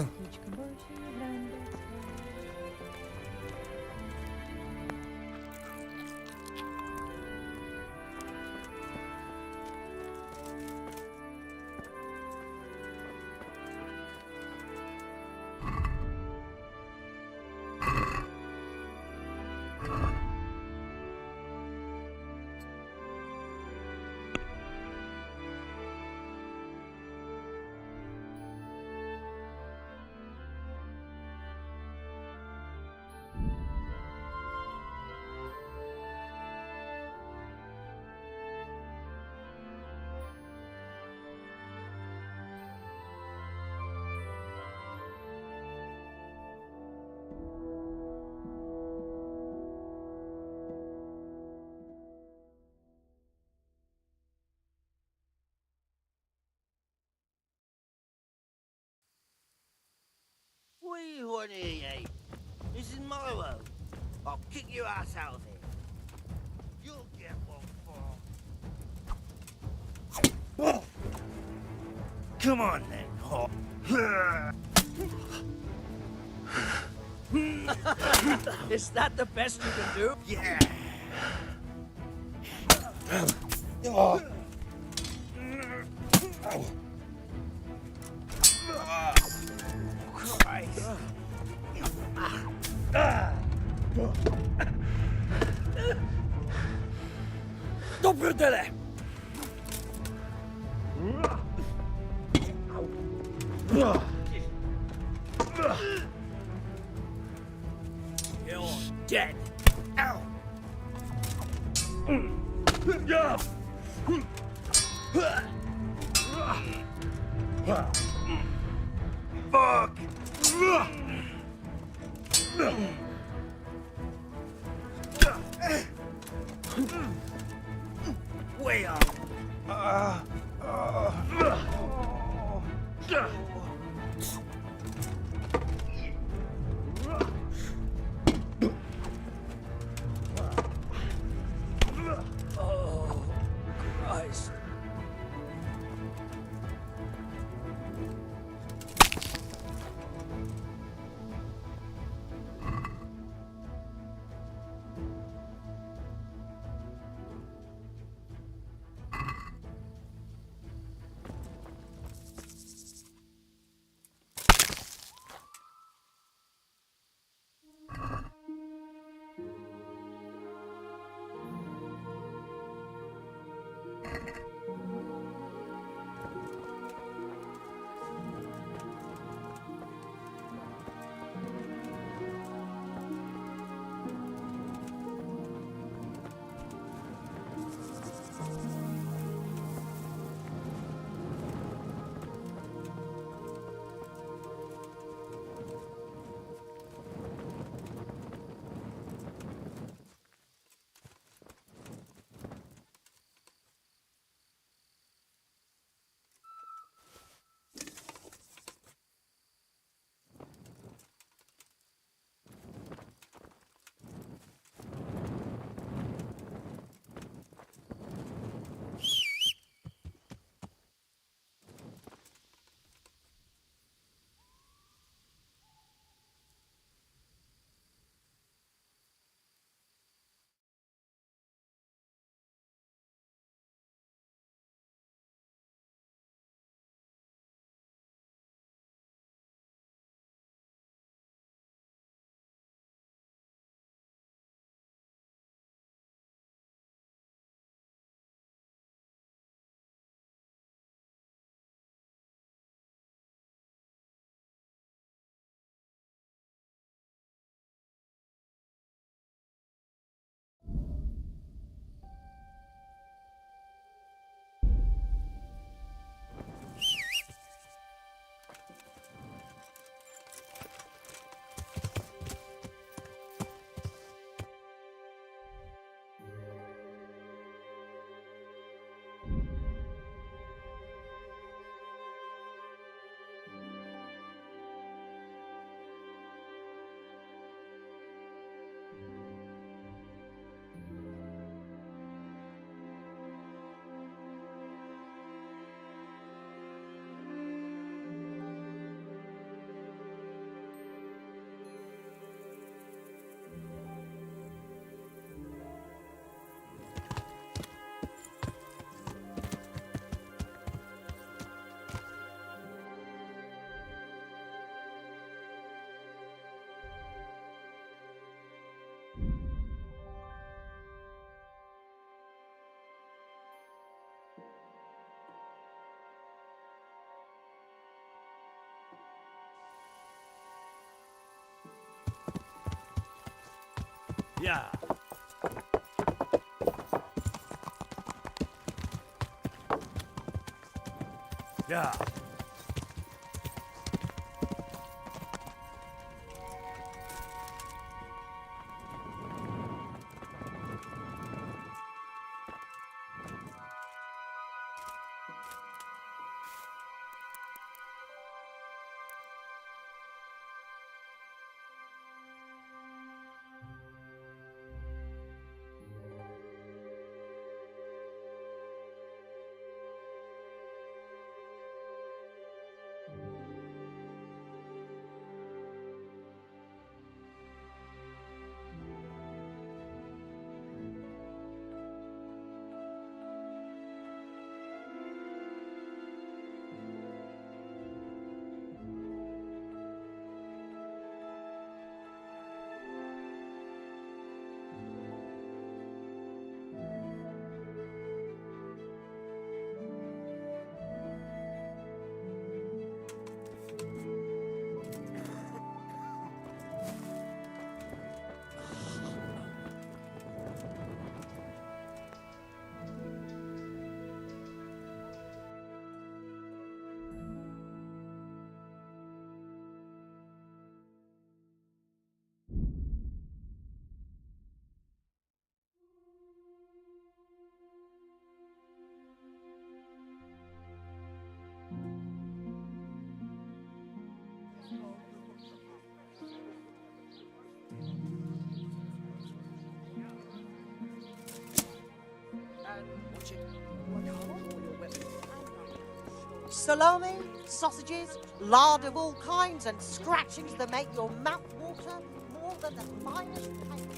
Птичка больше грандоса. What do you want here, ye? This is my road. I'll kick your ass out of here. You'll get one for... Come on then, Hop. Is that the best you can do? Yeah. Oh. Christ. Dobrodele! You're dead. Ow. Fuck. Way up. Oh, Christ. Yeah. Yeah. Salami, sausages, lard of all kinds, and scratchings that make your mouth water more than the finest paint.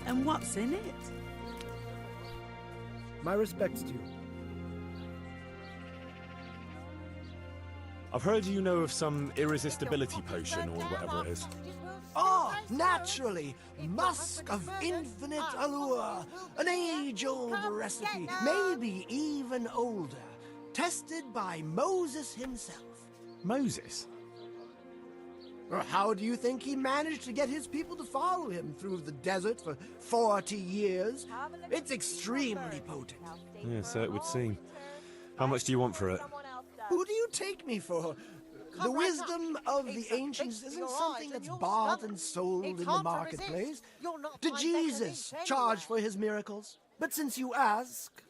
And what's in it? My respects to you. I've heard you know of some irresistibility potion or whatever it is. Ah, naturally! Musk of infinite allure. An age-old recipe, maybe even older. Tested by Moses himself. Moses? Or how do you think he managed to get his people to follow him through the desert for 40 years? It's extremely potent. Yeah, so it would seem. How much do you want for it? Who do you take me for? The wisdom of the ancients isn't something that's bought and sold in the marketplace. Did Jesus charge for his miracles? But since you ask,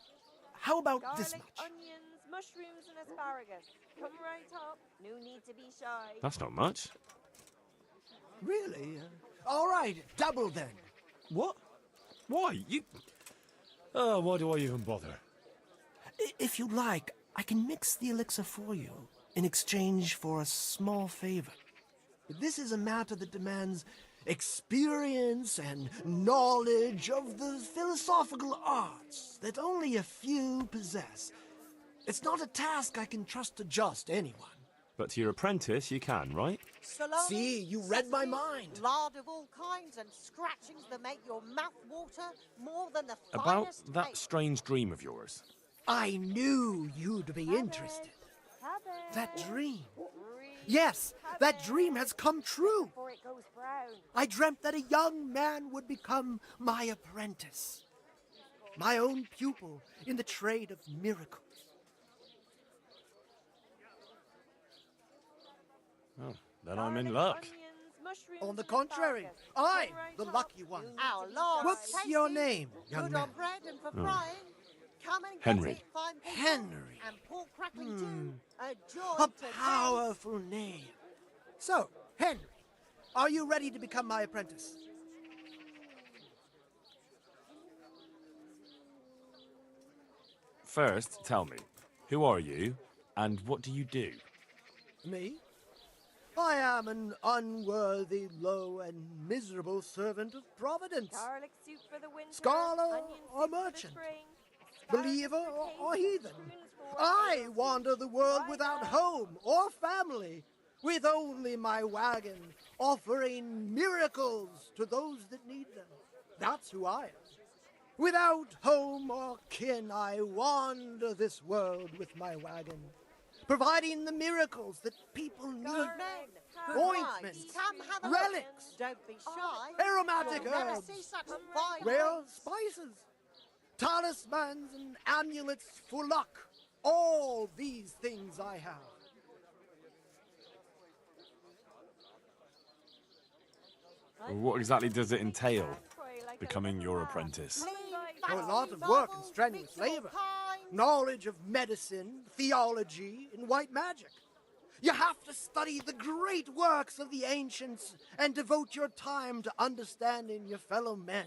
how about this much? Onions, mushrooms, and asparagus. Come right up. No need to be shy. That's not much. Really? All right, double then. What? Why? You... why do I even bother? If you'd like, I can mix the elixir for you in exchange for a small favor. This is a matter that demands experience and knowledge of the philosophical arts that only a few possess. It's not a task I can trust to just anyone. But to your apprentice, you can, right? Salami, See, you read my mind. Lard of all kinds and scratchings that make your mouth water more than the About finest that paint. strange dream of yours. I knew you'd be interested. That dream. Yes, that dream has come true. Before it goes brown. I dreamt that a young man would become my apprentice. My own pupil in the trade of miracles. Oh, then I'm in luck. On the contrary, I'm the lucky one. Our Lord What's tasty, your name, young good man? on bread and for frying. Come and Henry. get it, fine people. Henry. And pork crackling too. A joy A to powerful name. So, Henry, are you ready to become my apprentice? First, tell me, who are you, and what do you do? Me? I am an unworthy, low, and miserable servant of Providence. Garlic soup for the winter. Scholar onion or soup for the merchant? spring, Believer asparagus for or Kate, heathen? prunes for I Elsie. wander the world Bye without now. home or family, with only my wagon, offering miracles to those that need them. That's who I am. Without home or kin, I wander this world with my wagon, providing the miracles that people need. Garlic, Good Ointments, night. Come have a look. relics, Don't be shy. aromatic You'll never herbs, see such fine rare things. spices, talismans and amulets for luck. All these things I have. What exactly does it entail, Pray like a becoming little your lamb. apprentice? A lot of work and strenuous labor. Knowledge of medicine, theology, and white magic. You have to study the great works of the ancients and devote your time to understanding your fellow men,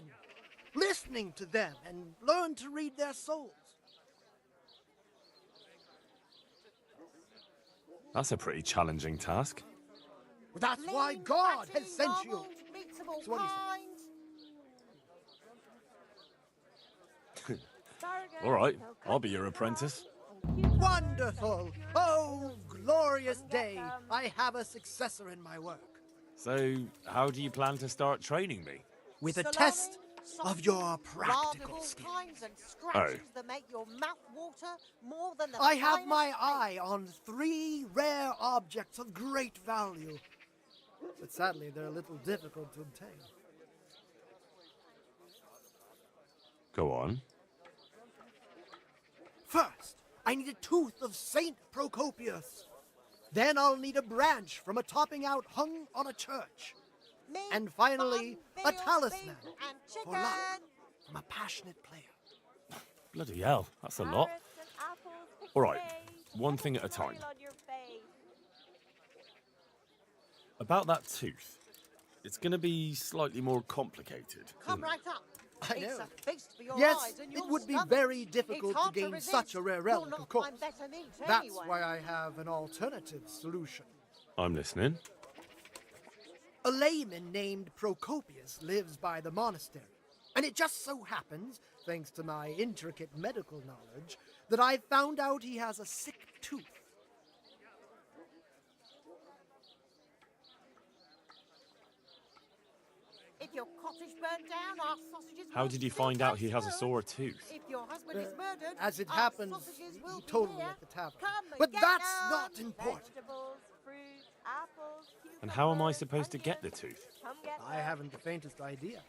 listening to them, and learn to read their souls. That's a pretty challenging task. That's why God has sent you. That's what he said. Asparagus, All right, no I'll be cookies your at all. apprentice. Cucumbers, Wonderful! Oh, glorious Come get day! them. I have a successor in my work. So, how do you plan to start training me? With a Salami, test of sausage, your lard of practical all skill. kinds and scratchings that make your mouth water more than the I have finest my cake. eye on 3 rare objects of great value. But sadly, they're a little difficult to obtain. Go on. First, I need a tooth of Saint Procopius. Then I'll need a branch from a topping out hung on a church. Meat, And finally, bun, a veal, talisman beef and for chicken. luck from a passionate player. Bloody hell, that's a lot. carrots and apples picked All right, today. one Get thing a at a time. smile on your face. About that tooth, it's going to be slightly more complicated. Come right up. I It's know. a feast for your Yes, eyes and it your would be stomach. very It's difficult to hard gain resist. such a rare You'll relic, not of course. find better meat That's anyway. why I have an alternative solution. I'm listening. A layman named Procopius lives by the monastery, and it just so happens, thanks to my intricate medical knowledge, that I found out he has a sick tooth. If your cottage burnt down, our sausages How will did you still find out taste he has a good. sore tooth? If your husband is murdered, As it our happens, sausages will he be told me here. at the tavern. Come and But get that's them. not important. Vegetables, fruit, apples, And how am I cucumbers, supposed to get the onions. tooth? Come get I them. haven't the faintest idea.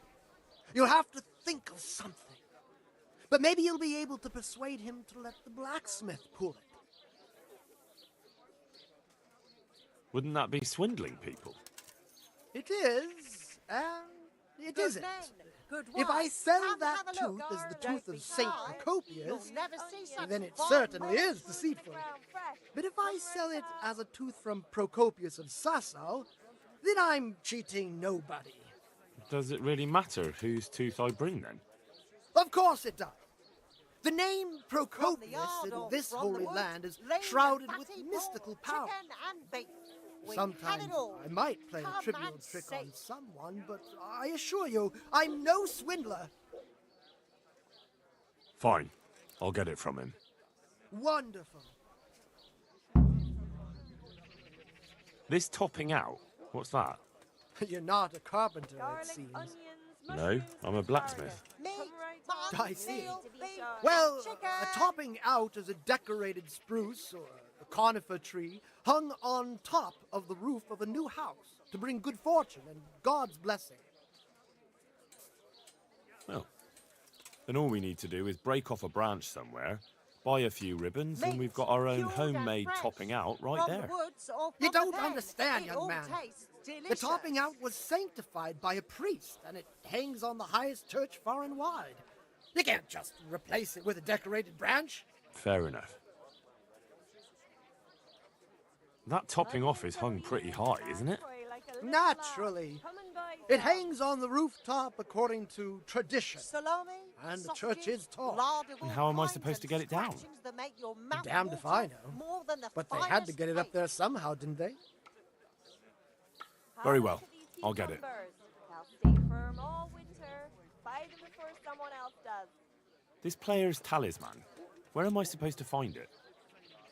You'll have to think of something. But maybe you'll be able to persuade him to let the blacksmith pull it. Wouldn't that be swindling people? It is, and it Good isn't. men, good If I wives. sell Come that have a look. tooth as the Don't tooth be of Saint shy. Procopius, You'll never see such then it fine certainly meat. is deceitful. Ground fresh. But if I sell it as a tooth from Procopius of Sasau, then I'm cheating nobody. Does it really matter whose tooth I bring then? Of course it does. The name From the Procopius yard in or this from holy the woods, land is lean shrouded and with fatty mystical pork, power. chicken and beef. We Sometimes had it all. I might play a Come trivial and trick see. on someone, but I assure you, I'm no swindler. Fine, I'll get it from him. Wonderful. This topping out, what's that? You're not a carpenter, it Garlic, seems. onions, No, mushrooms, I'm a and blacksmith. asparagus. Meat, Come right bun, up. I see. veal, To be beef, shy. Well, chicken. a topping out is a decorated spruce or a conifer tree hung on top of the roof of a new house to bring good fortune and God's blessing. Well, then all we need to do is break off a branch somewhere, buy a few ribbons, and Meat, we've got our own cured and homemade fresh topping out right from there. The woods or You from the don't pen. understand, It young all man. tastes The delicious. topping out was sanctified by a priest, and it hangs on the highest church far and wide. You can't just replace it with a decorated branch. Fair enough. That topping off is hung pretty high, isn't it? Pray like a little lamb. Naturally. Come and by It some. hangs on the rooftop according to tradition. Salami, And the sausages, church is tall. lard of And all how am I kinds supposed to and get it down? scratchings that make your mouth Damned if water I know. more than the But they had to finest get it up cake. there somehow, didn't they? Very Have a well. look at these I'll get it. cucumbers. They'll stay firm all winter. Buy them before someone else does. This player's talisman. Where am I supposed to find it?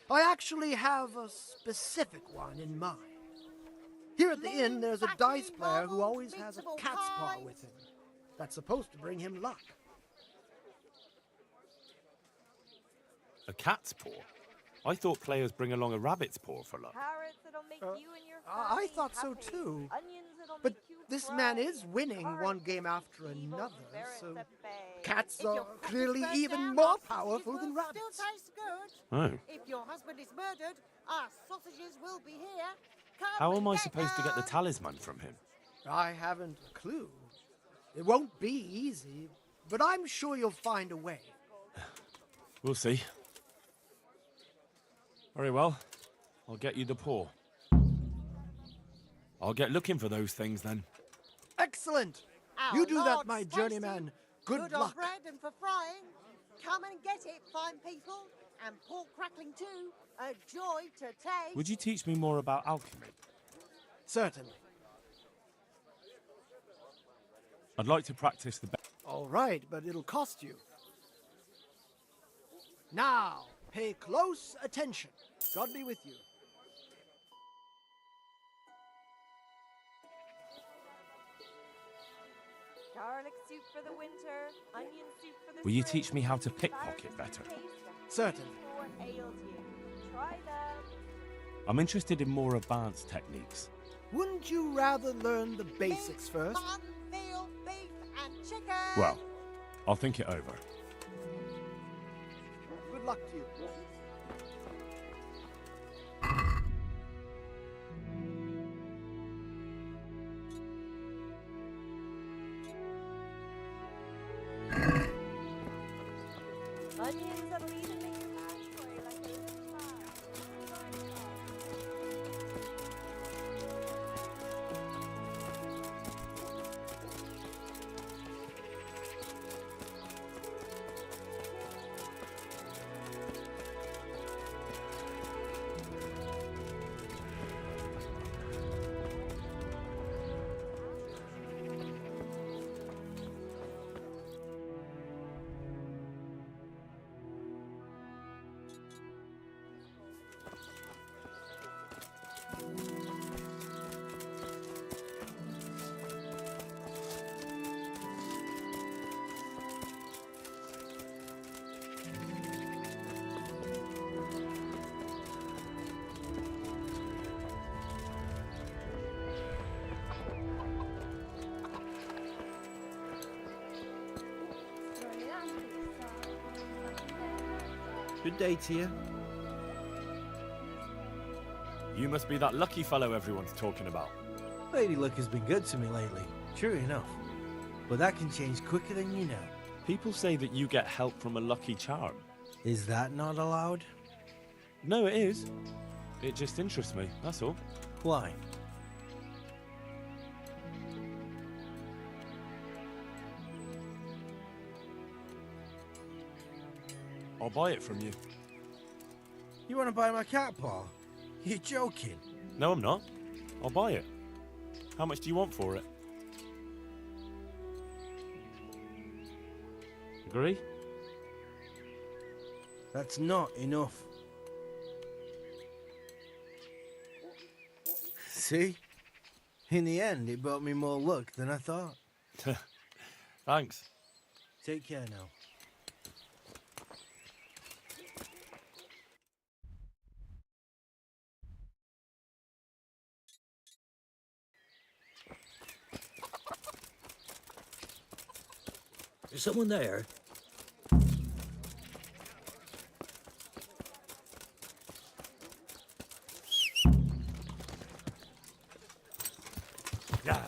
I actually have a specific one in mind. Here at the inn, there's a dice player who always has a cat's paw with him. That's supposed to bring him luck. A cat's paw? I thought players bring along a rabbit's paw for luck. Carrots that'll make you and your I family thought so happy. too. Onions that'll But make you this cry. man is winning Carrots one game after evil another, spirits so at bay. cats If are your pot is clearly burnt even down, more our sausages powerful will than still rabbits. taste good. Oh. If your husband is murdered, our sausages will be here. Come How and am I get supposed to get the them. talisman from him? I haven't a clue. It won't be easy, but I'm sure you'll find a way. We'll see. Very well. I'll get you the paw. I'll get looking for those things then. Excellent! Our You do that, Lord's my tasty, journeyman. Good on luck. bread and for frying. Come and get it, fine people. And pork crackling too. A joy to taste. Would you teach me more about alchemy? Certainly. I'd like to practice the All right, but it'll cost you. Now, pay close attention. God be with you. Garlic soup for the winter, onion soup for the Will you spring, teach me how to asparagus pickpocket better? taste, Certainly. what ails you. Try them. I'm interested in more advanced techniques. Wouldn't you rather learn the basics Meat, first? mutton, veal, beef, and chicken. Well, I'll think it over. Good luck to you. Onions that'll even make your mouth play like a little child. Good day to you. You must be that lucky fellow everyone's talking about. Lady Luck has been good to me lately, true enough. But that can change quicker than you know. People say that you get help from a lucky charm. Is that not allowed? No, it is. It just interests me, that's all. Why? I'll buy it from you. You want to buy my cat paw? You're joking. No, I'm not. I'll buy it. How much do you want for it? Agree? That's not enough. See? In the end, it brought me more luck than I thought. Thanks. Take care now. Is someone there? Yeah.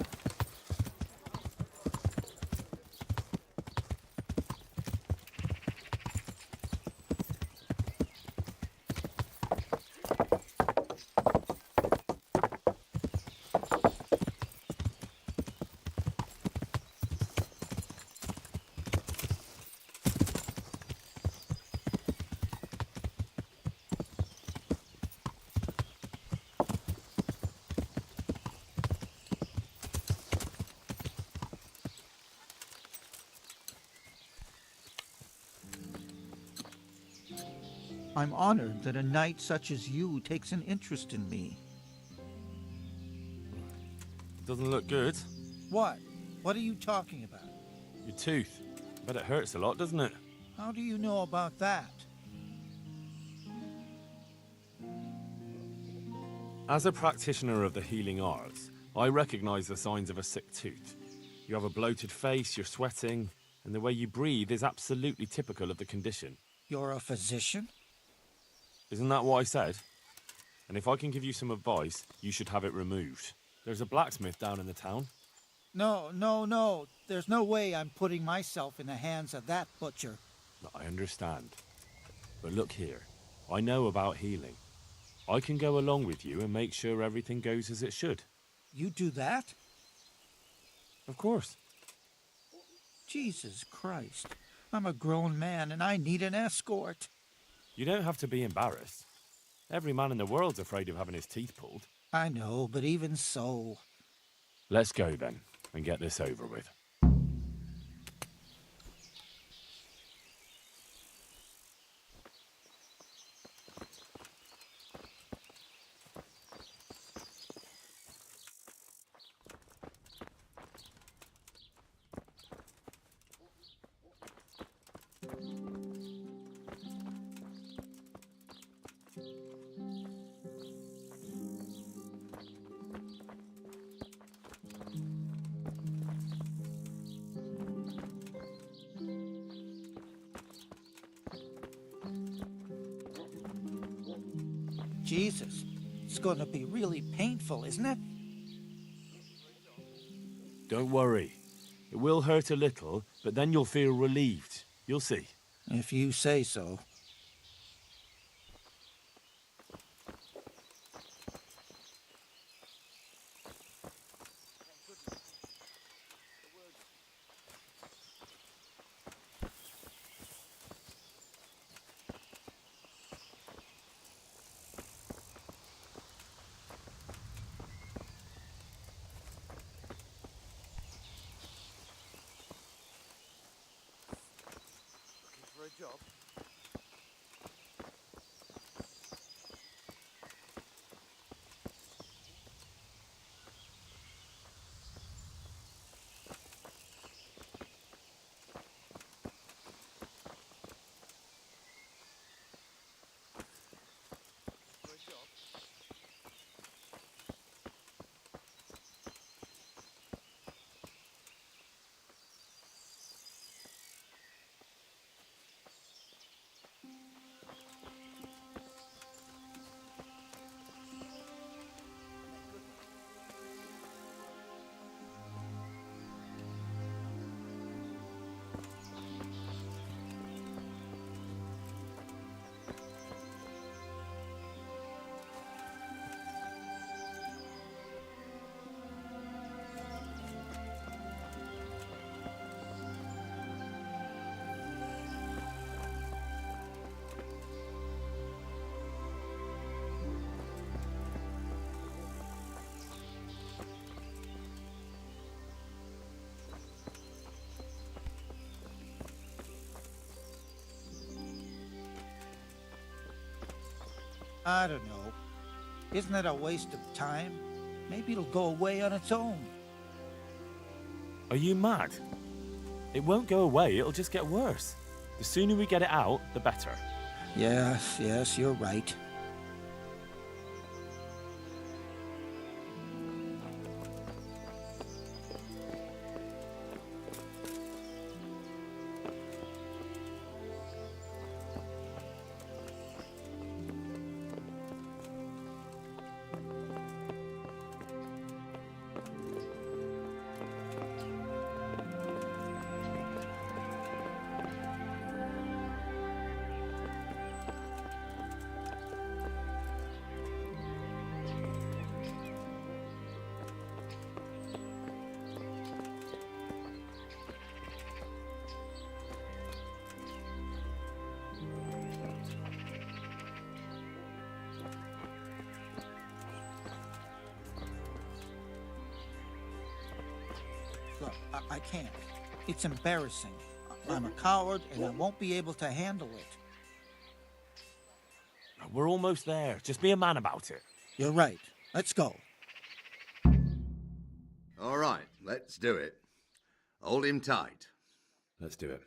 I'm honored that a knight such as you takes an interest in me. Doesn't look good. What? What are you talking about? Your tooth. Bet it hurts a lot, doesn't it? How do you know about that? As a practitioner of the healing arts, I recognize the signs of a sick tooth. You have a bloated face, you're sweating, and the way you breathe is absolutely typical of the condition. You're a physician? Isn't that what I said? And if I can give you some advice, you should have it removed. There's a blacksmith down in the town. No. There's no way I'm putting myself in the hands of that butcher. I understand. But look here, I know about healing. I can go along with you and make sure everything goes as it should. You do that? Of course. Jesus Christ. I'm a grown man and I need an escort. You don't have to be embarrassed. Every man in the world's afraid of having his teeth pulled. I know, but even so... Let's go then, and get this over with. Jesus, it's gonna be really painful, isn't it? Don't worry. It will hurt a little, but then you'll feel relieved. You'll see. If you say so. For a job? For a job? I don't know. Isn't it a waste of time? Maybe it'll go away on its own. Are you mad? It won't go away, it'll just get worse. The sooner we get it out, the better. Yes, you're right. Look, I can't. It's embarrassing. I'm a coward and I won't be able to handle it. We're almost there. Just be a man about it. You're right. Let's go. All right, let's do it. Hold him tight. Let's do it.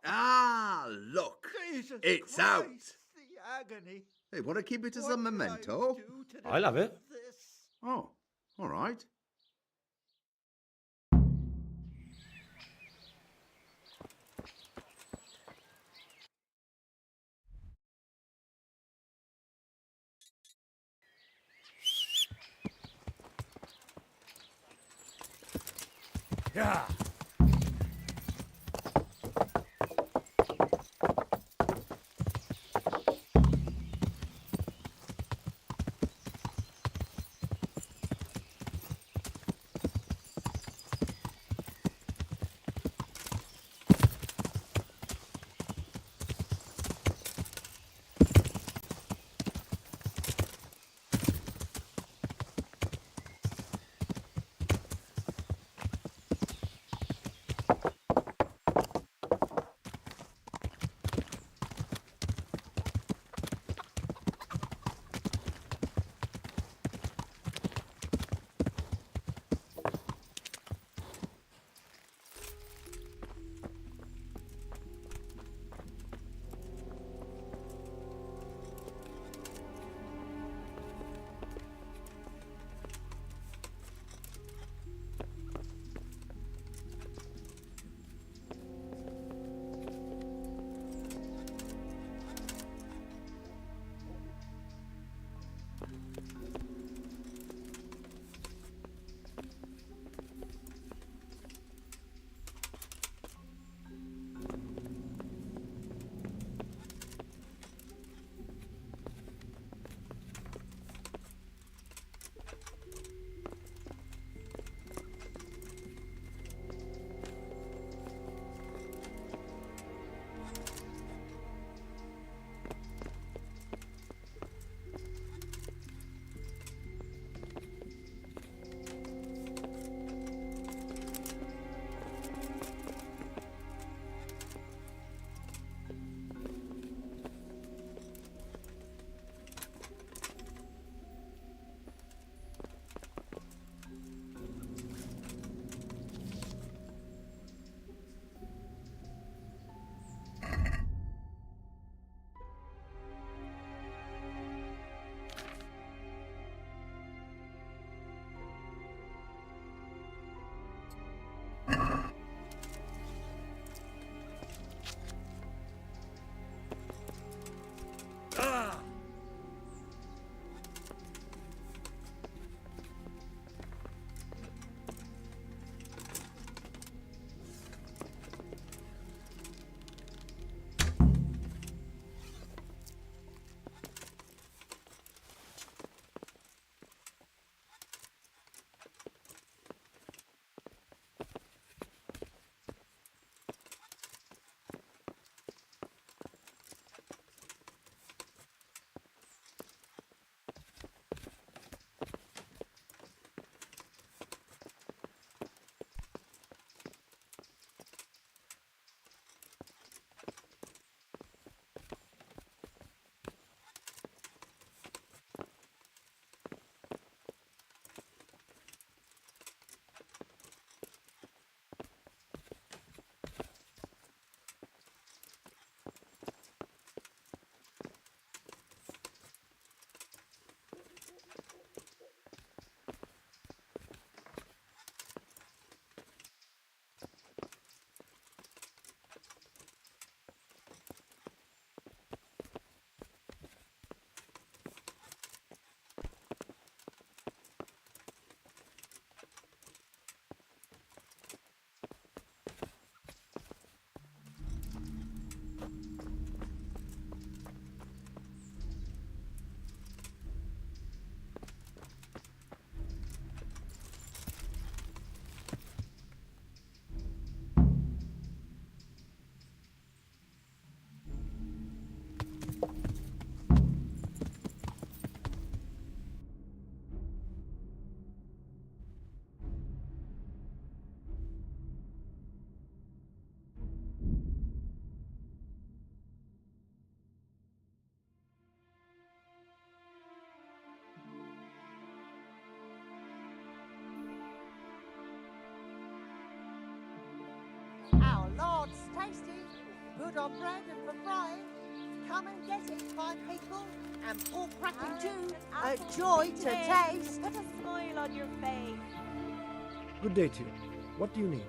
Ah, look. Jesus It's Christ, out. The agony. Hey, want to keep it as What a did I memento? do to I love it. deserve this? Oh, all right. Yeah. tasty, good on bread and for frying. Come and get it, fine people, and pork cracking too. A joy to taste. Put a smile on your face. Good day to you. What do you need?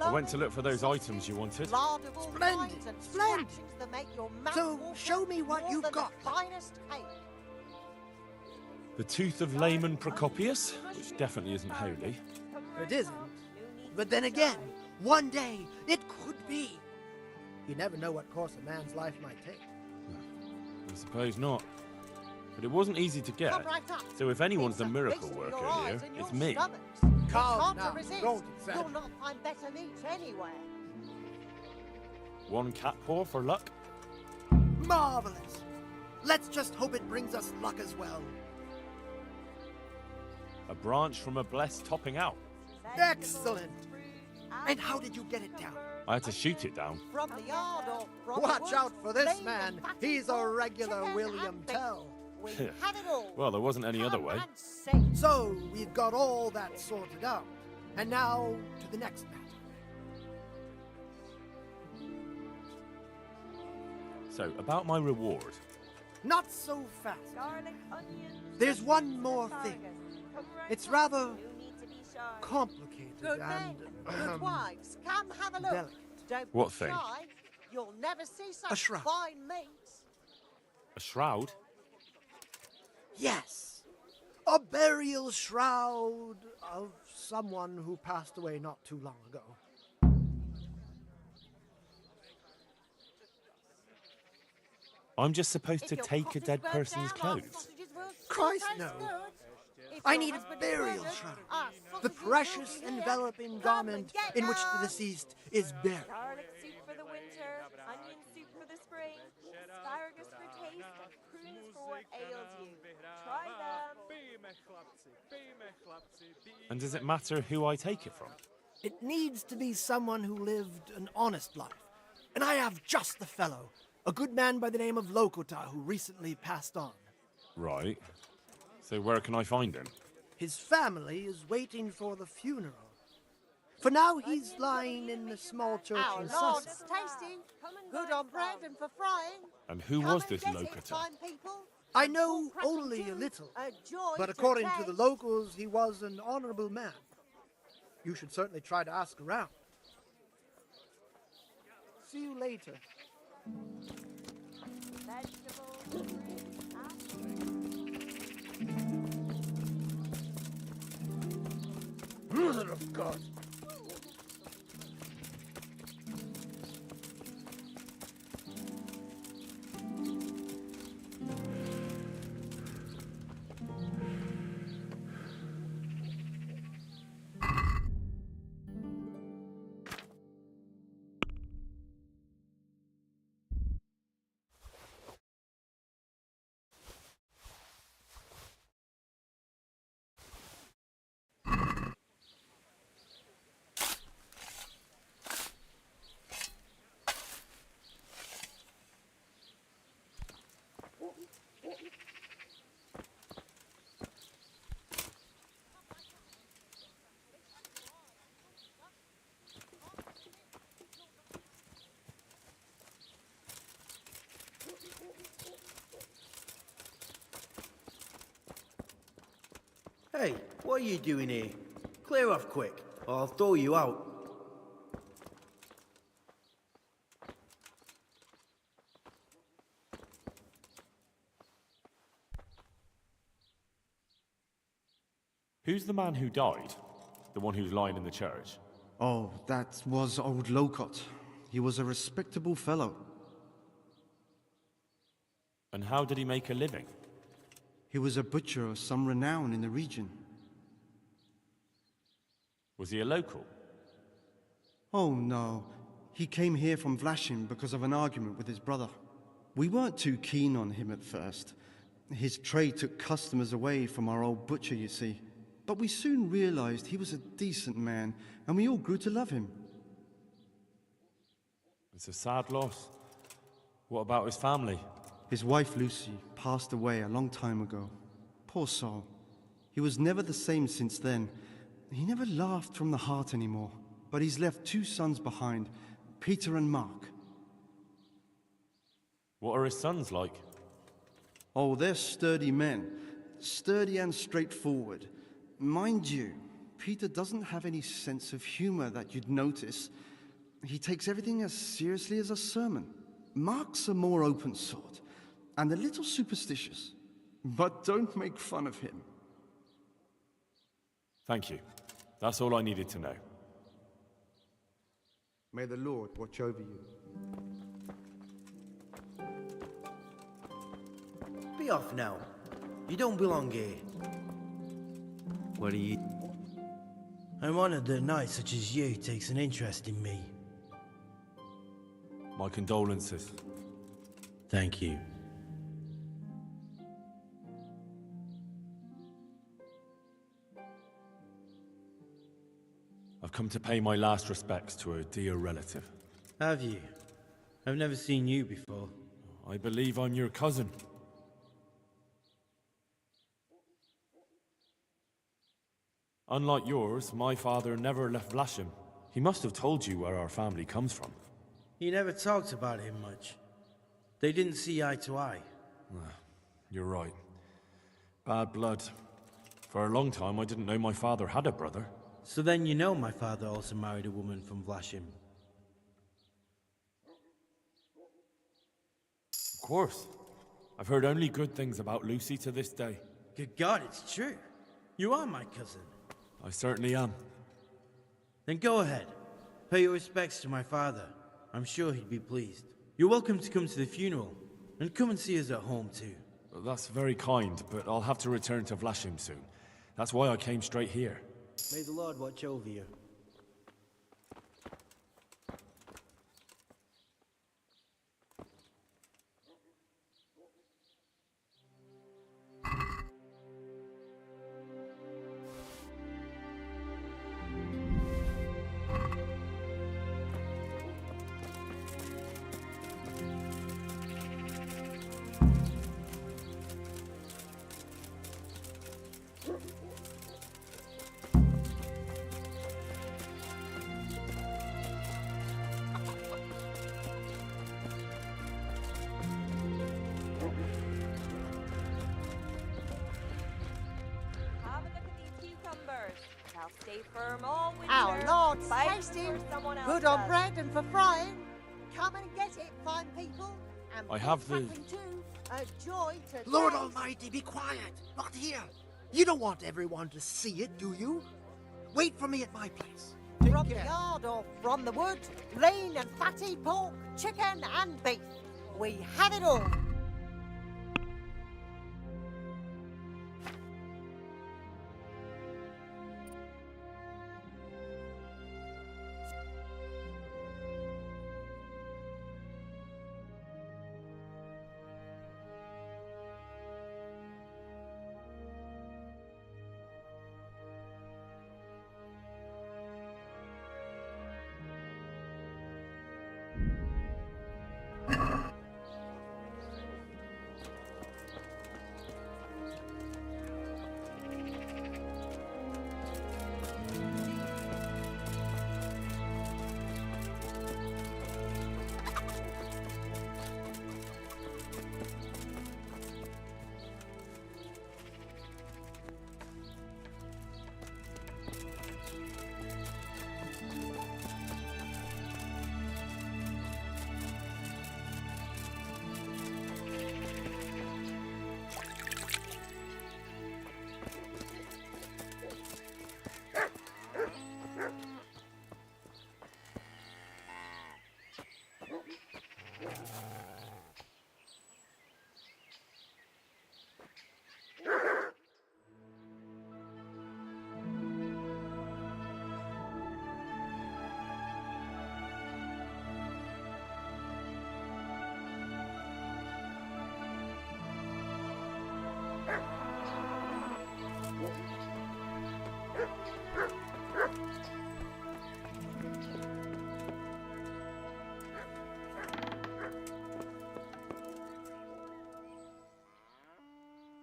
I went to look for those items you wanted. Splendid, splendid. That make your mouth So, water show me what more you've than got. The finest cake. The tooth of layman Procopius, which definitely isn't holy. It isn't. But then again, one day it could be. You never know what course a man's life might take. I suppose not. But it wasn't easy to get. Come right up. So if anyone's a It's miracle feast for worker your eyes here, and it's your me. stomachs. Calm Hard now, to resist. don't say. You'll not find better meat anywhere. One cat paw for luck. Marvelous. Let's just hope it brings us luck as well. A branch from a blessed topping out. Excellent. And how did you get it down? I had to shoot it down. From the yard or from the Watch woods, out for this lean man. and fatty He's a pork, regular chicken William and beef. Tell. We have it all. Well, there wasn't any other Come way. and see. So, we've got all that sorted out. And now, to the next matter. So, about my reward. Not so fast. Garlic, onions. There's one more asparagus. thing. Come right It's up. rather No need to be shy. complicated Good men, and good wives, come have a look. delicate. Don't What be thing? shy. You'll never see such shroud. fine meat. A shroud? Yes, a burial shroud of someone who passed away not too long ago. I'm just supposed to If your take a coffee's dead burnt person's down, our clothes. sausages will still Christ, taste no. good. If I your need a husband is burial murdered, shroud. our The sausages will precious be here. enveloping Come garment and get in which the yours. deceased is buried. Garlic soup for the winter, onion soup for the spring, asparagus for taste, and prunes for what ails you. Try them. And does it matter who I take it from? It needs to be someone who lived an honest life. And I have just the fellow. A good man by the name of Lokota who recently passed on. Right. So where can I find him? His family is waiting for the funeral. For now, he's lying in a small church Our in Lord's Sussex. tasty, good on bread and for frying. And who Come was and this get it, Lokota? fine people. I know Pork cracking only a too, little, a joy but to according to the taste. locals, he was an honorable man. You should certainly try to ask around. See you later. Vegetables, fruit, apples. Mother of God. Hey, what are you doing here? Clear off quick, or I'll throw you out. Who's the man who died? The one who's lying in the church? Oh, that was old Locott. He was a respectable fellow. And how did he make a living? He was a butcher of some renown in the region. Was he a local? Oh no, he came here from Vlashim because of an argument with his brother. We weren't too keen on him at first. His trade took customers away from our old butcher, you see. But we soon realized he was a decent man, and we all grew to love him. It's a sad loss. What about his family? His wife Lucy passed away a long time ago. Poor soul. He was never the same since then. He never laughed from the heart anymore. but he's left 2 sons behind, Peter and Mark. What are his sons like? Oh, they're sturdy men. Sturdy and straightforward. Mind you, Peter doesn't have any sense of humor that you'd notice. He takes everything as seriously as a sermon. Mark's a more open sort, and a little superstitious. But don't make fun of him. Thank you. That's all I needed to know. May the Lord watch over you. Be off now. You don't belong here. What are you... I'm honored that a knight such as you takes an interest in me. My condolences. Thank you. I've come to pay my last respects to a dear relative. Have you? I've never seen you before. I believe I'm your cousin. Unlike yours, my father never left Vlashim. He must have told you where our family comes from. He never talked about him much. They didn't see eye to eye. You're right. Bad blood. For a long time, I didn't know my father had a brother. So then you know my father also married a woman from Vlashim. Of course. I've heard only good things about Lucy to this day. Good God, it's true. You are my cousin. I certainly am. Then go ahead. Pay your respects to my father. I'm sure he'd be pleased. You're welcome to come to the funeral, and come and see us at home too. That's very kind, but I'll have to return to Vlashim soon. That's why I came straight here. May the Lord watch over you. Now stay firm all winter. Our Lord's Fight tasty, for someone else good on does. bread and for frying. Come and get it, fine people. And I have the- something too. A joy to Lord taste. Almighty, be quiet! Not here! You don't want everyone to see it, do you? Wait for me at my place. From the yard or from the wood, lean and fatty pork, chicken and beef. We have it all.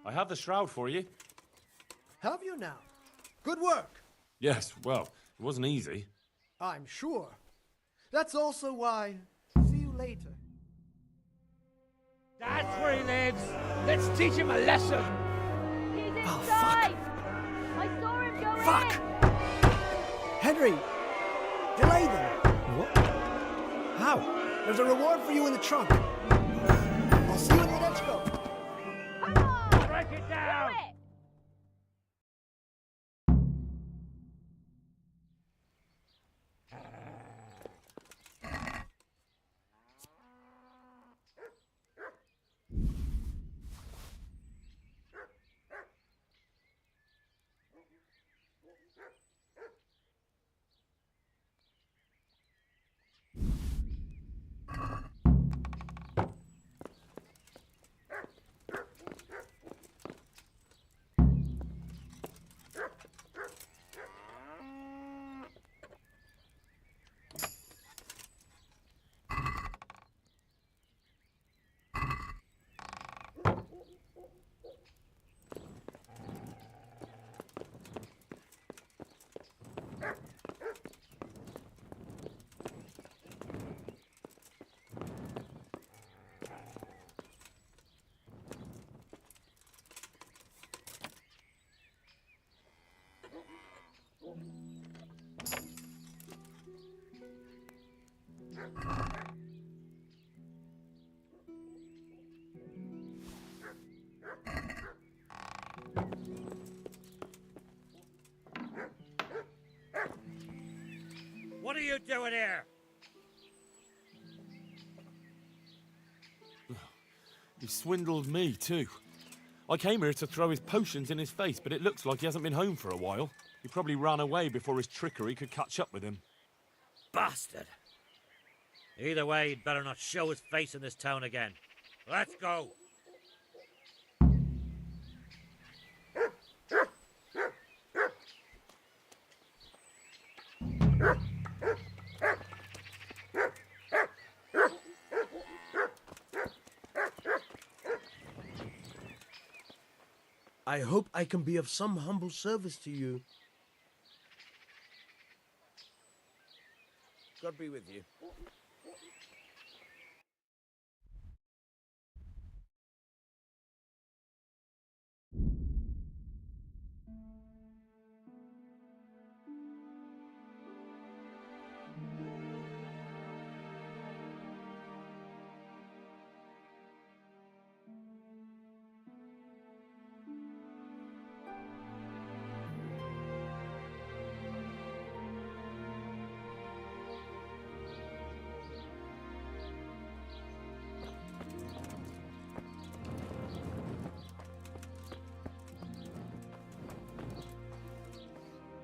I have the shroud for you. Have you now? Good work! Yes, well, it wasn't easy. I'm sure. That's also why. See you later. That's where he lives. Let's teach him a lesson. He's inside. Oh, fuck. I saw him go Fuck! in. Henry! Delay them! What? How? There's a reward for you in the trunk. I'll see you in the next go. Come on. Break it down. Do it. What are you doing here? He swindled me, too. I came here to throw his potions in his face, but it looks like he hasn't been home for a while. He probably ran away before his trickery could catch up with him. Bastard. Either way, he'd better not show his face in this town again. Let's go. I hope I can be of some humble service to you. God be with you.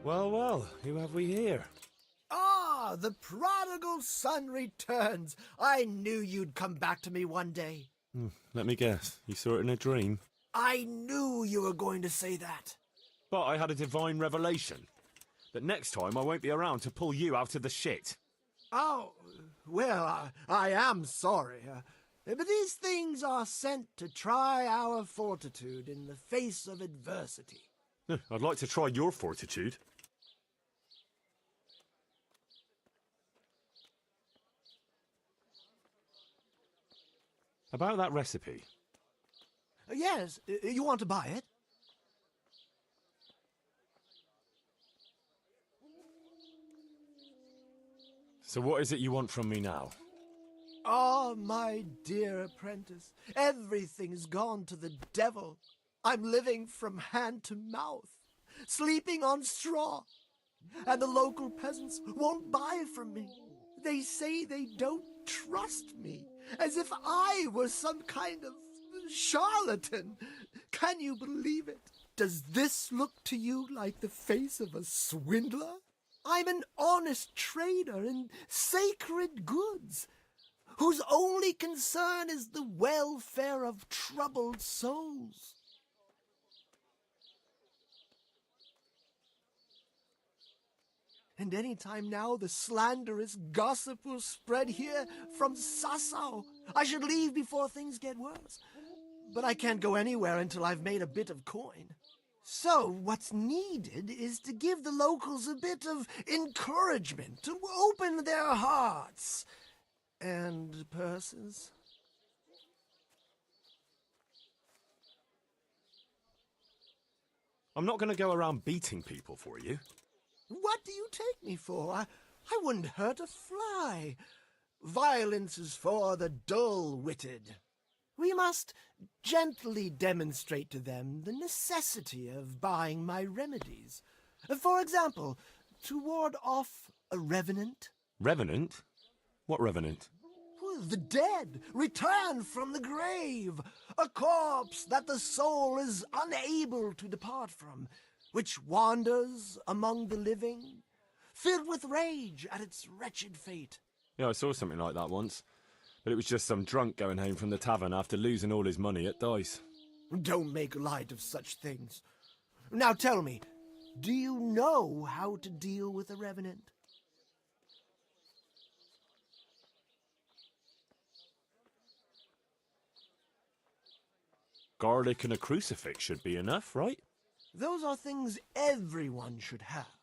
Well, well, who have we here? Ah, the prodigal son returns. I knew you'd come back to me one day. Let me guess. You saw it in a dream? I knew you were going to say that. But I had a divine revelation. That next time I won't be around to pull you out of the shit. Oh, well, I am sorry. But these things are sent to try our fortitude in the face of adversity. I'd like to try your fortitude. About that recipe. Yes, you want to buy it? So what is it you want from me now? Ah, my dear apprentice, everything's gone to the devil. I'm living from hand to mouth, sleeping on straw, and the local peasants won't buy from me. They say they don't trust me, as if I were some kind of charlatan. Can you believe it? Does this look to you like the face of a swindler? I'm an honest trader in sacred goods, whose only concern is the welfare of troubled souls. And any time now the slanderous gossip will spread here from Sassau. I should leave before things get worse. But I can't go anywhere until I've made a bit of coin. So, what's needed is to give the locals a bit of encouragement to open their hearts and purses. I'm not going to go around beating people for you. What do you take me for? I wouldn't hurt a fly. Violence is for the dull-witted. We must gently demonstrate to them the necessity of buying my remedies. For example, to ward off a revenant. Revenant? What revenant? The dead, returned from the grave. A corpse that the soul is unable to depart from, which wanders among the living, filled with rage at its wretched fate. Yeah, I saw something like that once. But it was just some drunk going home from the tavern after losing all his money at dice. Don't make light of such things. Now tell me, do you know how to deal with a revenant? Garlic and a crucifix should be enough, right? Those are things everyone should have,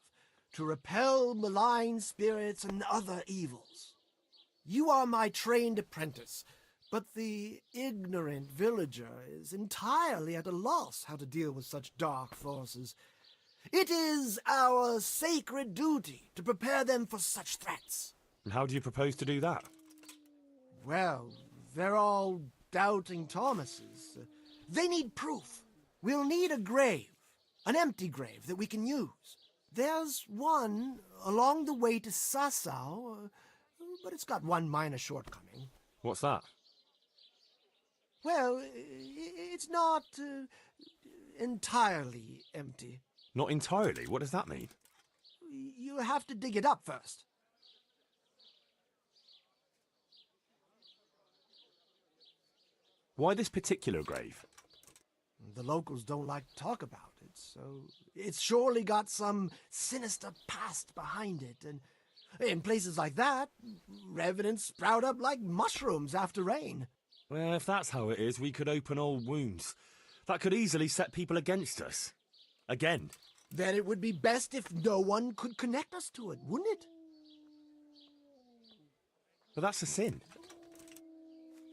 to repel malign spirits and other evils. You are my trained apprentice, but the ignorant villager is entirely at a loss how to deal with such dark forces. It is our sacred duty to prepare them for such threats. And how do you propose to do that? Well, they're all doubting Thomases. They need proof. We'll need a grave, an empty grave that we can use. There's one along the way to Sasau, but it's got one minor shortcoming. What's that? Well, it's not entirely empty. Not entirely? What does that mean? You have to dig it up first. Why this particular grave? The locals don't like to talk about it, so it's surely got some sinister past behind it, and in places like that, revenants sprout up like mushrooms after rain. Well, if that's how it is, we could open old wounds. That could easily set people against us. Again. Then it would be best if no one could connect us to it, wouldn't it? But that's a sin.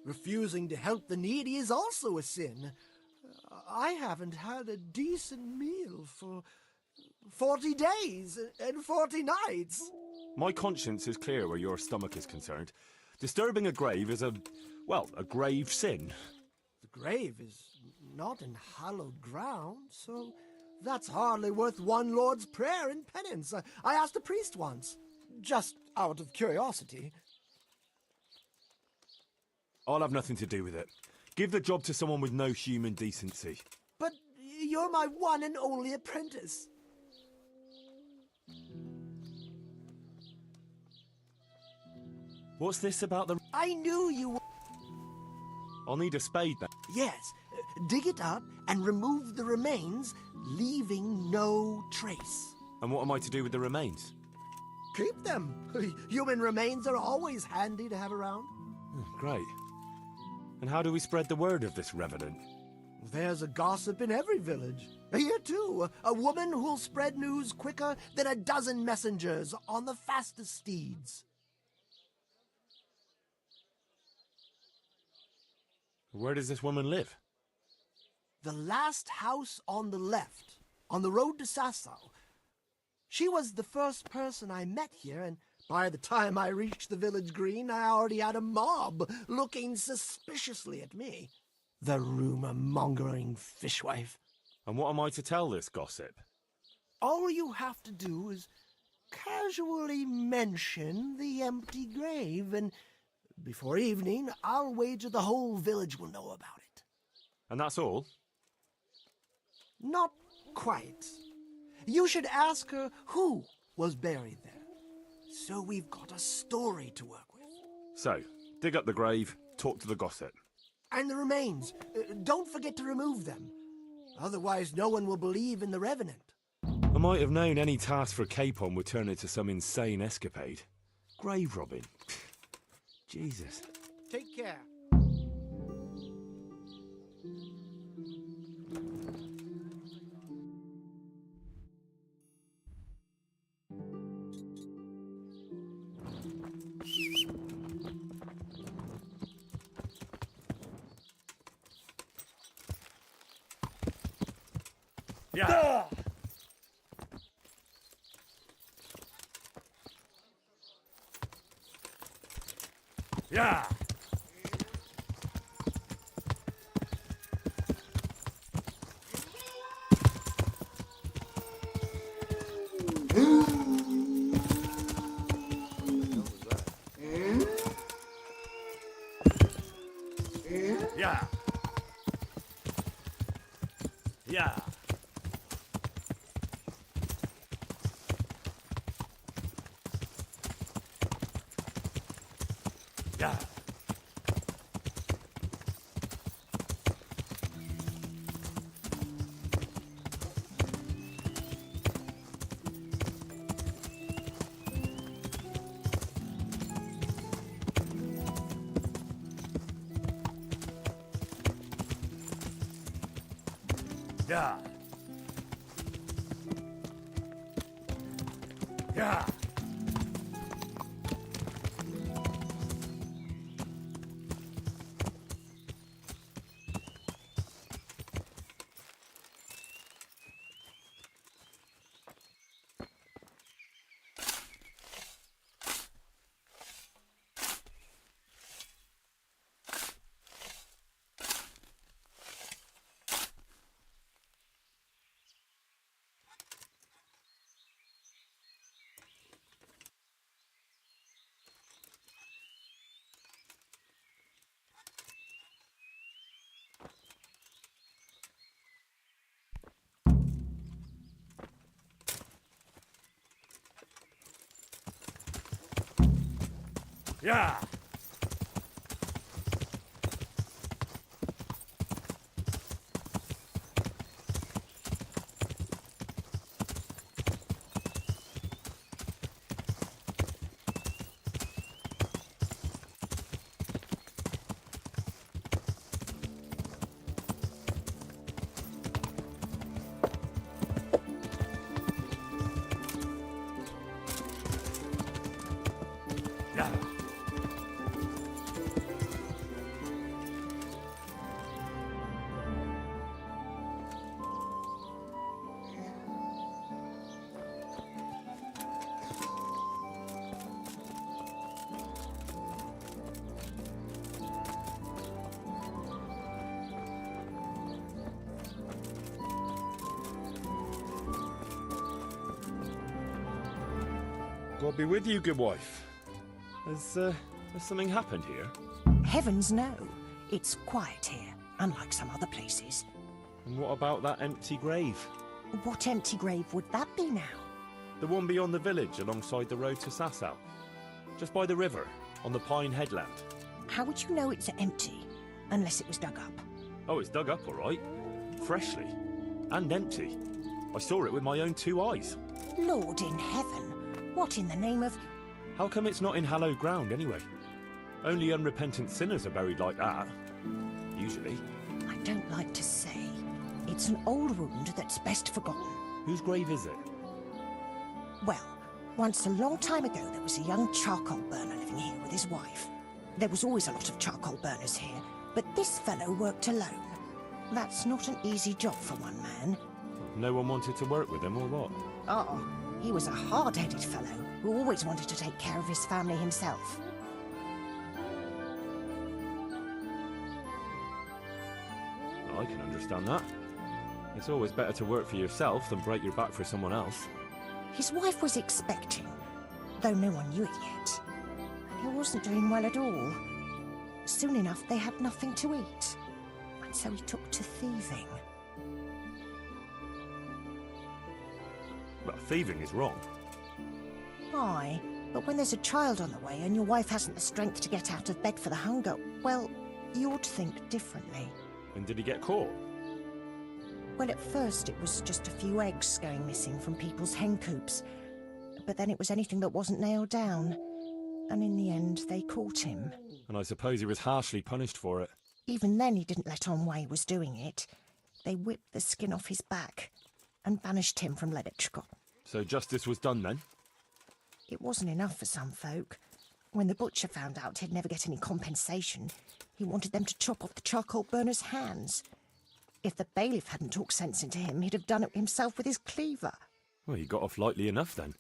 Refusing to help the needy is also a sin. I haven't had a decent meal for 40 days and 40 nights. My conscience is clear where your stomach is concerned. Disturbing a grave is a grave sin. The grave is not in hallowed ground, so that's hardly worth one Lord's Prayer in penance. I asked a priest once, just out of curiosity. I'll have nothing to do with it. Give the job to someone with no human decency. But you're my one and only apprentice. What's this about the... I knew you were... I'll need a spade then. Yes. Dig it up and remove the remains, leaving no trace. And what am I to do with the remains? Keep them. Human remains are always handy to have around. Great. And how do we spread the word of this revenant? There's a gossip in every village. Here, too, a woman who'll spread news quicker than a dozen messengers on the fastest steeds. Where does this woman live? The last house on the left, on the road to Sasau. She was the first person I met here, and by the time I reached the village green, I already had a mob looking suspiciously at me. The rumor-mongering fishwife. And what am I to tell this gossip? All you have to do is casually mention the empty grave, and before evening, I'll wager the whole village will know about it. And that's all? Not quite. You should ask her who was buried there. So we've got a story to work with. So, dig up the grave, talk to the gossip. And the remains. Don't forget to remove them. Otherwise, no one will believe in the revenant. I might have known any task for Capon would turn into some insane escapade. Grave robbing. Jesus. Take care. Yeah. Yeah. Yeah. Yeah. Yeah. Yeah. Yeah. Yeah. Yeah. God be with you, good wife. Has something happened here? Heavens no. It's quiet here, unlike some other places. And what about that empty grave? What empty grave would that be now? The one beyond the village, alongside the road to Sasau. Just by the river, on the Pine Headland. How would you know it's empty? Unless it was dug up. Oh, it's dug up all right. Freshly. And empty. I saw it with my own 2 eyes. Lord in heaven. What in the name of... How come it's not in hallowed ground, anyway? Only unrepentant sinners are buried like that. Usually. I don't like to say. It's an old wound that's best forgotten. Whose grave is it? Well, once a long time ago there was a young charcoal burner living here with his wife. There was always a lot of charcoal burners here, but this fellow worked alone. That's not an easy job for one man. No one wanted to work with him, or what? Oh, he was a hard-headed fellow who always wanted to take care of his family himself. I can understand that. It's always better to work for yourself than break your back for someone else. His wife was expecting, though no one knew it yet. He wasn't doing well at all. Soon enough, they had nothing to eat. And so he took to thieving. But thieving is wrong. Aye, but when there's a child on the way and your wife hasn't the strength to get out of bed for the hunger, well, you ought to think differently. And did he get caught? Well, at first it was just a few eggs going missing from people's hen coops. But then it was anything that wasn't nailed down. And in the end, they caught him. And I suppose he was harshly punished for it. Even then, he didn't let on why he was doing it. They whipped the skin off his back and banished him from Leditchko. So justice was done then? It wasn't enough for some folk. When the butcher found out he'd never get any compensation, he wanted them to chop off the charcoal burner's hands. If the bailiff hadn't talked sense into him, he'd have done it himself with his cleaver. Well, he got off lightly enough then.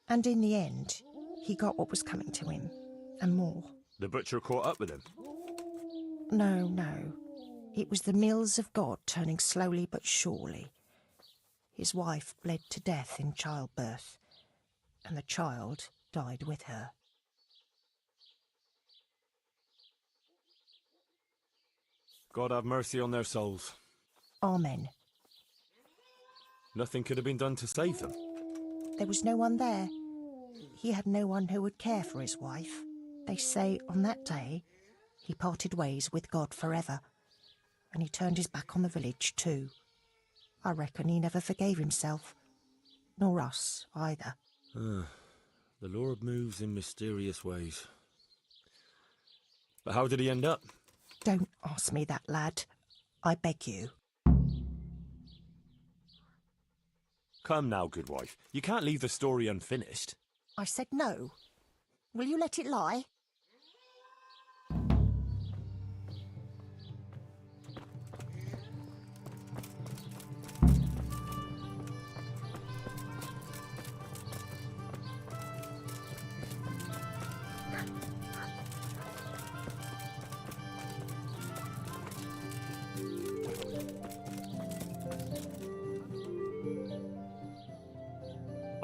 And in the end, he got what was coming to him, and more. The butcher caught up with him? No, no. It was the mills of God turning slowly but surely. His wife bled to death in childbirth, and the child died with her. God have mercy on their souls. Amen. Nothing could have been done to save them. There was no one there. He had no one who would care for his wife. They say on that day he parted ways with God forever, and he turned his back on the village too. I reckon he never forgave himself, nor us either. The Lord moves in mysterious ways. But how did he end up? Don't ask me that, lad. I beg you. Come now, good wife. You can't leave the story unfinished. I said no. Will you let it lie?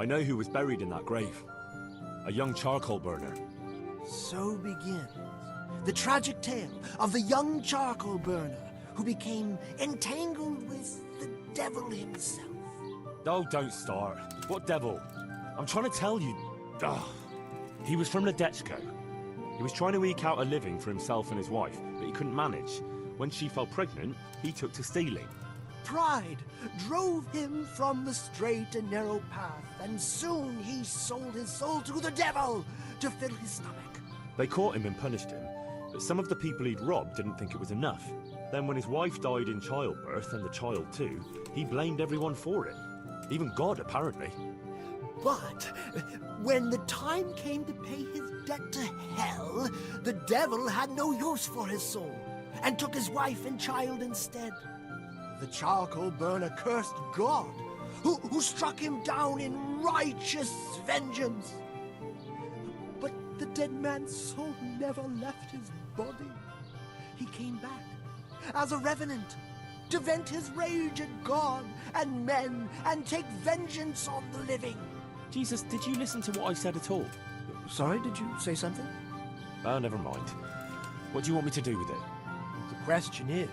I know who was buried in that grave. A young charcoal burner. So begins the tragic tale of the young charcoal burner who became entangled with the devil himself. Oh, don't start. What devil? I'm trying to tell you. He was from Ledechko. He was trying to eke out a living for himself and his wife, but he couldn't manage. When she fell pregnant, he took to stealing. Pride drove him from the straight and narrow path, and soon he sold his soul to the devil to fill his stomach. They caught him and punished him, but some of the people he'd robbed didn't think it was enough. Then when his wife died in childbirth, and the child too, he blamed everyone for it. Even God, apparently. But when the time came to pay his debt to hell, the devil had no use for his soul, and took his wife and child instead. The charcoal burner cursed God, who struck him down in righteous vengeance. But the dead man's soul never left his body. He came back as a revenant to vent his rage at God and men and take vengeance on the living. Jesus, did you listen to what I said at all? Sorry, did you say something? Oh, never mind. What do you want me to do with it? The question is,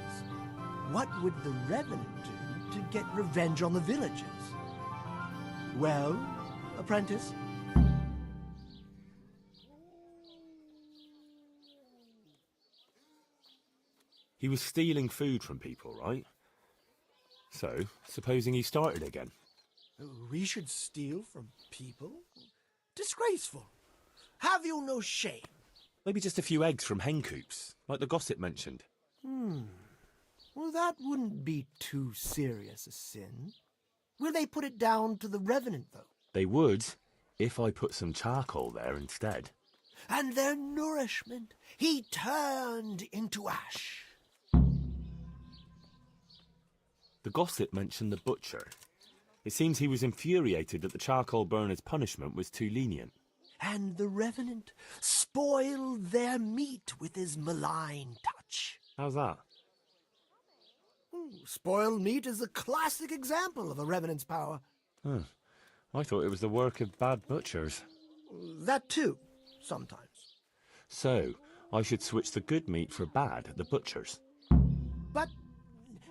what would the revenant do to get revenge on the villagers? Well, apprentice? He was stealing food from people, right? So, supposing he started again. We should steal from people? Disgraceful. Have you no shame? Maybe just a few eggs from hen coops, like the gossip mentioned. Well, that wouldn't be too serious a sin. Will they put it down to the revenant, though? They would, if I put some charcoal there instead. And their nourishment he turned into ash. The gossip mentioned the butcher. It seems he was infuriated that the charcoal burner's punishment was too lenient. And the revenant spoiled their meat with his malign touch. How's that? Spoiled meat is a classic example of a revenant's power. I thought it was the work of bad butchers. That too, sometimes. So, I should switch the good meat for bad at the butcher's. But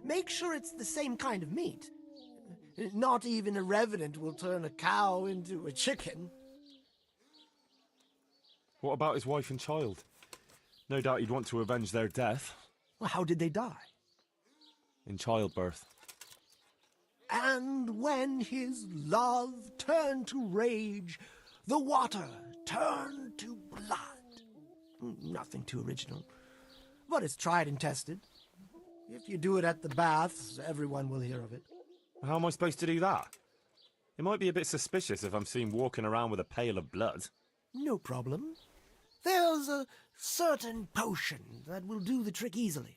make sure it's the same kind of meat. Not even a revenant will turn a cow into a chicken. What about his wife and child? No doubt he'd want to avenge their death. Well, how did they die? In childbirth. And when his love turned to rage, the water turned to blood. Nothing too original, but it's tried and tested. If you do it at the baths, everyone will hear of it. How am I supposed to do that? It might be a bit suspicious if I'm seen walking around with a pail of blood. No problem. There's a certain potion that will do the trick easily.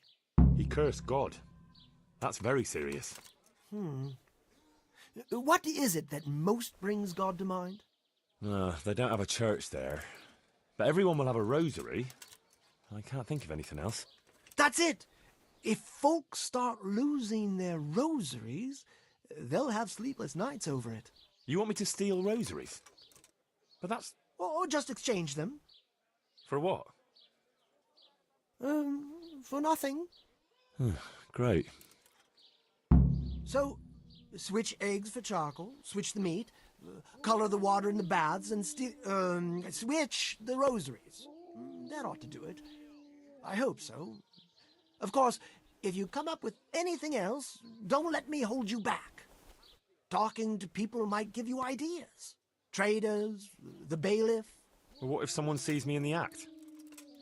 He cursed God. That's very serious. What is it that most brings God to mind? They don't have a church there. But everyone will have a rosary. I can't think of anything else. That's it! If folks start losing their rosaries, they'll have sleepless nights over it. You want me to steal rosaries? But that's... Or just exchange them. For what? For nothing. Great. So, switch eggs for charcoal, switch the meat, color the water in the baths, and switch the rosaries. That ought to do it. I hope so. Of course, if you come up with anything else, don't let me hold you back. Talking to people might give you ideas. Traders, the bailiff. Well, what if someone sees me in the act?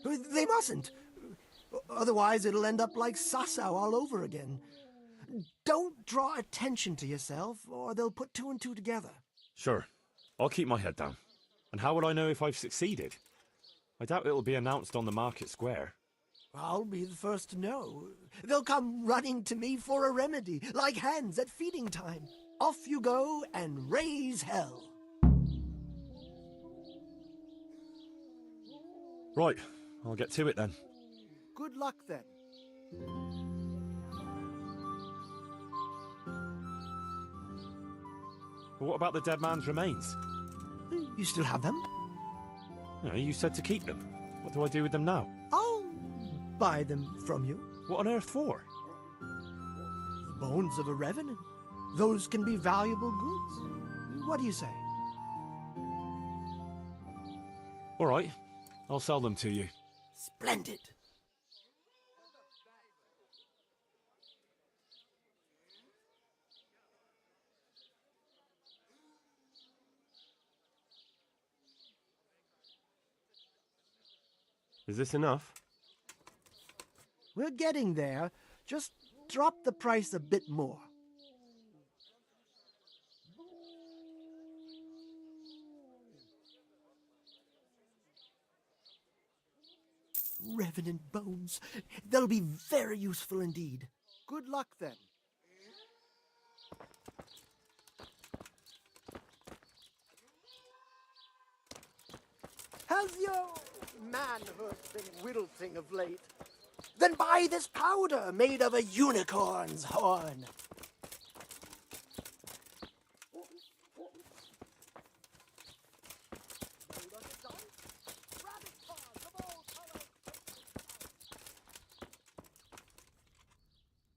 They mustn't. Otherwise, it'll end up like Sasau all over again. Don't draw attention to yourself, or they'll put two and two together. Sure. I'll keep my head down. And how would I know if I've succeeded? I doubt it'll be announced on the market square. I'll be the first to know. They'll come running to me for a remedy, like hens at feeding time. Off you go and raise hell. Right, I'll get to it then. Good luck then. But what about the dead man's remains? You still have them? No, you said to keep them. What do I do with them now? I'll buy them from you. What on earth for? The bones of a revenant. Those can be valuable goods. What do you say? All right, I'll sell them to you. Splendid. Is this enough? We're getting there. Just drop the price a bit more. Revenant bones. They'll be very useful indeed. Good luck then. Has your manhood been wilting of late? Then buy this powder made of a unicorn's horn.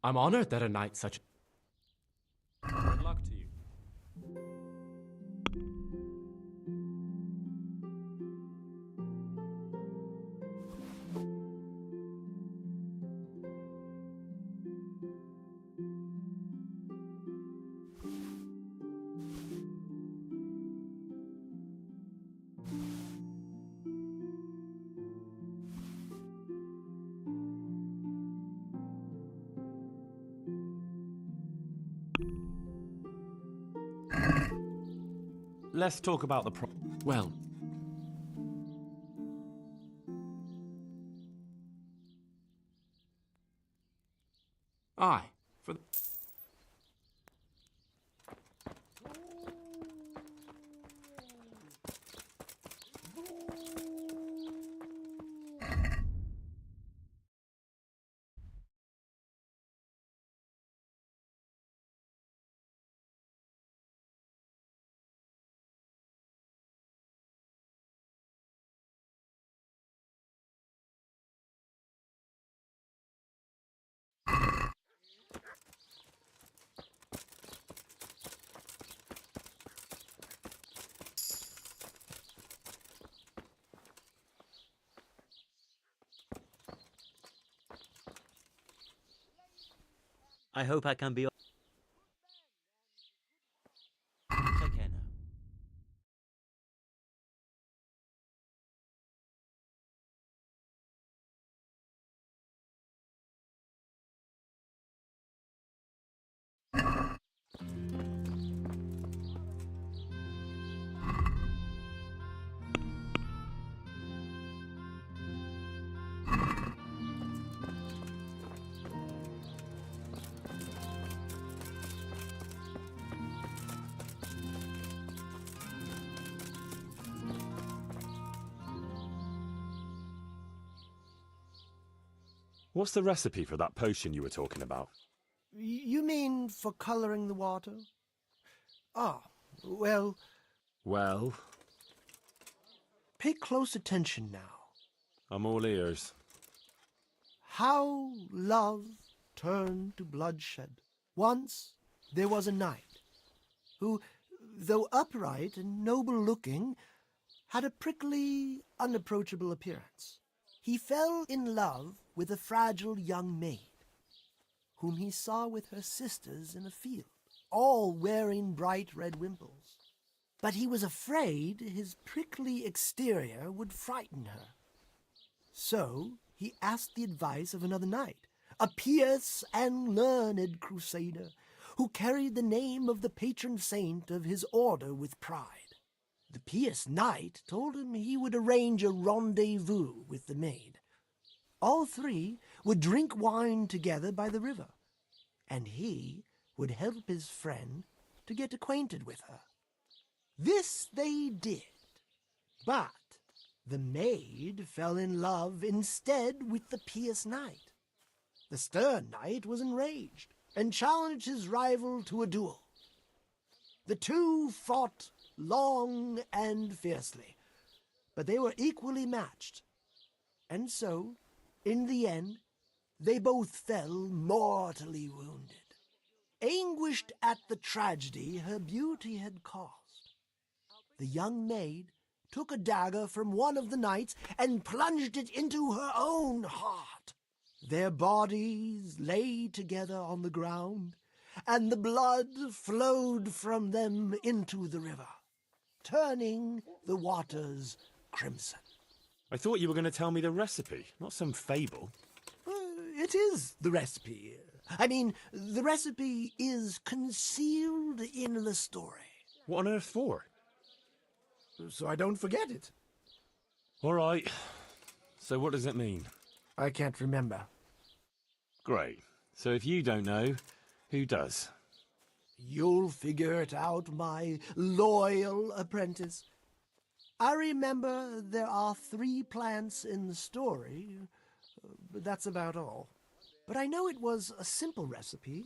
I'm honored that a knight such... Good luck to you. Let's talk about the Well... Aye, for the... I hope I can be... Take care now. What's the recipe for that potion you were talking about? You mean for coloring the water? Ah, well... Well? Pay close attention now. I'm all ears. How love turned to bloodshed. Once there was a knight who, though upright and noble-looking, had a prickly, unapproachable appearance. He fell in love with a fragile young maid, whom he saw with her sisters in a field, all wearing bright red wimples. But he was afraid his prickly exterior would frighten her. So he asked the advice of another knight, a pious and learned crusader, who carried the name of the patron saint of his order with pride. The pious knight told him he would arrange a rendezvous with the maid. All three would drink wine together by the river, and he would help his friend to get acquainted with her. This they did, but the maid fell in love instead with the pious knight. The stern knight was enraged and challenged his rival to a duel. The two fought long and fiercely, but they were equally matched. And so, in the end, they both fell mortally wounded, anguished at the tragedy her beauty had caused. The young maid took a dagger from one of the knights and plunged it into her own heart. Their bodies lay together on the ground, and the blood flowed from them into the river, turning the waters crimson. I thought you were going to tell me the recipe, not some fable. It is the recipe. I mean, the recipe is concealed in the story. What on earth for? So I don't forget it. All right. So what does it mean? I can't remember. Great. So if you don't know, who does? You'll figure it out, my loyal apprentice. I remember there are 3 plants in the story, but that's about all. But I know it was a simple recipe.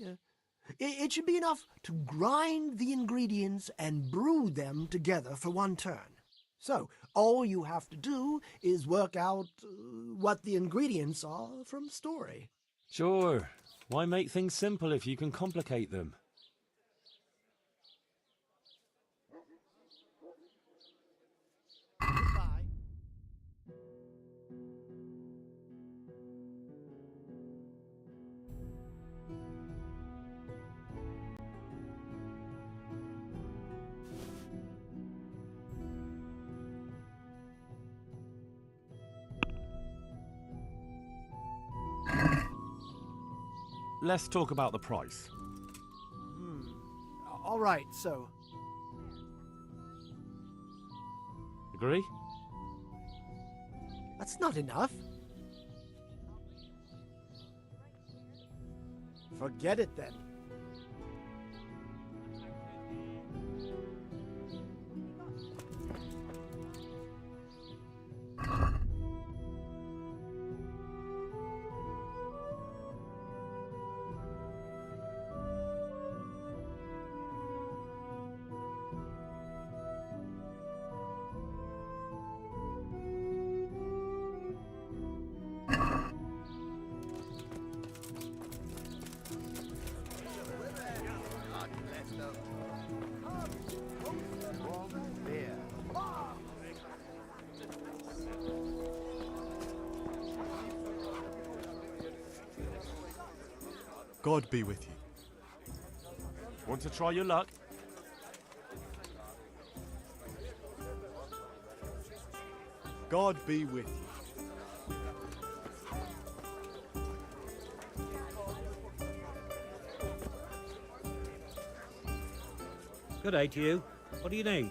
It should be enough to grind the ingredients and brew them together for one turn. So, all you have to do is work out what the ingredients are from story. Sure. Why make things simple if you can complicate them? Goodbye. Let's talk about the price. All right, so... Agree? That's not enough. Forget it then. God be with you. Want to try your luck? God be with you. Good day to you. What do you need?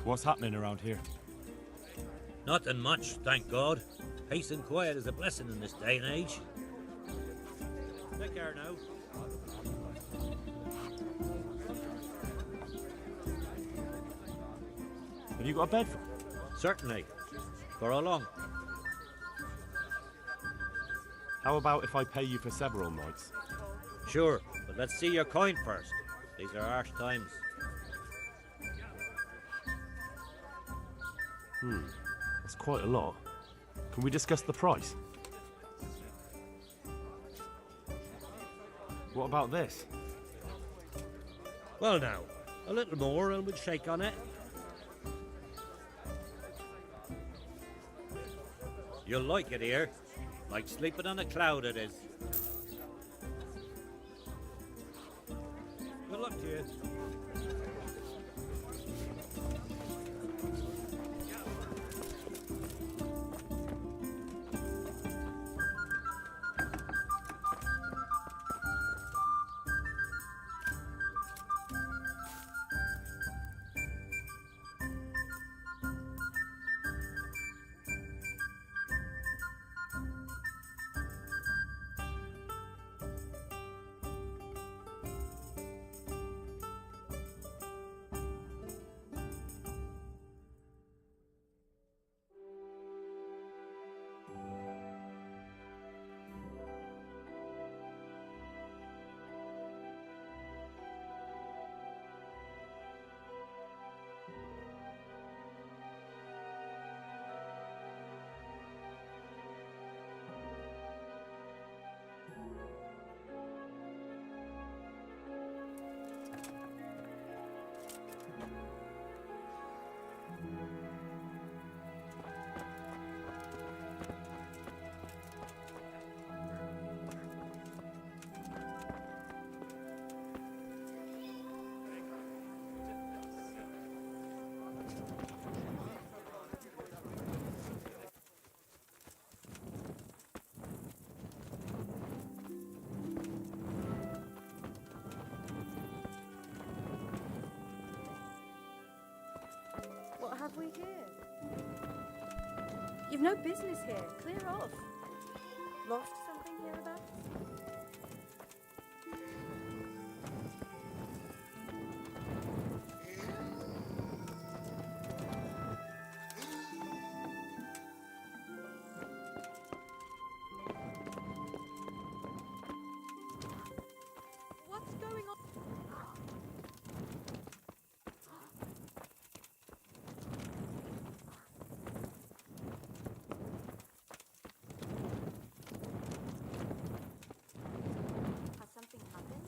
What's happening around here? Nothing much, thank God. Peace and quiet is a blessing in this day and age. Take care now. Have you got a bed for? Certainly. For how long? How about if I pay you for several nights? Sure, but let's see your coin first. These are harsh times. That's quite a lot. Can we discuss the price? What about this? Well now, a little more and we'll shake on it. You'll like it here. Like sleeping on a cloud it is. Good luck to you. What have we here? You've no business here. Clear off. Lost something hereabouts? What's going on? Has something happened?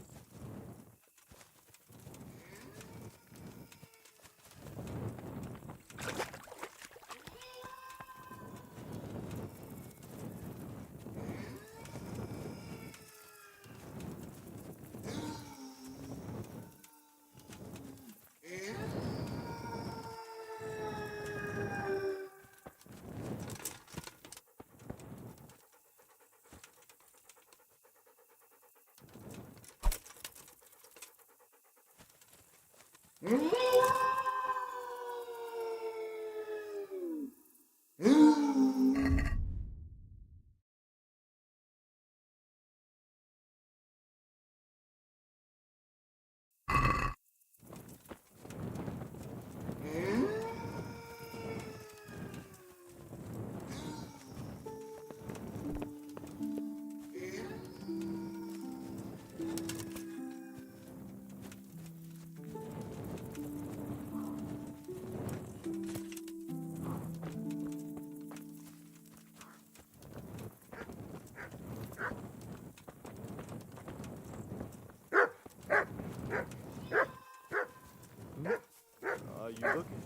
Are you looking?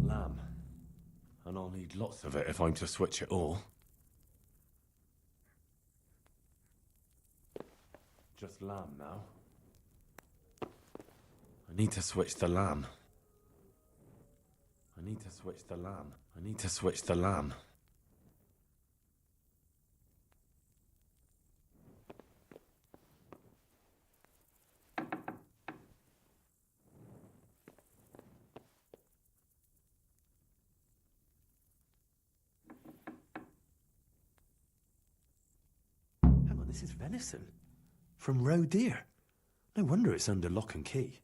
Lamb. And I'll need lots of it if I'm to switch it all. Just lamb now. I need to switch the lamb. I need to switch the lamb. I need to switch the lamb. Hang on, this is venison. From roe deer. No wonder it's under lock and key.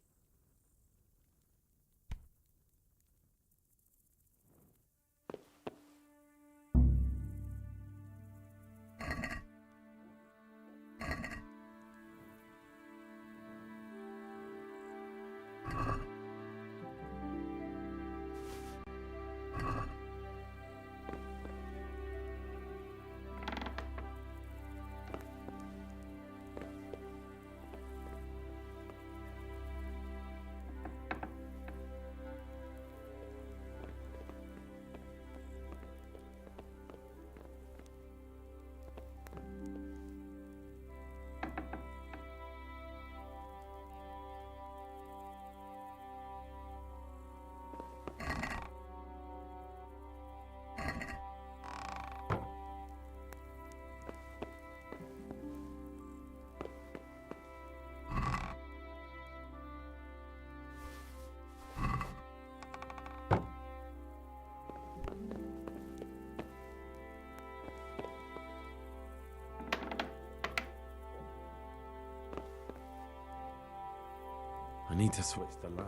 I need to switch the lamb.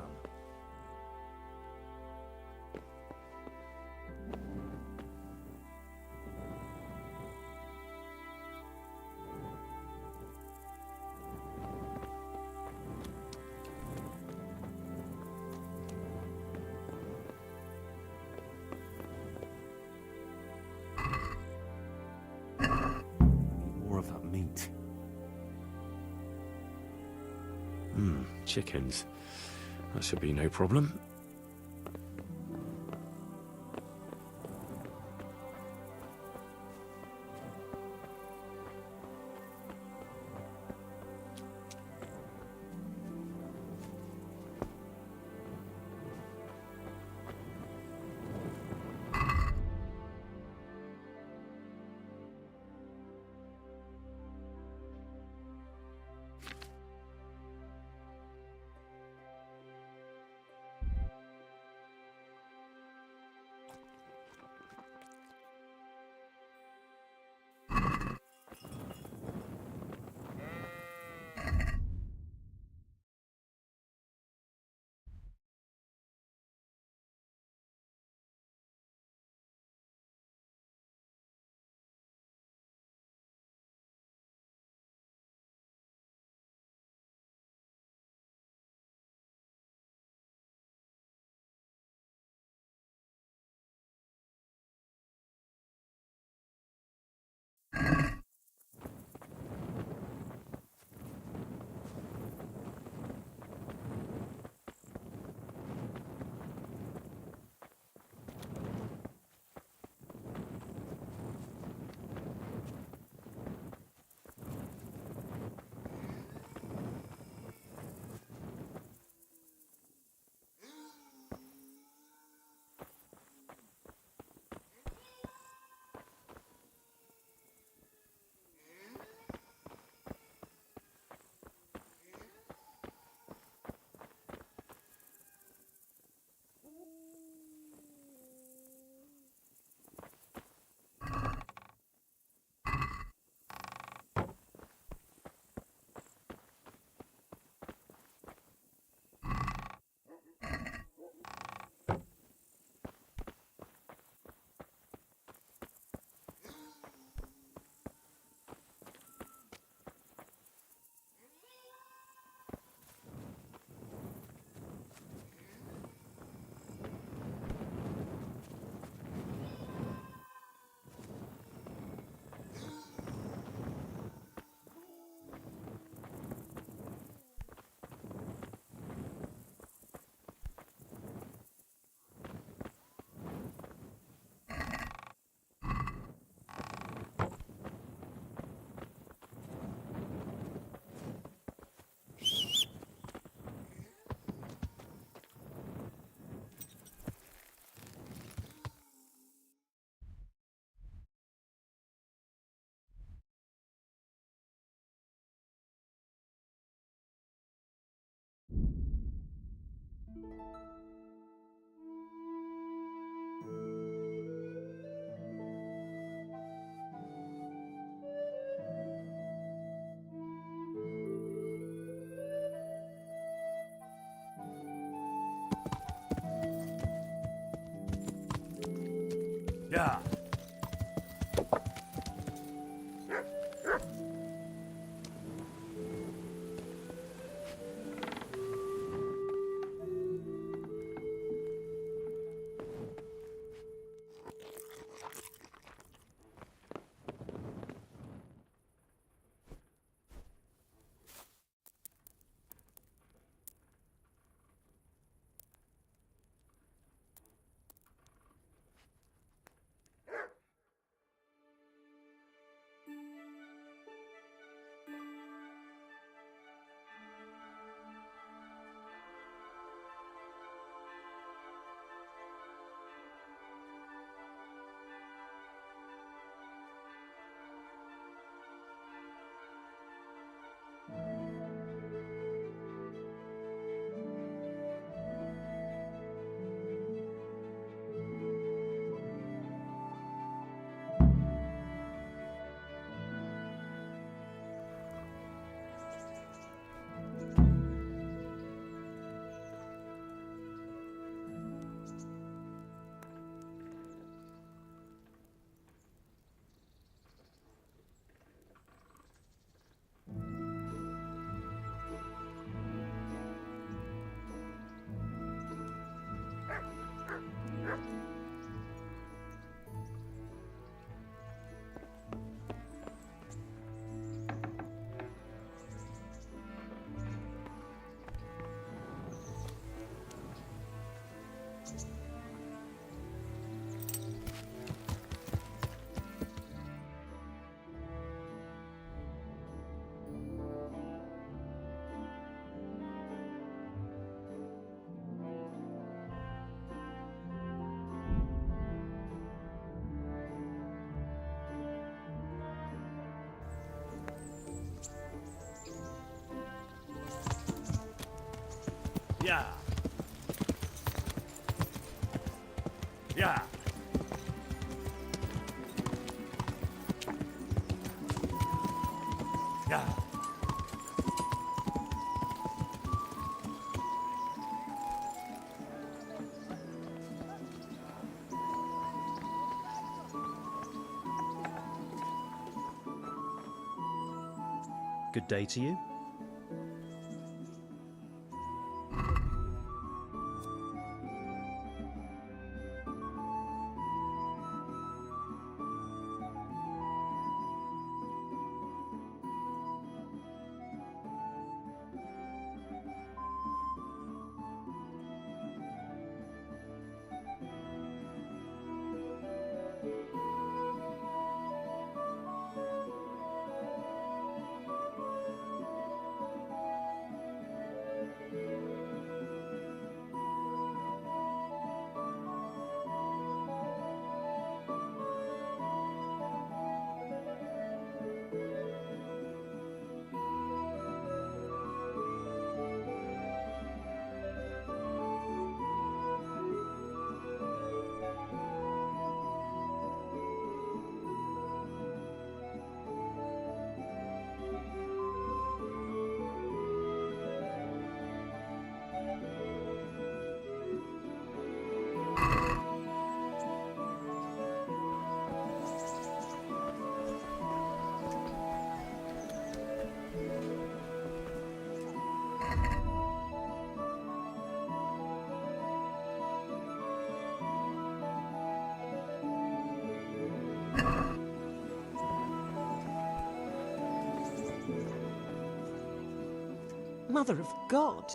More of that meat. Chickens. That should be no problem. Yeah. Yeah. Yeah. Yeah. Good day to you. Mother of God!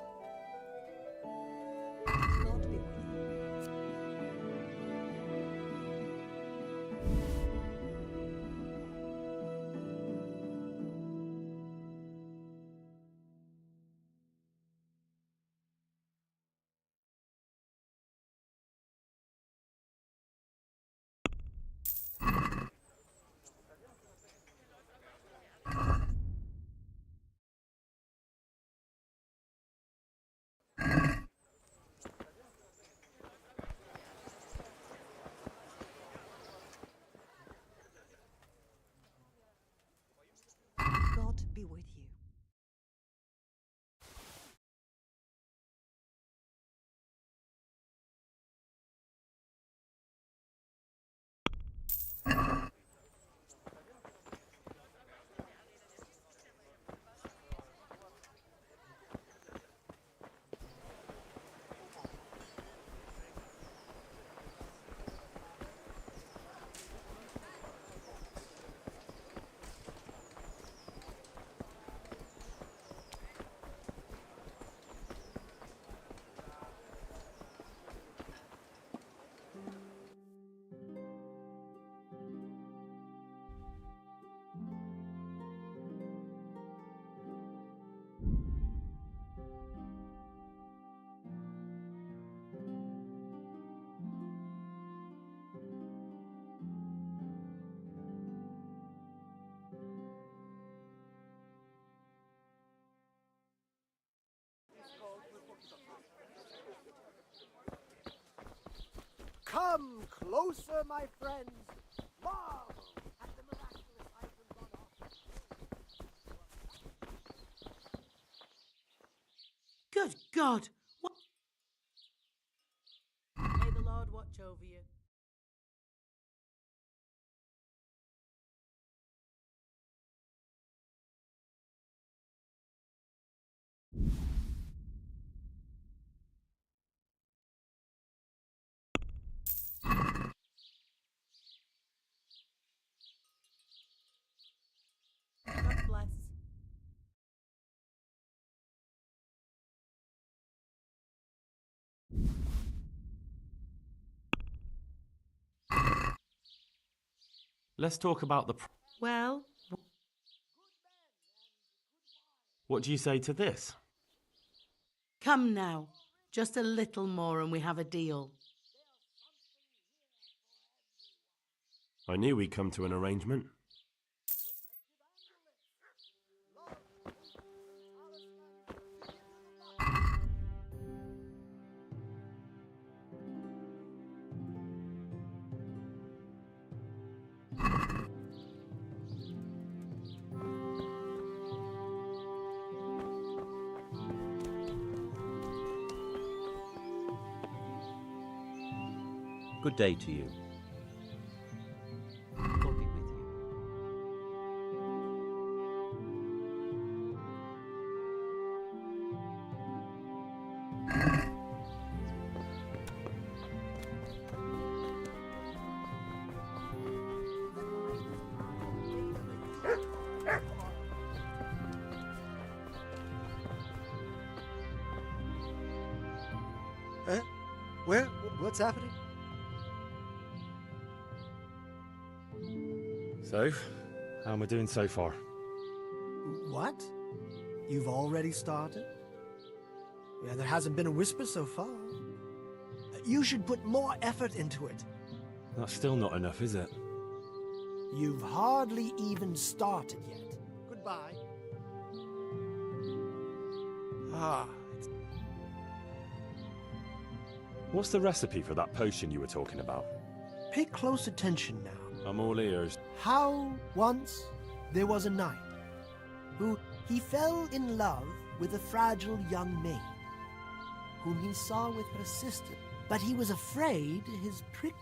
be with you. Come closer, my friends. Marvel at the miraculous items on offer. Good God! What? May the Lord watch over you. God bless. Let's talk about the... Well, What do you say to this? come now. Just a little more and we have a deal. I knew we'd come to an arrangement. Good day to you. God be with you. Where? What's happening? So, how am I doing so far? What? You've already started? Yeah, there hasn't been a whisper so far. You should put more effort into it. That's still not enough, is it? You've hardly even started yet. Goodbye. What's the recipe for that potion you were talking about? Pay close attention now. I'm all ears. How once there was a knight who he fell in love with a fragile young maid whom he saw with her sister, but he was afraid his prick.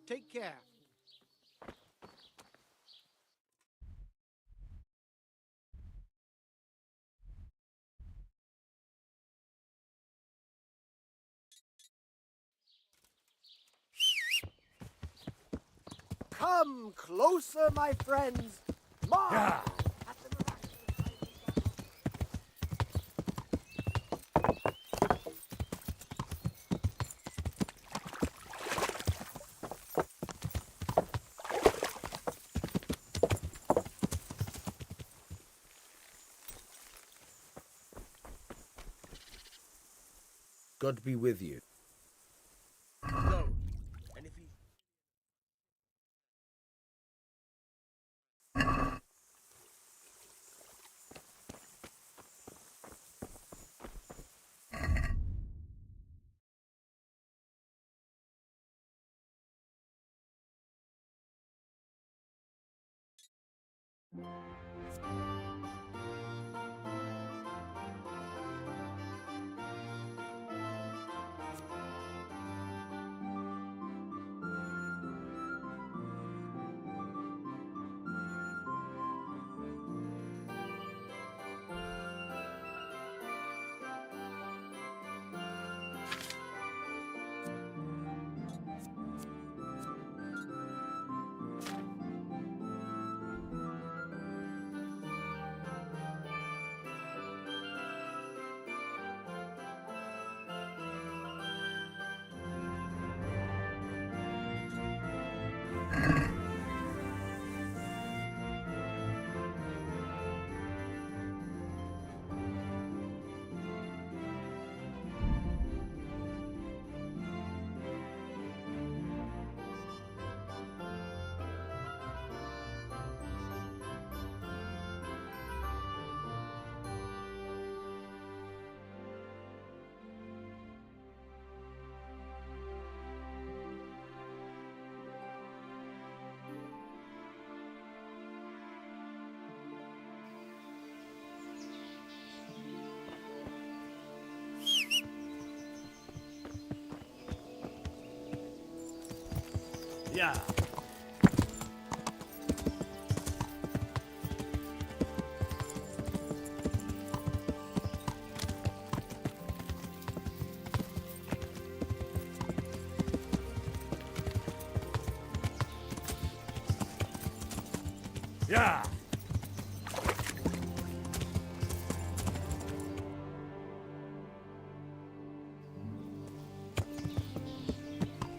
Take care. Come closer, my friends. Marvel at the miraculous God be with you. Go. And if he... Yeah. Yeah.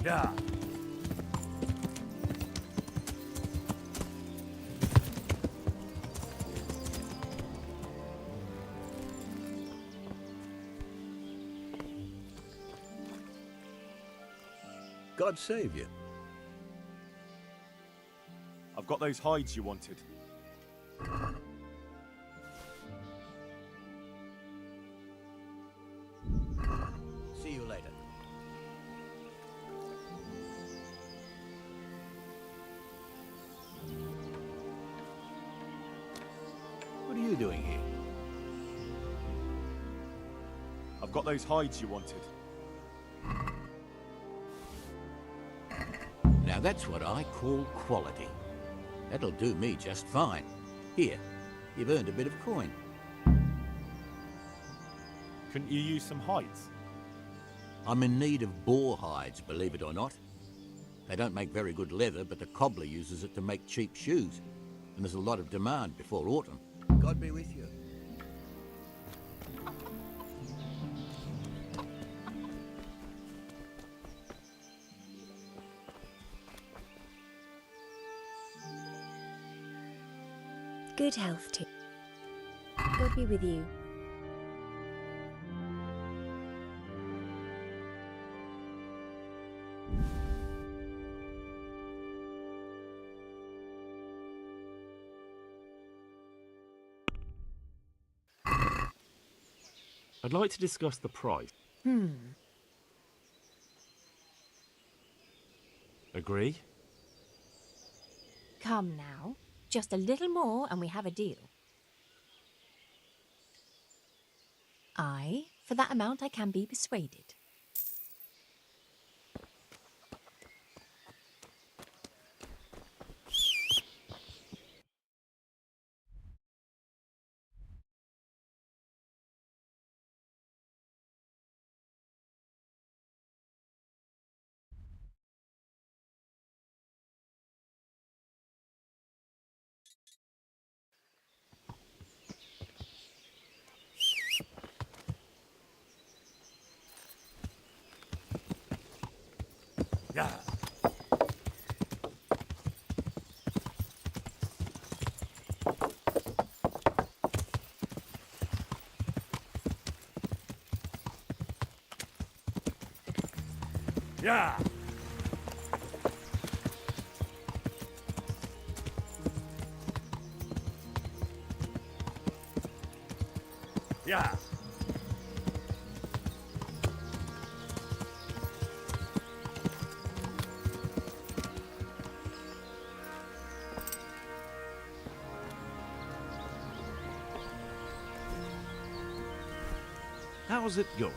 Yeah. God save you. I've got those hides you wanted. See you later. What are you doing here? I've got those hides you wanted. Now that's what I call quality. That'll do me just fine. Here, you've earned a bit of coin. Couldn't you use some hides? I'm in need of boar hides, believe it or not. They don't make very good leather, but the cobbler uses it to make cheap shoes. And there's a lot of demand before autumn. God be with you. Good health too. God be with you. I'd like to discuss the price. Agree? Come now. Just a little more and we have a deal. Aye, for that amount I can be persuaded. Yeah. Yeah. Yeah. how's it going?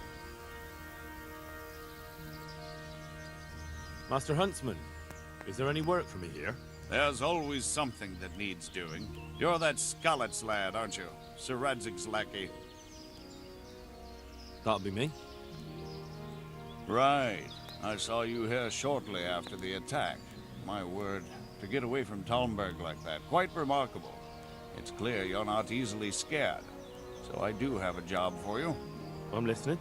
Master Huntsman, is there any work for me here? There's always something that needs doing. You're that Scarlet's lad, aren't you? Sir Radzig's lackey. That'll be me. Right. I saw you here shortly after the attack. My word, to get away from Talmberg like that, quite remarkable. It's clear you're not easily scared. So I do have a job for you. I'm listening.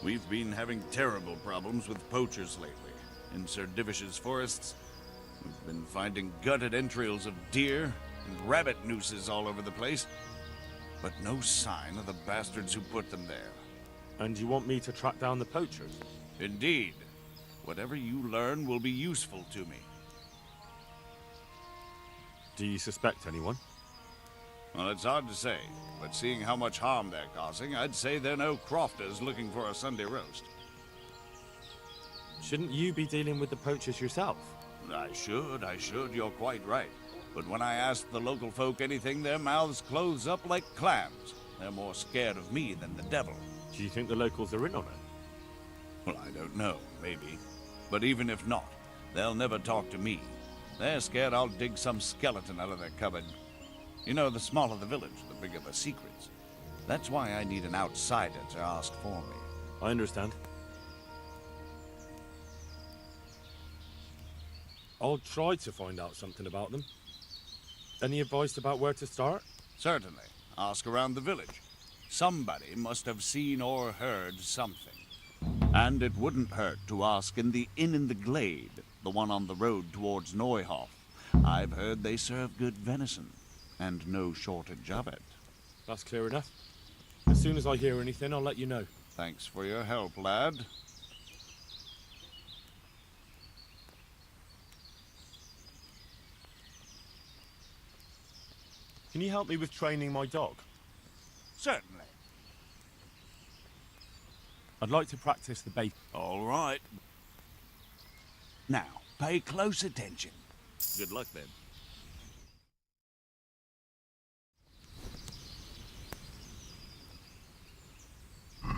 We've been having terrible problems with poachers lately. In Sir Divish's forests, we've been finding gutted entrails of deer and rabbit nooses all over the place. But no sign of the bastards who put them there. And you want me to track down the poachers? Indeed. Whatever you learn will be useful to me. Do you suspect anyone? Well, it's hard to say, but seeing how much harm they're causing, I'd say they're no crofters looking for a Sunday roast. Shouldn't you be dealing with the poachers yourself? I should, you're quite right. But when I ask the local folk anything, their mouths close up like clams. They're more scared of me than the devil. Do you think the locals are in on it? Well, I don't know, maybe. But even if not, they'll never talk to me. They're scared I'll dig some skeleton out of their cupboard. You know, the smaller the village, the bigger the secrets. That's why I need an outsider to ask for me. I understand. I'll try to find out something about them. Any advice about where to start? Certainly. Ask around the village. Somebody must have seen or heard something. And it wouldn't hurt to ask in the inn in the glade, the one on the road towards Neuhof. I've heard they serve good venison, and no shortage of it. That's clear enough. As soon as I hear anything, I'll let you know. Thanks for your help, lad. Can you help me with training my dog? Certainly. I'd like to practice the bait. All right. Now, pay close attention. Good luck, then.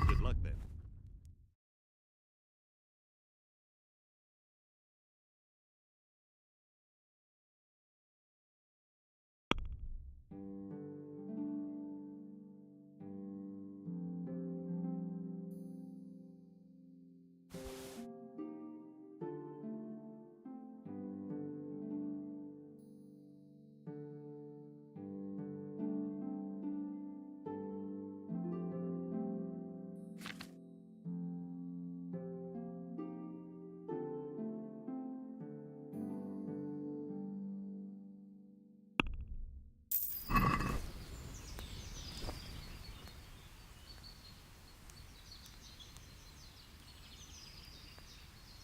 Good luck, then.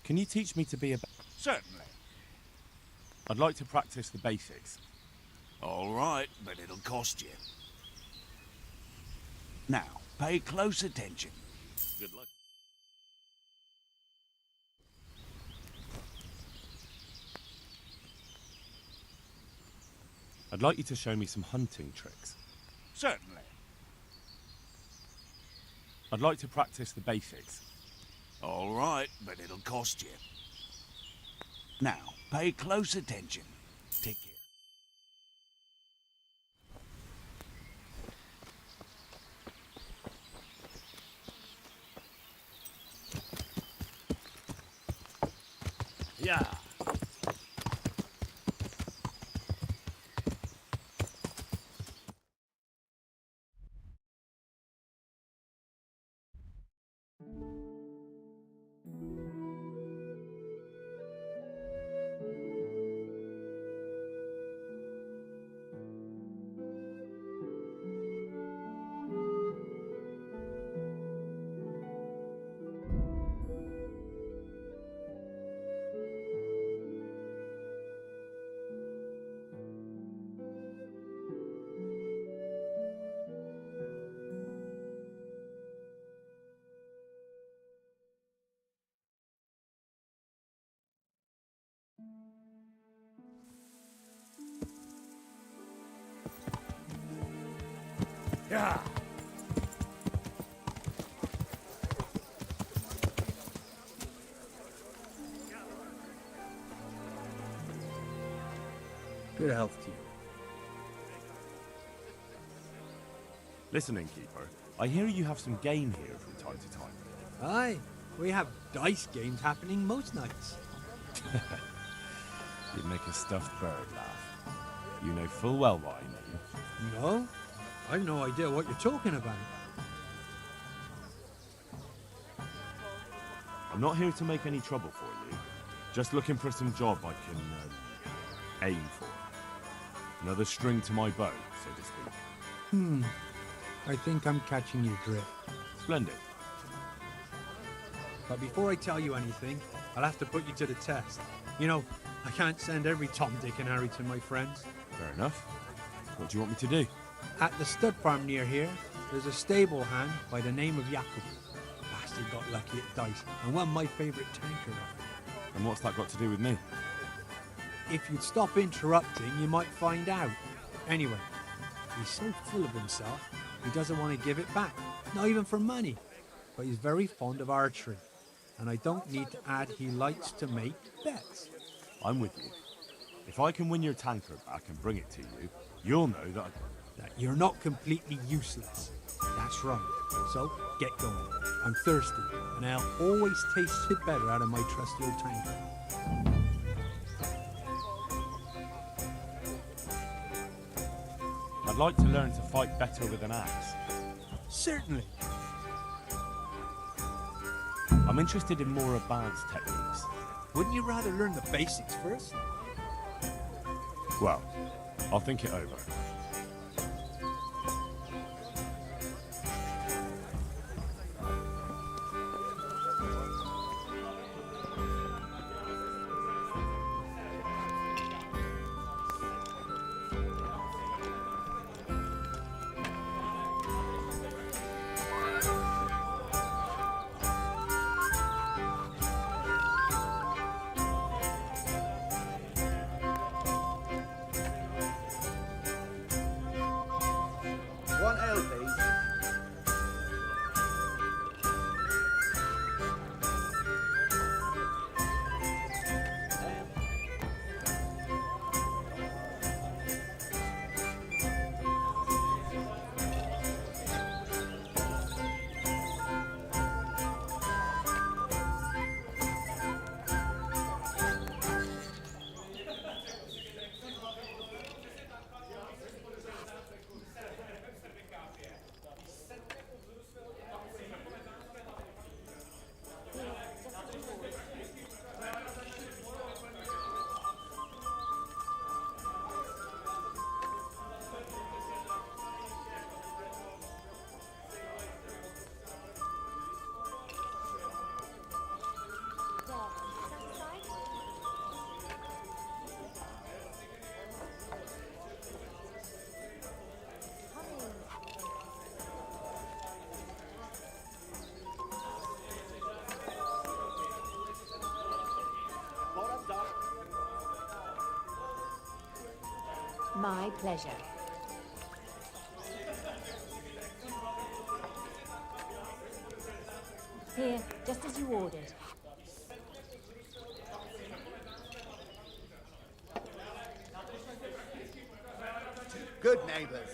Can you teach me to be a... Certainly. I'd like to practice the basics. All right, but it'll cost you. Now, pay close attention. Good luck. I'd like you to show me some hunting tricks. Certainly. I'd like to practice the basics. All right, but it'll cost you. Now, pay close attention. Take care. Yeah. Yeah. Good health to you. Listen, innkeeper, I hear you have some game here from time to time. Aye, we have dice games happening most nights. You'd make a stuffed bird laugh. You know full well what I mean. No? I've no idea what you're talking about. I'm not here to make any trouble for you. Just looking for some job I can aim for. Another string to my bow, so to speak. I think I'm catching your drift. Splendid. But before I tell you anything, I'll have to put you to the test. You know, I can't send every Tom, Dick and Harry to my friends. Fair enough. What do you want me to do? At the stud farm near here, there's a stable hand by the name of Jacob. Bastard got lucky at dice and won my favourite tanker off. And what's that got to do with me? If you'd stop interrupting, you might find out. Anyway, he's so full of himself, he doesn't want to give it back, not even for money. But he's very fond of archery, and I don't need to add he likes to make bets. I'm with you. If I can win your tanker back and bring it to you, you'll know that you're not completely useless. That's right. So, get going. I'm thirsty, and I'll always taste it better out of my trusty old tanker. I'd like to learn to fight better with an axe. Certainly. I'm interested in more advanced techniques. Wouldn't you rather learn the basics first? Well, I'll think it over. One ale, please. My pleasure. Here, just as you ordered. Good neighbors.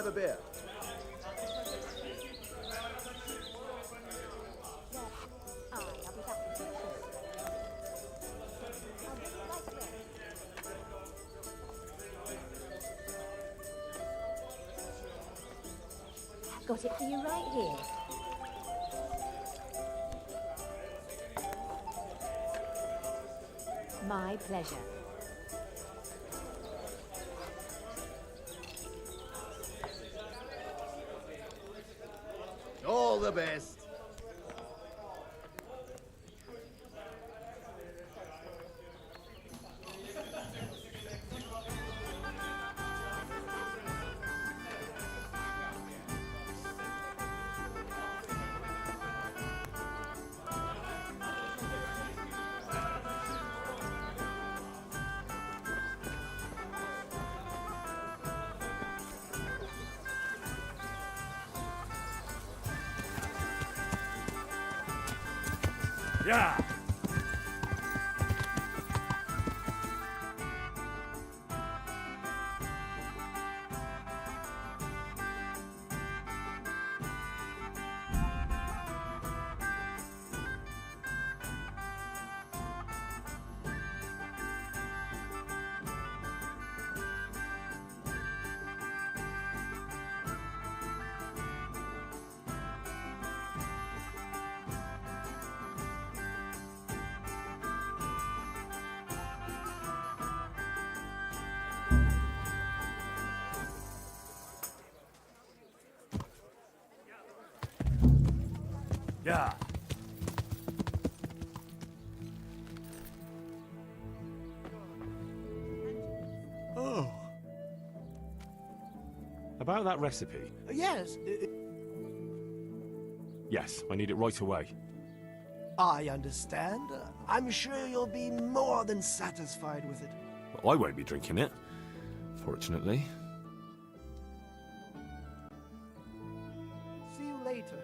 have a beer? Got it for you right here. My pleasure. All the best. Yeah! Yeah! Oh. About that recipe. Yes, Yes, I need it right away. I understand. I'm sure you'll be more than satisfied with it. Well, I won't be drinking it, fortunately. See you later.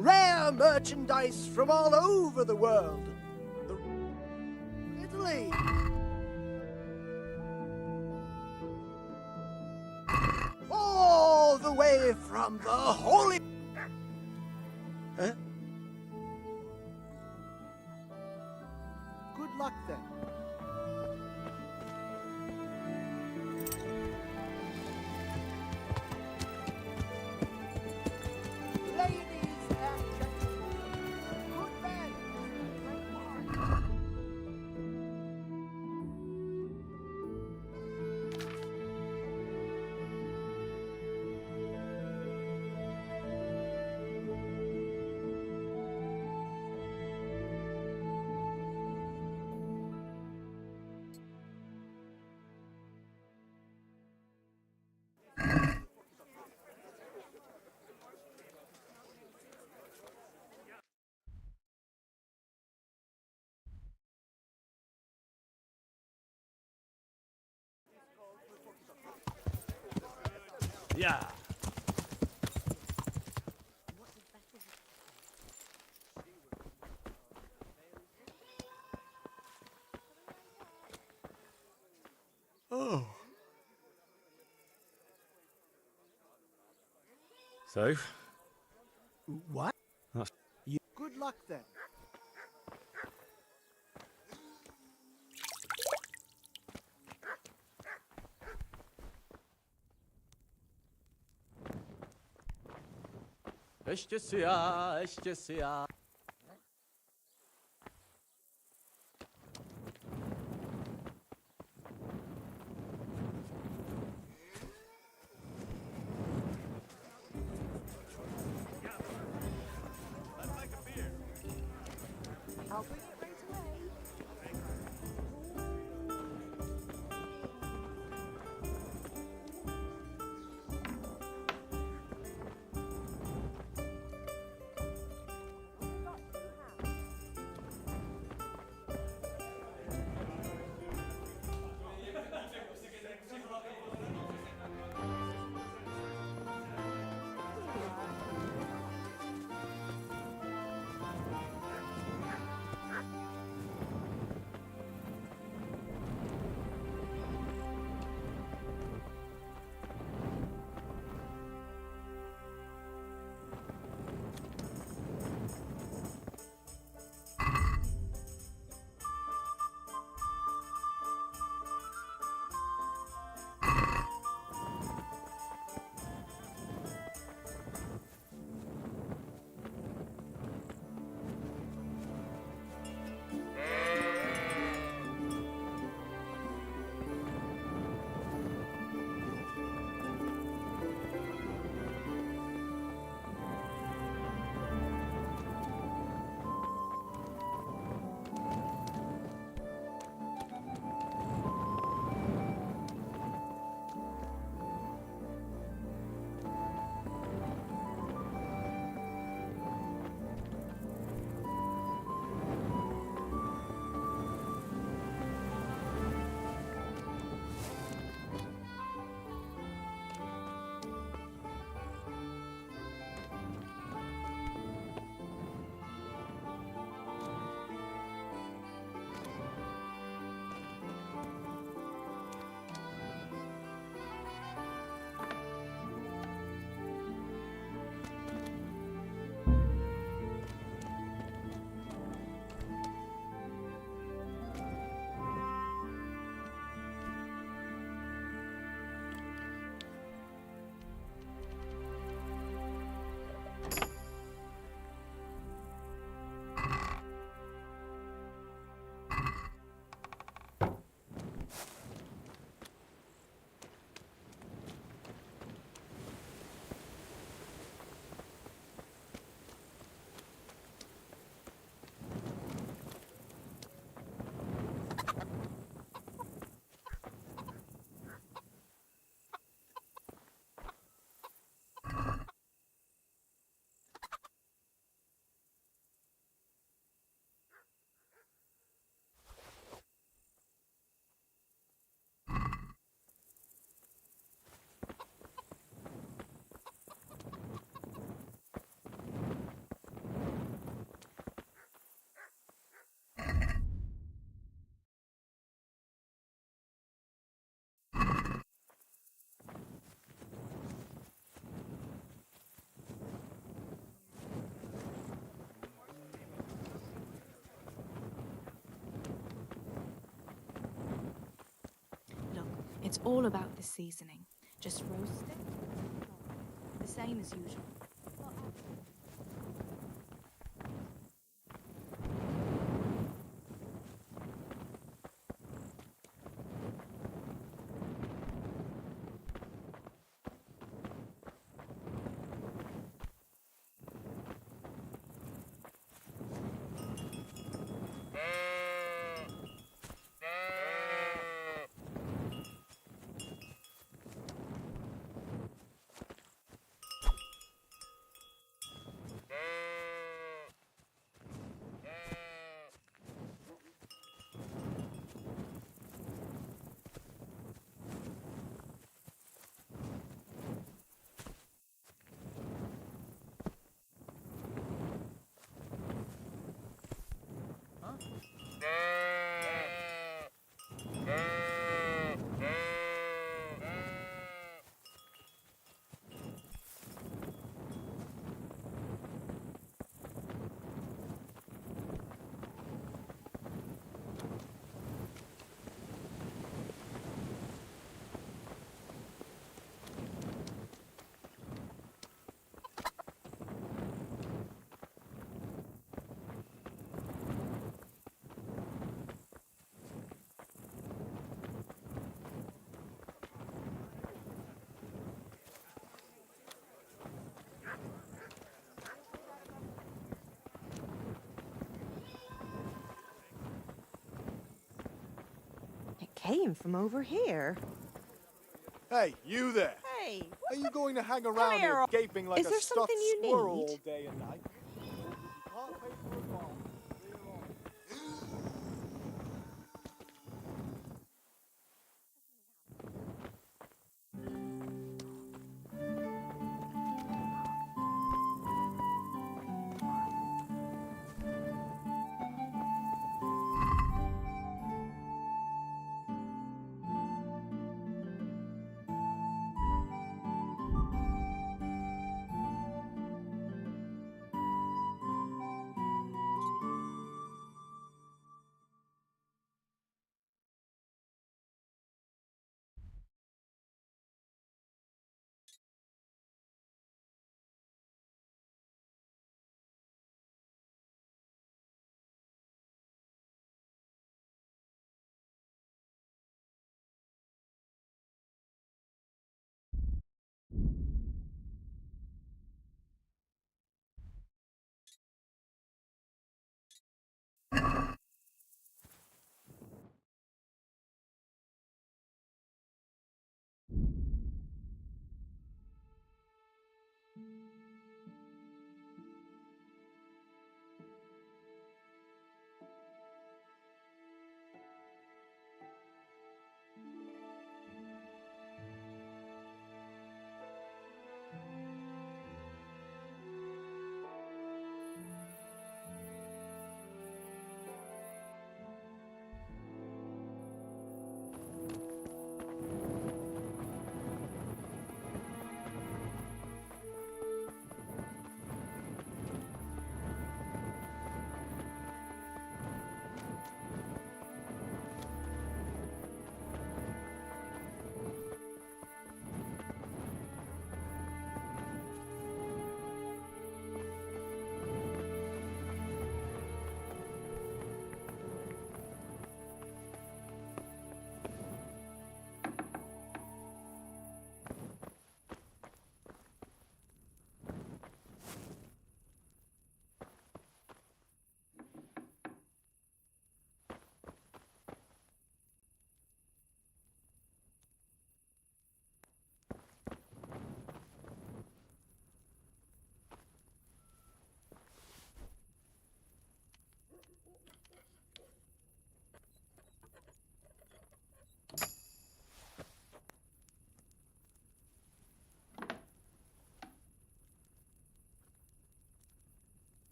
Rare merchandise from all over the world. Italy. All the way from the Holy... Huh? Good luck then. Yeah! Oh. So? What? That's... Good luck then. Eşkesiya, eşkesiya. I'll bring it right away. It's all about the seasoning. Just roast it, the same as usual. It came from over here. Hey, you there! Hey! Are you going to hang around here gaping like Is a there stuffed something you squirrel need? all day and night? If you can't pay for a bath, clear on.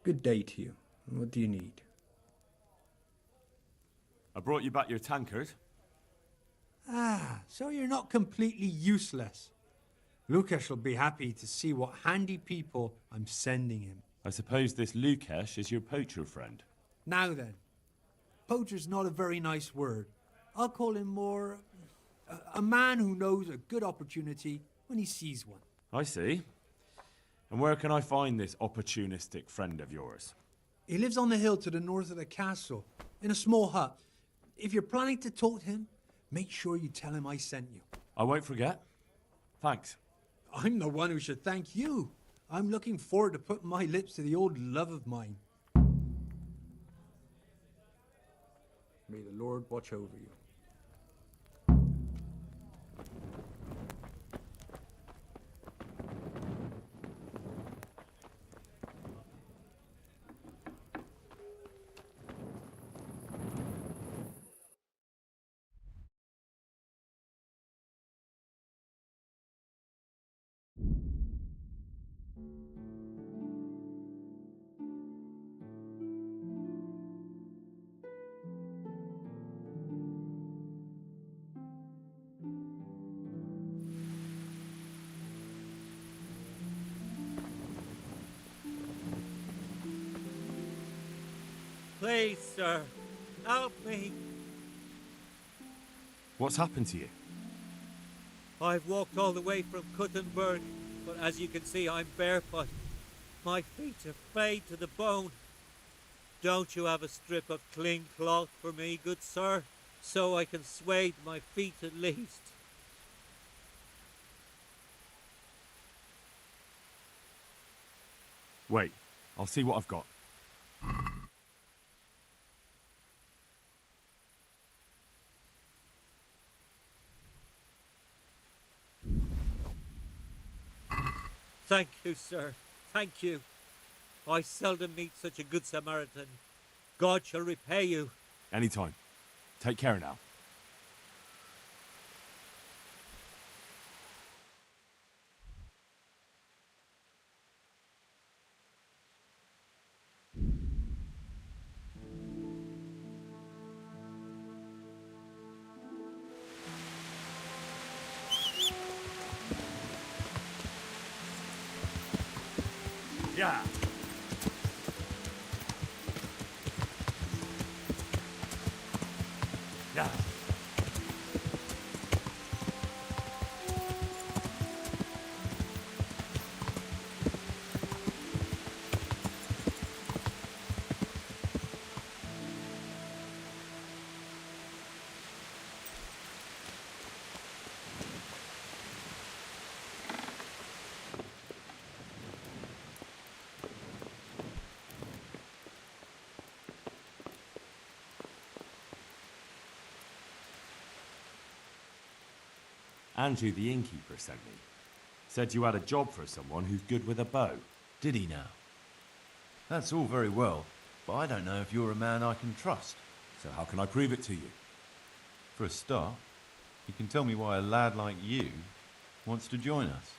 Good day to you. What do you need? I brought you back your tankard. Ah, so you're not completely useless. Lukash will be happy to see what handy people I'm sending him. I suppose this Lukash is your poacher friend. Now then, poacher's not a very nice word. I'll call him more a man who knows a good opportunity when he sees one. I see. And where can I find this opportunistic friend of yours? He lives on the hill to the north of the castle, in a small hut. If you're planning to talk to him, make sure you tell him I sent you. I won't forget. Thanks. I'm the one who should thank you. I'm looking forward to putting my lips to the old love of mine. May the Lord watch over you. Please, sir, help me. What's happened to you? I've walked all the way from Kuttenberg, but as you can see, I'm barefoot. My feet are flayed to the bone. Don't you have a strip of clean cloth for me, good sir, so I can swathe my feet at least? Wait, I'll see what I've got. Thank you, sir. Thank you. I seldom meet such a good Samaritan. God shall repay you. Anytime. Take care now. Yeah. Yeah. Andrew, the innkeeper, sent me. Said you had a job for someone who's good with a bow. Did he now? That's all very well, but I don't know if you're a man I can trust. So how can I prove it to you? For a start, you can tell me why a lad like you wants to join us.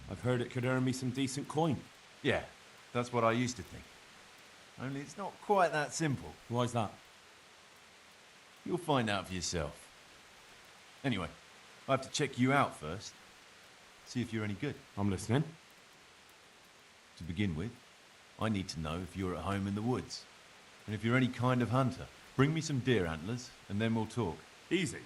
I've heard it could earn me some decent coin. Yeah, that's what I used to think. Only it's not quite that simple. Why's that? You'll find out for yourself. Anyway, I have to check you out first. See if you're any good. I'm listening. To begin with, I need to know if you're at home in the woods. And if you're any kind of hunter. Bring me some deer antlers, and then we'll talk. Easy.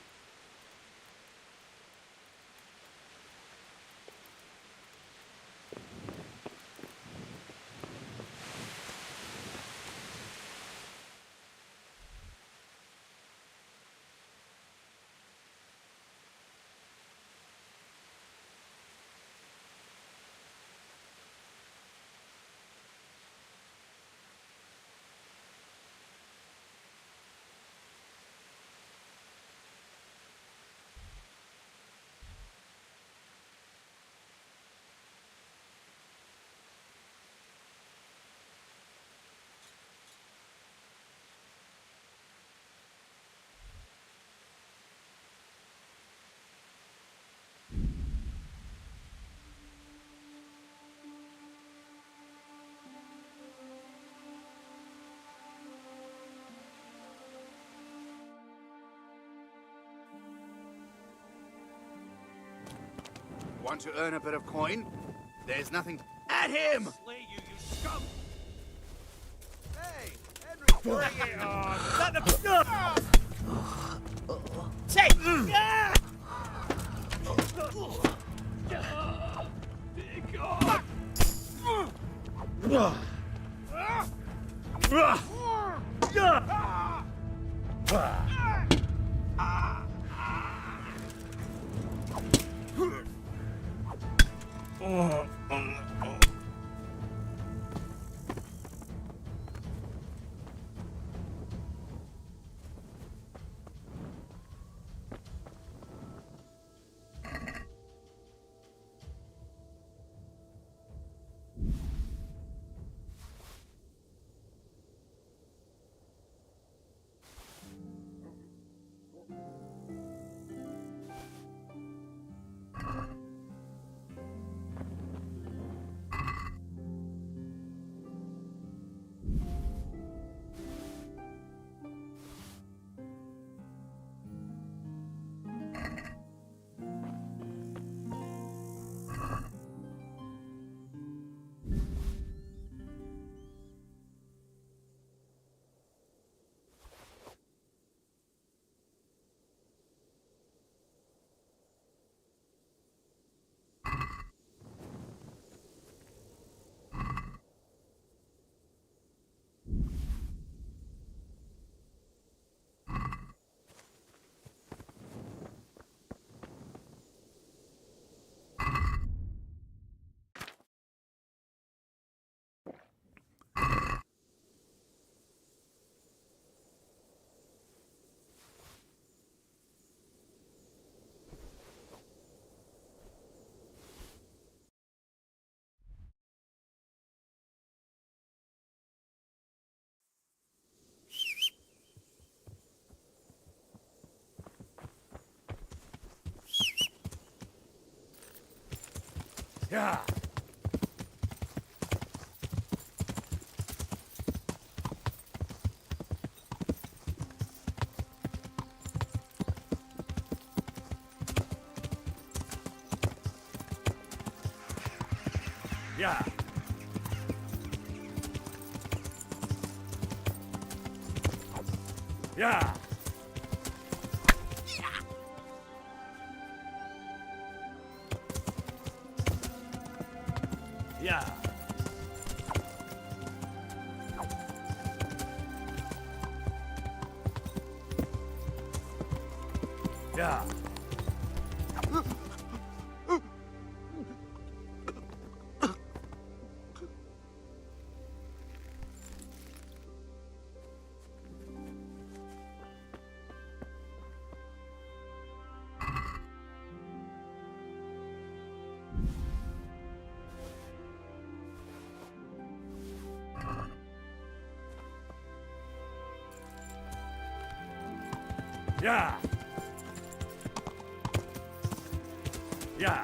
Want to earn a bit of coin? There's nothing... At him! Slay you, you scum! Hey, Henry, bring it on! Let them... Take! Yeah. Yeah. Yeah. Yeah. Yeah. Yeah. Yeah.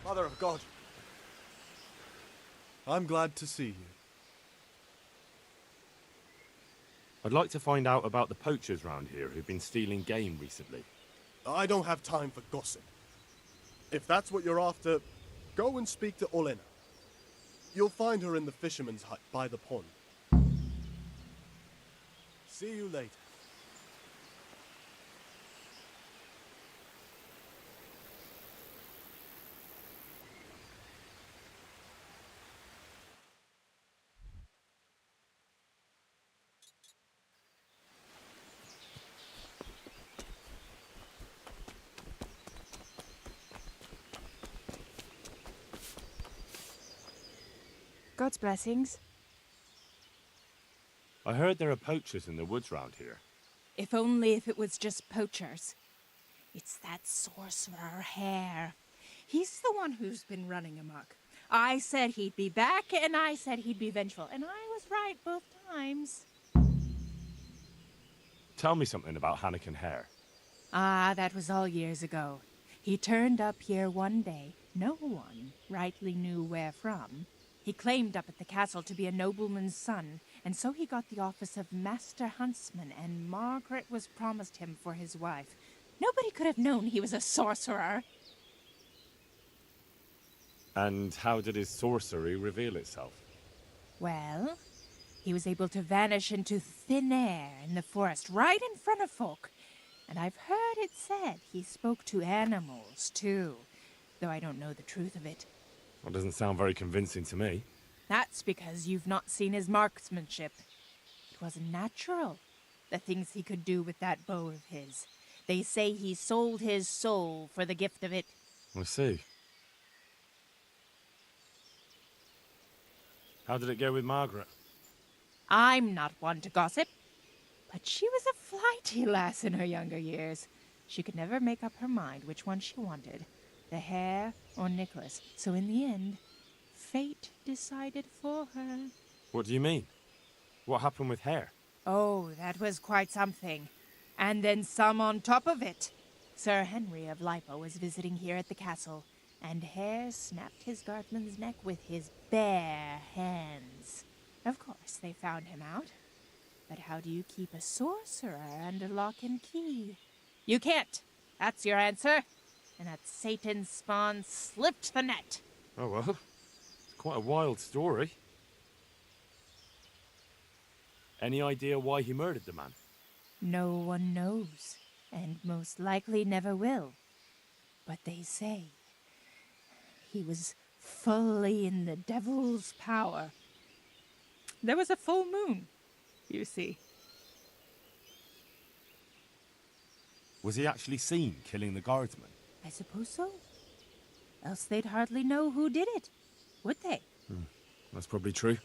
Mother of God. I'm glad to see you. I'd like to find out about the poachers round here who've been stealing game recently. I don't have time for gossip. If that's what you're after, go and speak to Olena. You'll find her in the fisherman's hut by the pond. See you later. God's blessings. I heard there are poachers in the woods round here. If only if it was just poachers. It's that sorcerer Hare. He's the one who's been running amok. I said he'd be back, and I said he'd be vengeful, and I was right both times. Tell me something about Hannikin Hare. Ah, that was all years ago. He turned up here one day. No one rightly knew where from. He claimed up at the castle to be a nobleman's son, and so he got the office of Master Huntsman, and Margaret was promised him for his wife. Nobody could have known he was a sorcerer. And how did his sorcery reveal itself? Well, he was able to vanish into thin air in the forest right in front of folk. And I've heard it said he spoke to animals, too, though I don't know the truth of it. That doesn't sound very convincing to me. That's because you've not seen his marksmanship. It wasn't natural, the things he could do with that bow of his. They say he sold his soul for the gift of it. I see. How did it go with Margaret? I'm not one to gossip, but she was a flighty lass in her younger years. She could never make up her mind which one she wanted, the Hare or Nicholas. So in the end, fate decided for her. What do you mean? What happened with Hare? Oh, that was quite something. And then some on top of it. Sir Henry of Lipo was visiting here at the castle, and Hare snapped his guardsman's neck with his bare hands. Of course, they found him out. But how do you keep a sorcerer under lock and key? You can't. That's your answer. And that Satan's spawn slipped the net. Oh well, it's quite a wild story. Any idea why he murdered the man? No one knows, and most likely never will. But they say he was fully in the devil's power. There was a full moon, you see. Was he actually seen killing the guardsman? I suppose so. Else they'd hardly know who did it, would they? That's probably true.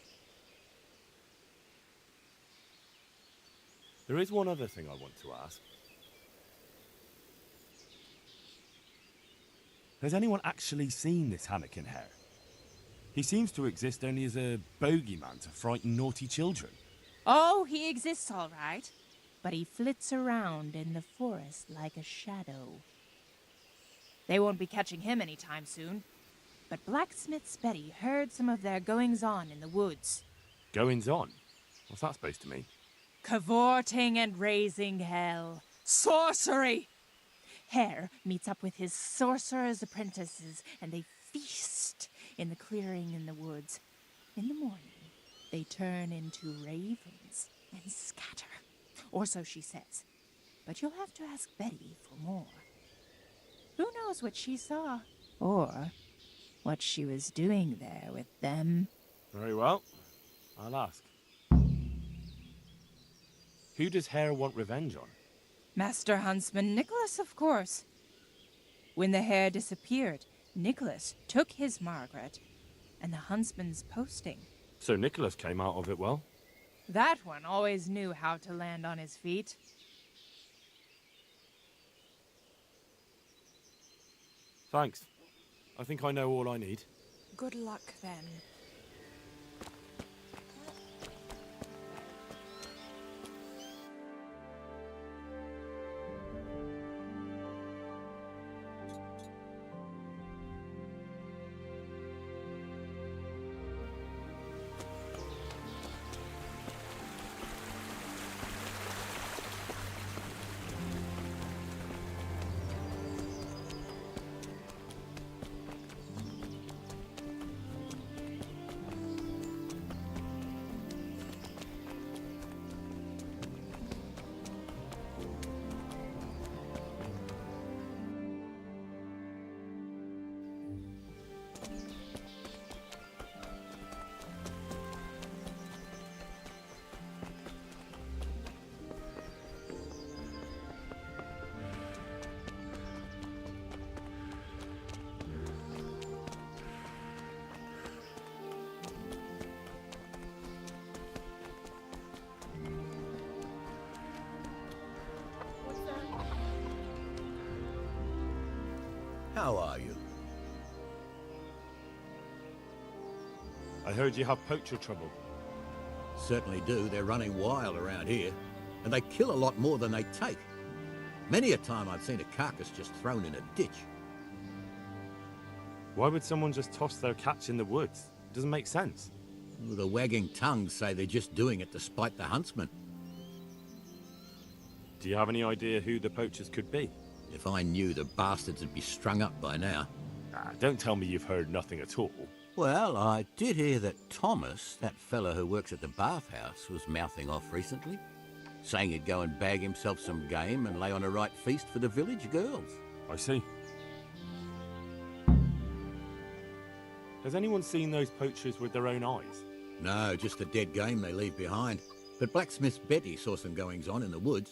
There is one other thing I want to ask. Has anyone actually seen this Hannikin Hare? He seems to exist only as a bogeyman to frighten naughty children. Oh, he exists all right. But he flits around in the forest like a shadow. They won't be catching him anytime soon. But Blacksmith's Betty heard some of their goings-on in the woods. Goings-on? What's that supposed to mean? Cavorting and raising hell. Sorcery! Hare meets up with his sorcerer's apprentices, and they feast in the clearing in the woods. In the morning, they turn into ravens and scatter. Or so she says. But you'll have to ask Betty for more. Who knows what she saw? Or what she was doing there with them? Very well. I'll ask. Who does Hare want revenge on? Master Huntsman Nicholas, of course. When the Hare disappeared, Nicholas took his Margaret and the huntsman's posting. So Nicholas came out of it well? That one always knew how to land on his feet. Thanks. I think I know all I need. Good luck, then. How are you? I heard you have poacher trouble. Certainly do. They're running wild around here, and they kill a lot more than they take. Many a time I've seen a carcass just thrown in a ditch. Why would someone just toss their catch in the woods? It doesn't make sense. Well, the wagging tongues say they're just doing it to spite the huntsman. Do you have any idea who the poachers could be? If I knew, the bastards would be strung up by now. Don't tell me you've heard nothing at all. Well, I did hear that Thomas, that fella who works at the bathhouse, was mouthing off recently, saying he'd go and bag himself some game and lay on a right feast for the village girls. I see. Has anyone seen those poachers with their own eyes? No, just the dead game they leave behind. But Blacksmith Betty saw some goings-on in the woods.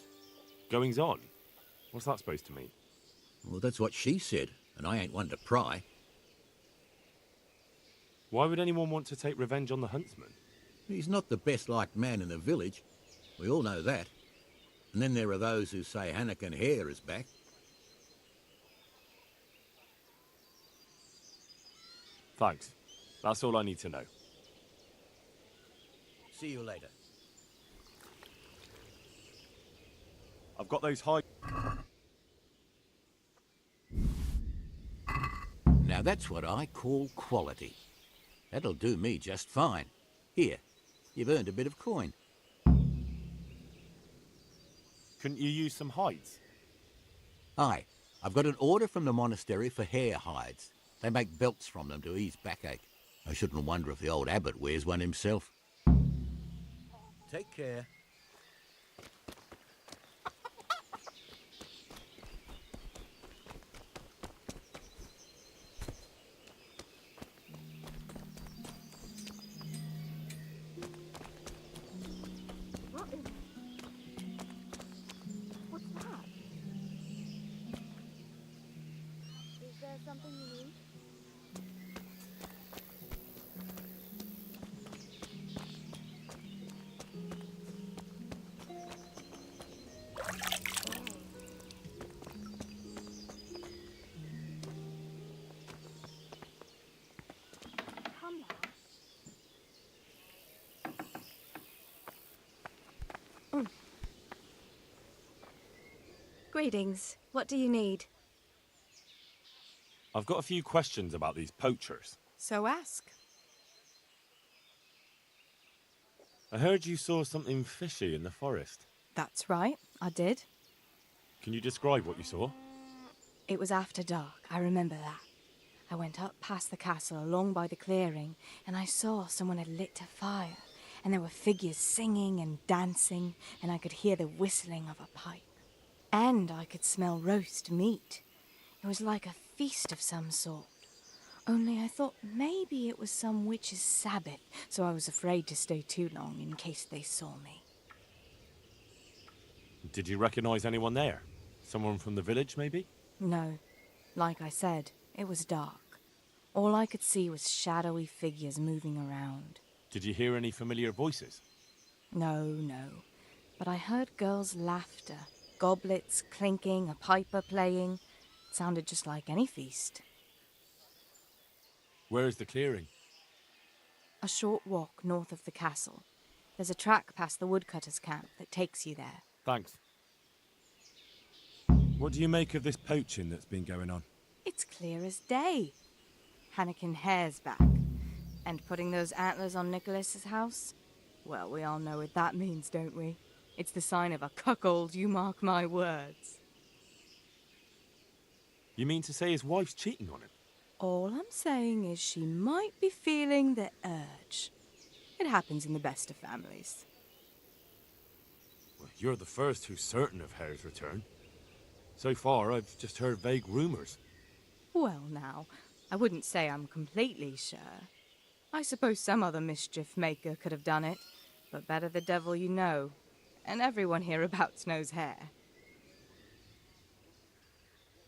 Goings-on? What's that supposed to mean? Well, that's what she said, and I ain't one to pry. Why would anyone want to take revenge on the huntsman? He's not the best-liked man in the village. We all know that. And then there are those who say Hannikin Hare is back. Thanks. That's all I need to know. See you later. I've got those high... Now that's what I call quality. That'll do me just fine. Here, you've earned a bit of coin. Couldn't you use some hides? Aye, I've got an order from the monastery for hare hides. They make belts from them to ease backache. I shouldn't wonder if the old abbot wears one himself. Take care. What's that? Is there something you need? Come now. Greetings. What do you need? I've got a few questions about these poachers. So ask. I heard you saw something fishy in the forest. That's right, I did. Can you describe what you saw? It was after dark, I remember that. I went up past the castle along by the clearing, and I saw someone had lit a fire, and there were figures singing and dancing, and I could hear the whistling of a pipe. And I could smell roast meat. It was like a feast of some sort. Only I thought maybe it was some witch's Sabbath, so I was afraid to stay too long in case they saw me. Did you recognize anyone there? Someone from the village, maybe? No. Like I said, it was dark. All I could see was shadowy figures moving around. Did you hear any familiar voices? No. But I heard girls' laughter, goblets clinking, a piper playing. It sounded just like any feast. Where is the clearing? A short walk north of the castle. There's a track past the woodcutter's camp that takes you there. Thanks. What do you make of this poaching that's been going on? It's clear as day. Hannikin Hare's back. And putting those antlers on Nicholas's house? Well, we all know what that means, don't we? It's the sign of a cuckold, you mark my words. You mean to say his wife's cheating on him? All I'm saying is she might be feeling the urge. It happens in the best of families. Well, you're the first who's certain of Hare's return. So far, I've just heard vague rumours. Well, now, I wouldn't say I'm completely sure. I suppose some other mischief maker could have done it, but better the devil you know. And everyone hereabouts knows Hare.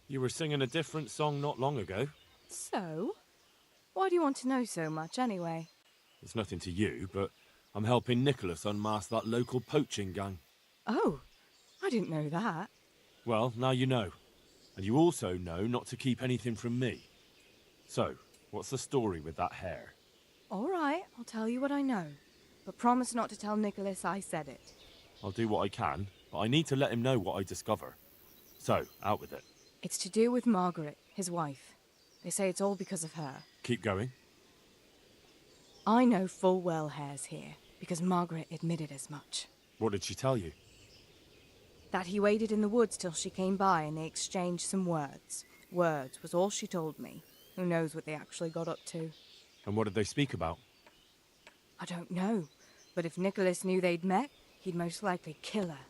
You were singing a different song not long ago. So? Why do you want to know so much, anyway? It's nothing to you, but I'm helping Nicholas unmask that local poaching gang. Oh, I didn't know that. Well, now you know. And you also know not to keep anything from me. So, what's the story with that hare? All right, I'll tell you what I know. But promise not to tell Nicholas I said it. I'll do what I can, but I need to let him know what I discover. So, out with it. It's to do with Margaret, his wife. They say it's all because of her. Keep going. I know full well Hare's here, because Margaret admitted as much. What did she tell you? That he waited in the woods till she came by and they exchanged some words. Words was all she told me. Who knows what they actually got up to? And what did they speak about? I don't know. But if Nicholas knew they'd met, he'd most likely kill her.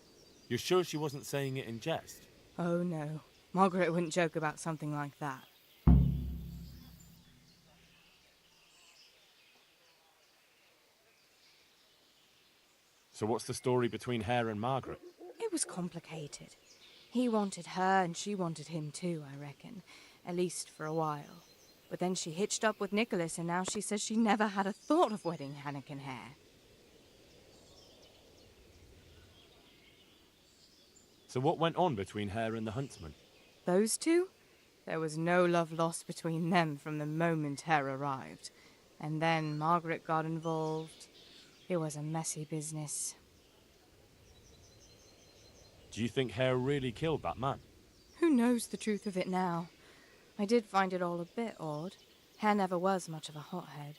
You're sure she wasn't saying it in jest? Oh no. Margaret wouldn't joke about something like that. So what's the story between Hare and Margaret? It was complicated. He wanted her and she wanted him too, I reckon. At least for a while. But then she hitched up with Nicholas and now she says she never had a thought of wedding Hannick and Hare. So what went on between Hare and the huntsman? Those two? There was no love lost between them from the moment Hare arrived. And then Margaret got involved. It was a messy business. Do you think Hare really killed that man? Who knows the truth of it now? I did find it all a bit odd. Hare never was much of a hothead.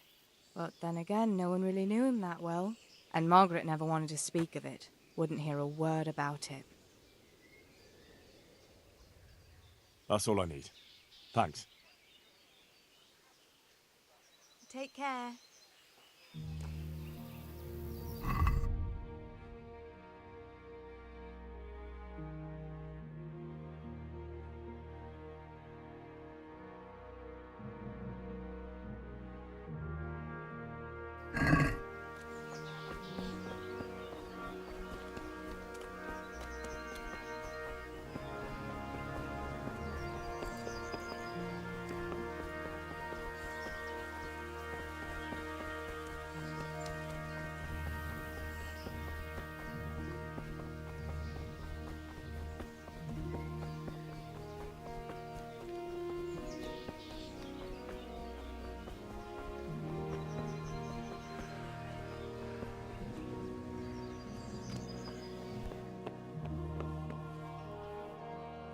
But then again, no one really knew him that well. And Margaret never wanted to speak of it. Wouldn't hear a word about it. That's all I need. Thanks. Take care.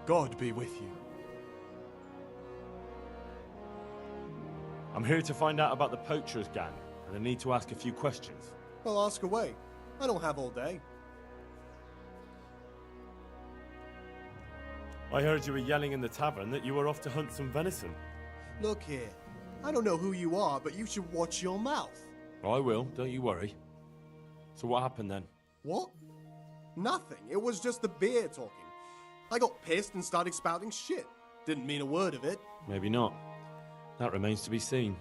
God be with you. I'm here to find out about the poachers gang, and I need to ask a few questions. Well, ask away. I don't have all day. I heard you were yelling in the tavern that you were off to hunt some venison. Look here. I don't know who you are, but you should watch your mouth. I will, don't you worry. So what happened then? What? Nothing. It was just the beer talking. I got pissed and started spouting shit. Didn't mean a word of it. Maybe not. That remains to be seen.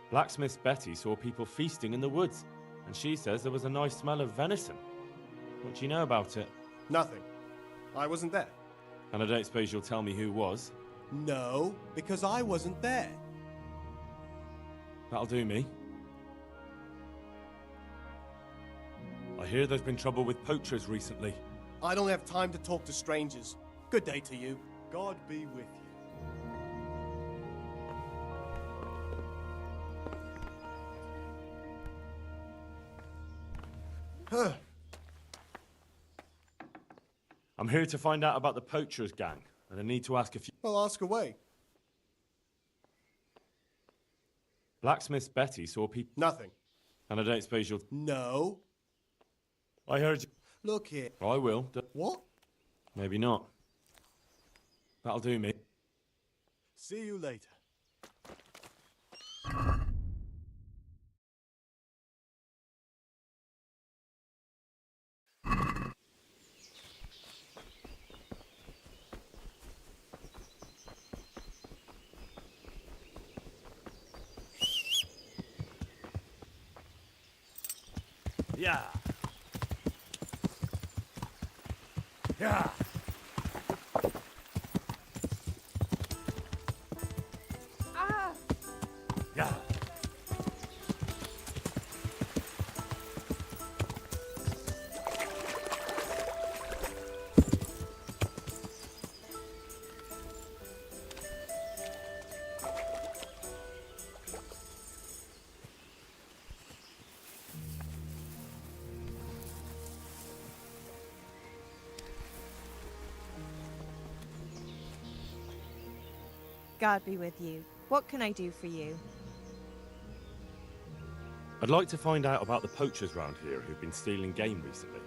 Blacksmith Betty saw people feasting in the woods, and she says there was a nice smell of venison. What do you know about it? Nothing. I wasn't there. And I don't suppose you'll tell me who was? No, because I wasn't there. That'll do me. I hear there's been trouble with poachers recently. I don't have time to talk to strangers. Good day to you. God be with you. I'm here to find out about the poachers gang, and I need to ask a few... Well, ask away. Blacksmith Betty saw people... Nothing. And I don't suppose you'll... No. I heard you... Look here. I will. What? Maybe not. That'll do me. See you later. Yeah. Yeah. Ah! Yeah. God be with you. What can I do for you? I'd like to find out about the poachers round here who've been stealing game recently.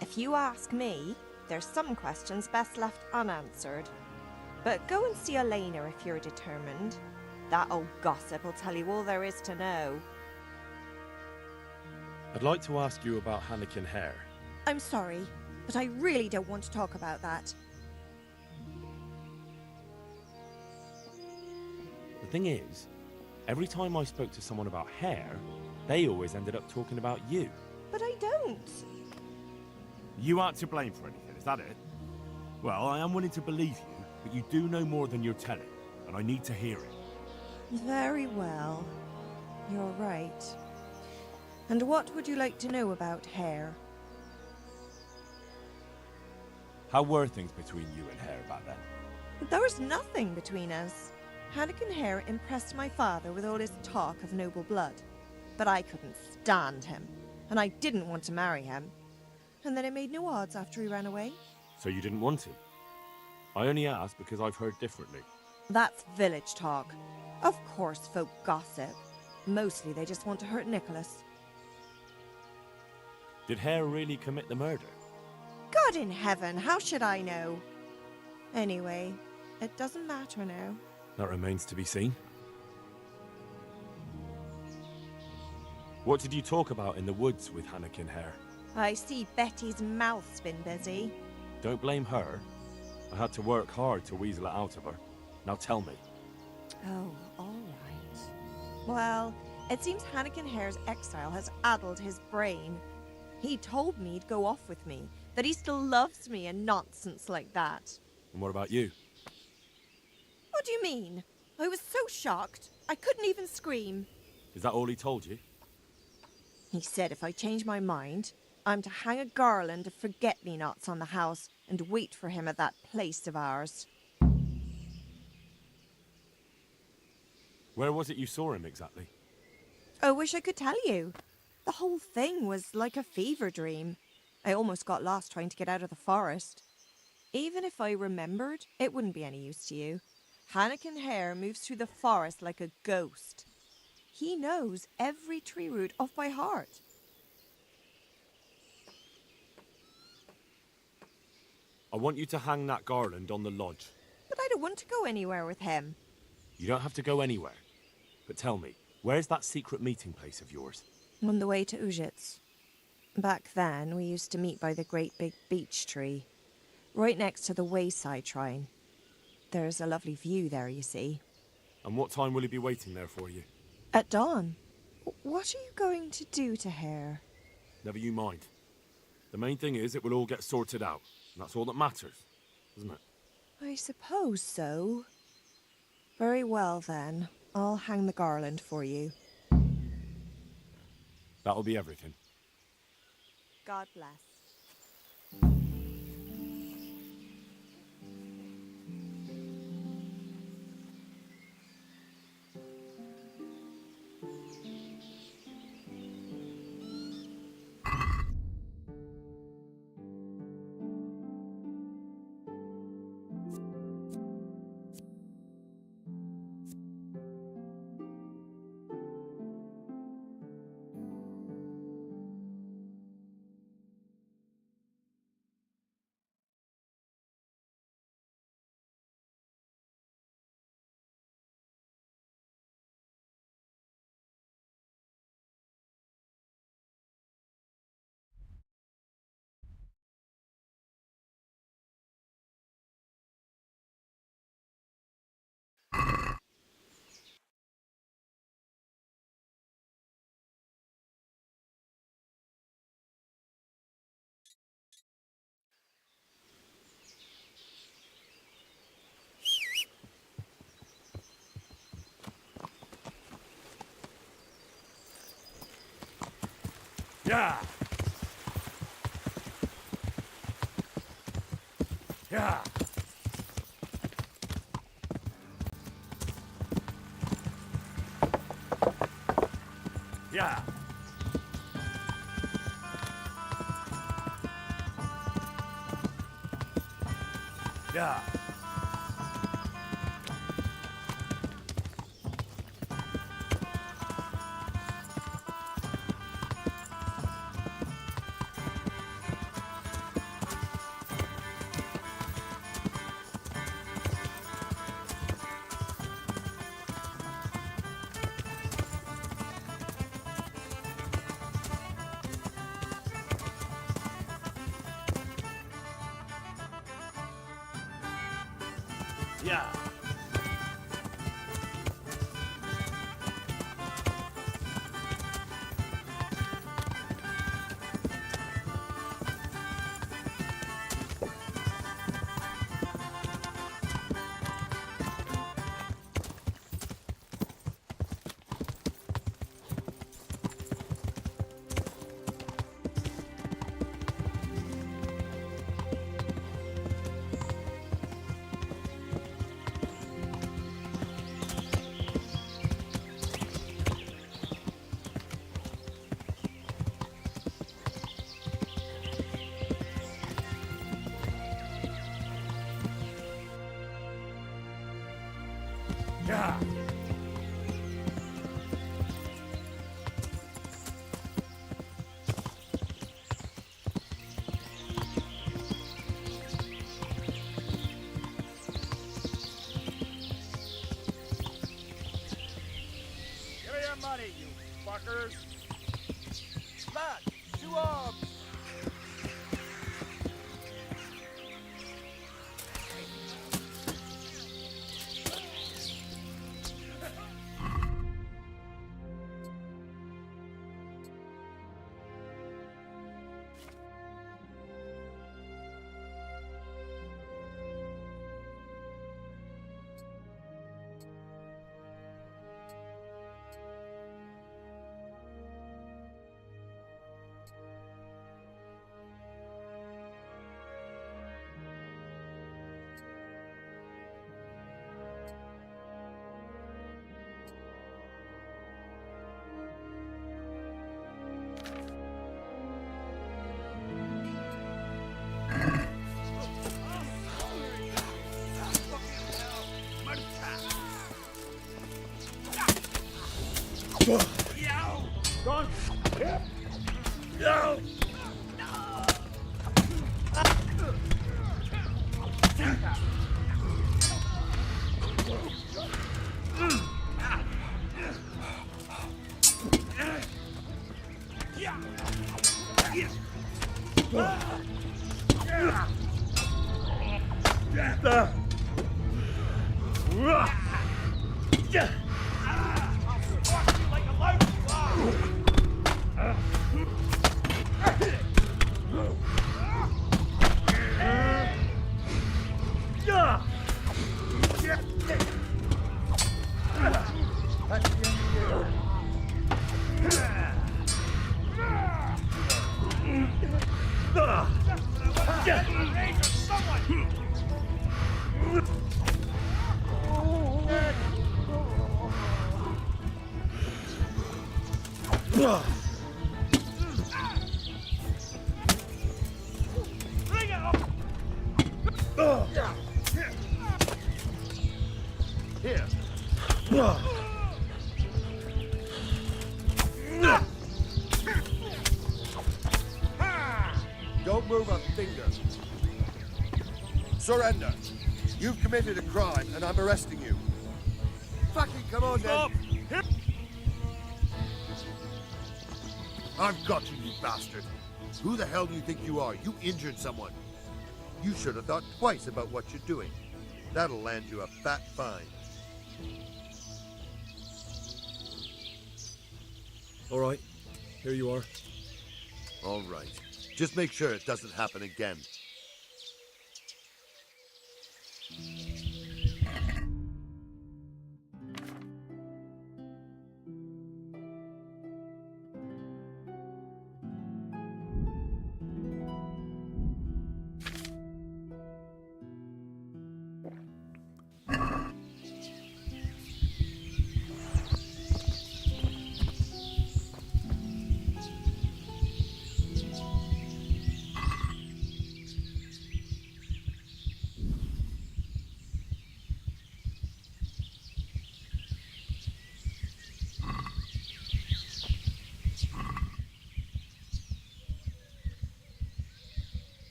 If you ask me, there's some questions best left unanswered. But go and see Elena if you're determined. That old gossip will tell you all there is to know. I'd like to ask you about Hannikin Hare. I'm sorry, but I really don't want to talk about that. The thing is, every time I spoke to someone about Hare, they always ended up talking about you. But I don't. You aren't to blame for anything, is that it? Well, I am willing to believe you, but you do know more than you're telling, and I need to hear it. Very well. You're right. And what would you like to know about Hare? How were things between you and Hare back then? There was nothing between us. Hannikin Hare impressed my father with all his talk of noble blood. But I couldn't stand him, and I didn't want to marry him. And then it made no odds after he ran away. So you didn't want him? I only asked because I've heard differently. That's village talk. Of course folk gossip. Mostly they just want to hurt Nicholas. Did Hare really commit the murder? God in heaven, how should I know? Anyway, it doesn't matter now. That remains to be seen. What did you talk about in the woods with Hannikin Hare? I see Betty's mouth's been busy. Don't blame her. I had to work hard to weasel it out of her. Now tell me. Oh, all right. Well, it seems Hannikin Hare's exile has addled his brain. He told me he'd go off with me, that he still loves me and nonsense like that. And what about you? What do you mean? I was so shocked, I couldn't even scream. Is that all he told you? He said if I change my mind, I'm to hang a garland of forget-me-nots on the house and wait for him at that place of ours. Where was it you saw him exactly? I wish I could tell you. The whole thing was like a fever dream. I almost got lost trying to get out of the forest. Even if I remembered, it wouldn't be any use to you. Hannikin Hare moves through the forest like a ghost. He knows every tree root off by heart. I want you to hang that garland on the lodge. But I don't want to go anywhere with him. You don't have to go anywhere. But tell me, where's that secret meeting place of yours? On the way to Ujits. Back then, we used to meet by the great big beech tree, right next to the wayside shrine. There's a lovely view there, you see. And what time will he be waiting there for you? At dawn. What are you going to do to Hare? Never you mind. The main thing is it will all get sorted out. And that's all that matters, isn't it? I suppose so. Very well, then. I'll hang the garland for you. That'll be everything. God bless. Yeah! Yeah! Yeah! Yeah! Yeah. Yeah. Give me your money, you fuckers! Lad, 2 arms! Gone. No. Bring it up! Here. Don't move a finger. Surrender. You've committed a crime, and I'm arresting you. Fucking come on, then. I've got you, you bastard. Who the hell do you think you are? You injured someone. You should have thought twice about what you're doing. That'll land you a fat fine. All right, here you are. All right. Just make sure it doesn't happen again.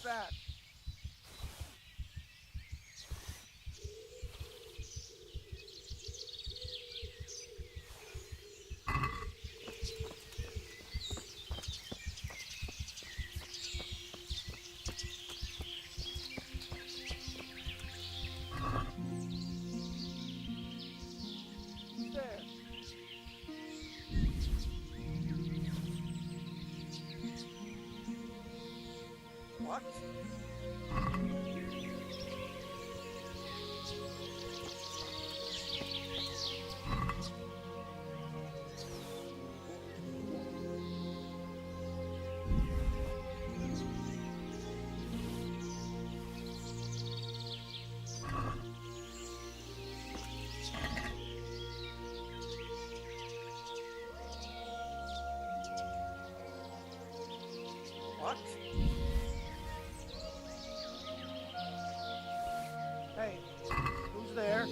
that? Who's there? What? What? Hey, who's there?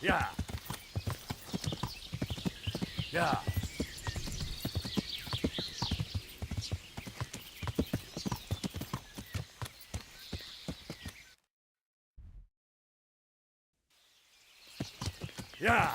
Yeah. Yeah. Yeah.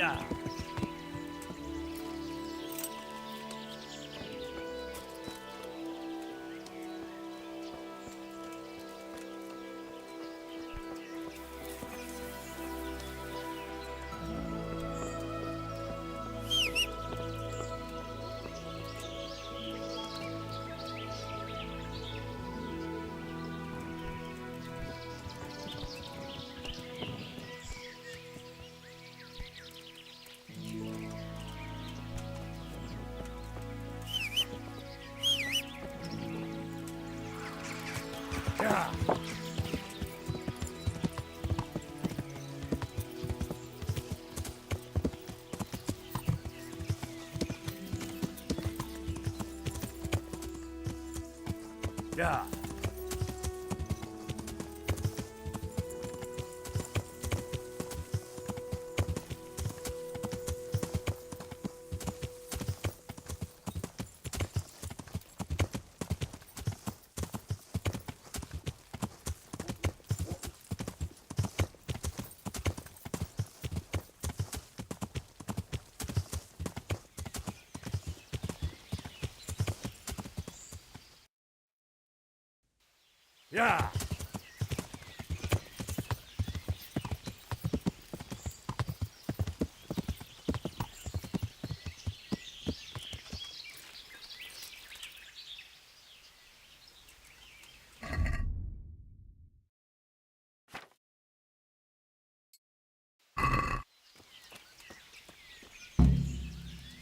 Yeah. Yeah. Yeah.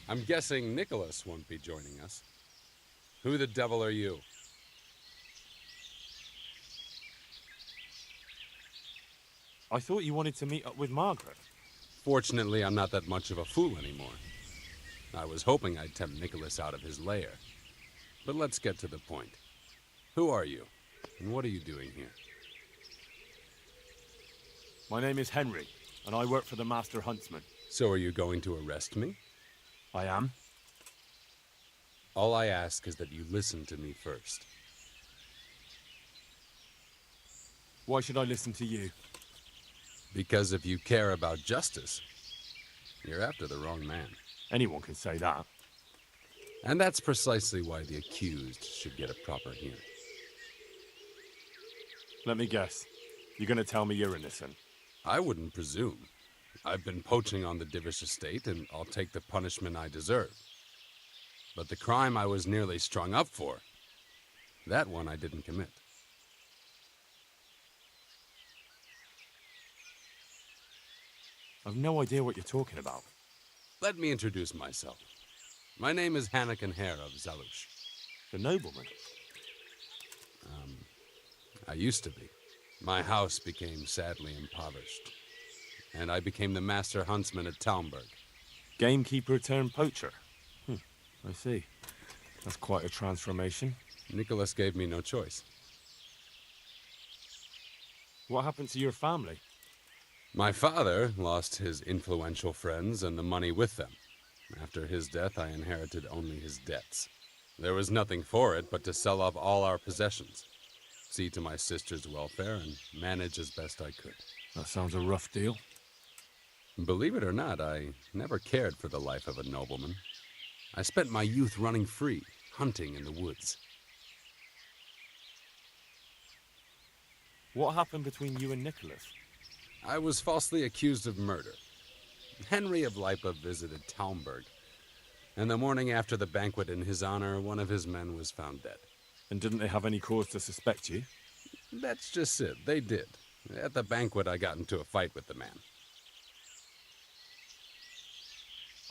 I'm guessing Nicholas won't be joining us. Who the devil are you? I thought you wanted to meet up with Margaret. Fortunately, I'm not that much of a fool anymore. I was hoping I'd tempt Nicholas out of his lair. But let's get to the point. Who are you? And what are you doing here? My name is Henry, and I work for the Master Huntsman. So are you going to arrest me? I am. All I ask is that you listen to me first. Why should I listen to you? Because if you care about justice, you're after the wrong man. Anyone can say that. And that's precisely why the accused should get a proper hearing. Let me guess. You're going to tell me you're innocent? I wouldn't presume. I've been poaching on the Divish estate, and I'll take the punishment I deserve. But the crime I was nearly strung up for, that one I didn't commit. I've no idea what you're talking about. Let me introduce myself. My name is Hanakin Hare of Zalush. The nobleman? I used to be. My house became sadly impoverished, and I became the master huntsman at Talmberg. Gamekeeper turned poacher? I see. That's quite a transformation. Nicholas gave me no choice. What happened to your family? My father lost his influential friends and the money with them. After his death, I inherited only his debts. There was nothing for it but to sell off all our possessions, see to my sister's welfare, and manage as best I could. That sounds a rough deal. Believe it or not, I never cared for the life of a nobleman. I spent my youth running free, hunting in the woods. What happened between you and Nicholas? I was falsely accused of murder. Henry of Lipa visited Talmberg, and the morning after the banquet in his honor, one of his men was found dead. And didn't they have any cause to suspect you? That's just it. They did. At the banquet, I got into a fight with the man.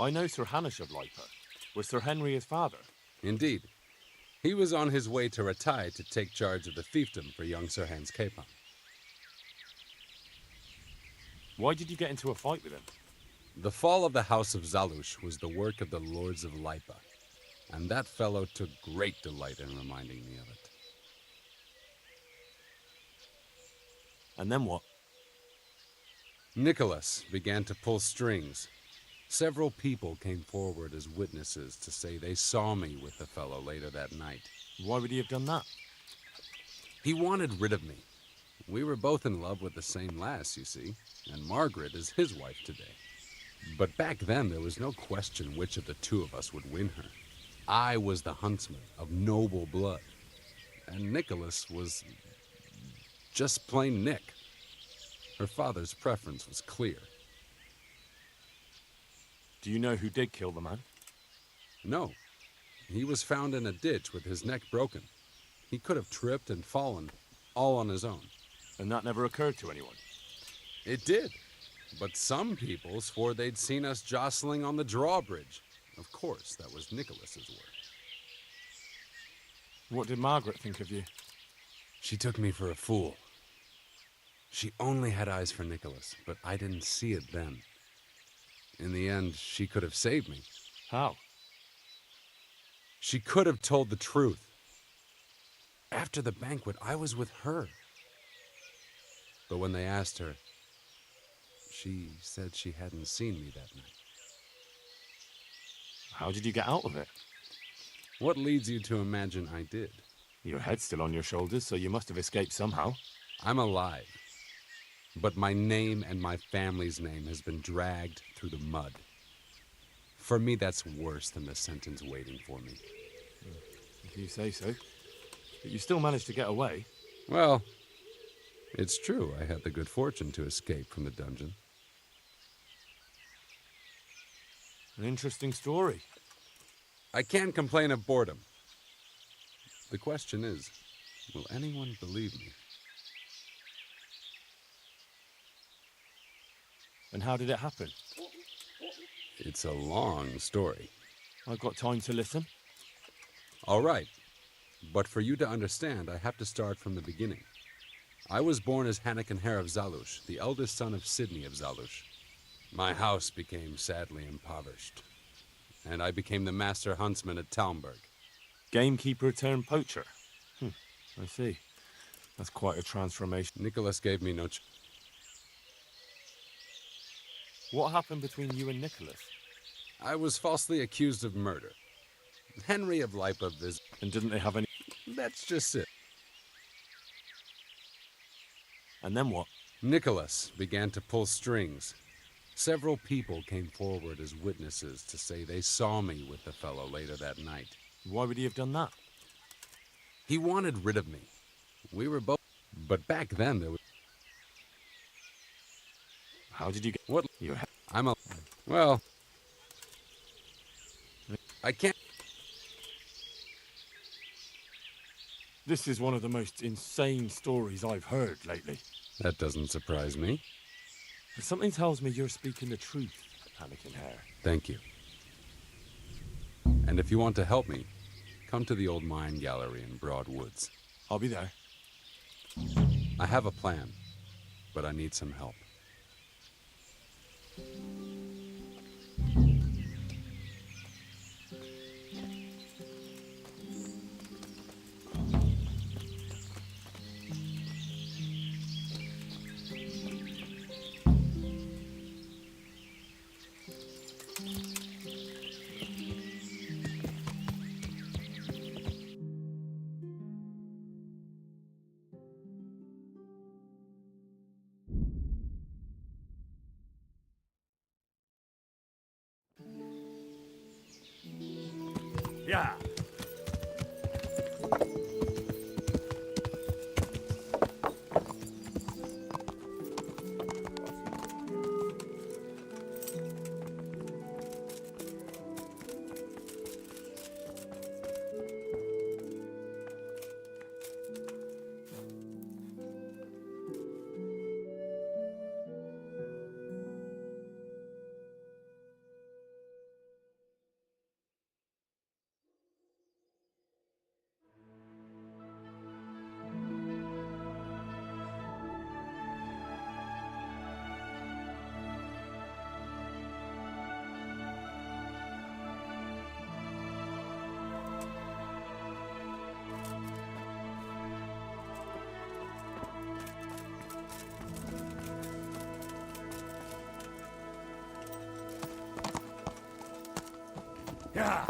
I know Sir Hanish of Lipa. Was Sir Henry his father? Indeed. He was on his way to Ratai to take charge of the fiefdom for young Sir Hans Capon. Why did you get into a fight with him? The fall of the House of Zalush was the work of the Lords of Lipa, and that fellow took great delight in reminding me of it. And then what? Nicholas began to pull strings. Several people came forward as witnesses to say they saw me with the fellow later that night. Why would he have done that? He wanted rid of me. We were both in love with the same lass, you see, and Margaret is his wife today. But back then, there was no question which of the two of us would win her. I was the huntsman of noble blood, and Nicholas was just plain Nick. Her father's preference was clear. Do you know who did kill the man? No. He was found in a ditch with his neck broken. He could have tripped and fallen, all on his own. And that never occurred to anyone? It did. But some people swore they'd seen us jostling on the drawbridge. Of course, that was Nicholas's work. What did Margaret think of you? She took me for a fool. She only had eyes for Nicholas, but I didn't see it then. In the end, she could have saved me. How? She could have told the truth. After the banquet, I was with her. But when they asked her, she said she hadn't seen me that night. How did you get out of it? What leads you to imagine I did? Your head's still on your shoulders, so you must have escaped somehow. I'm alive. But my name and my family's name has been dragged through the mud. For me, that's worse than the sentence waiting for me. If you say so. But you still managed to get away. Well, it's true. I had the good fortune to escape from the dungeon. An interesting story. I can't complain of boredom. The question is, will anyone believe me? And how did it happen? It's a long story. I've got time to listen. All right. But for you to understand, I have to start from the beginning. I was born as Hannikin Hare of Zalush, the eldest son of Sidney of Zalush. My house became sadly impoverished, and I became the master huntsman at Talmberg. Gamekeeper turned poacher. I see. That's quite a transformation. Nicholas gave me no What happened between you and Nicholas? I was falsely accused of murder. Henry of Lipa visited. And didn't they have any... That's just it. And then what? Nicholas began to pull strings. Several people came forward as witnesses to say they saw me with the fellow later that night. Why would he have done that? He wanted rid of me. We were both... But back then there was... How did you get... What? I'm a... Well... I can't... This is one of the most insane stories I've heard lately. That doesn't surprise me. But something tells me you're speaking the truth, Hannikin Hare. Thank you. And if you want to help me, come to the old mine gallery in Broadwoods. I'll be there. I have a plan, but I need some help. Yeah. Yeah.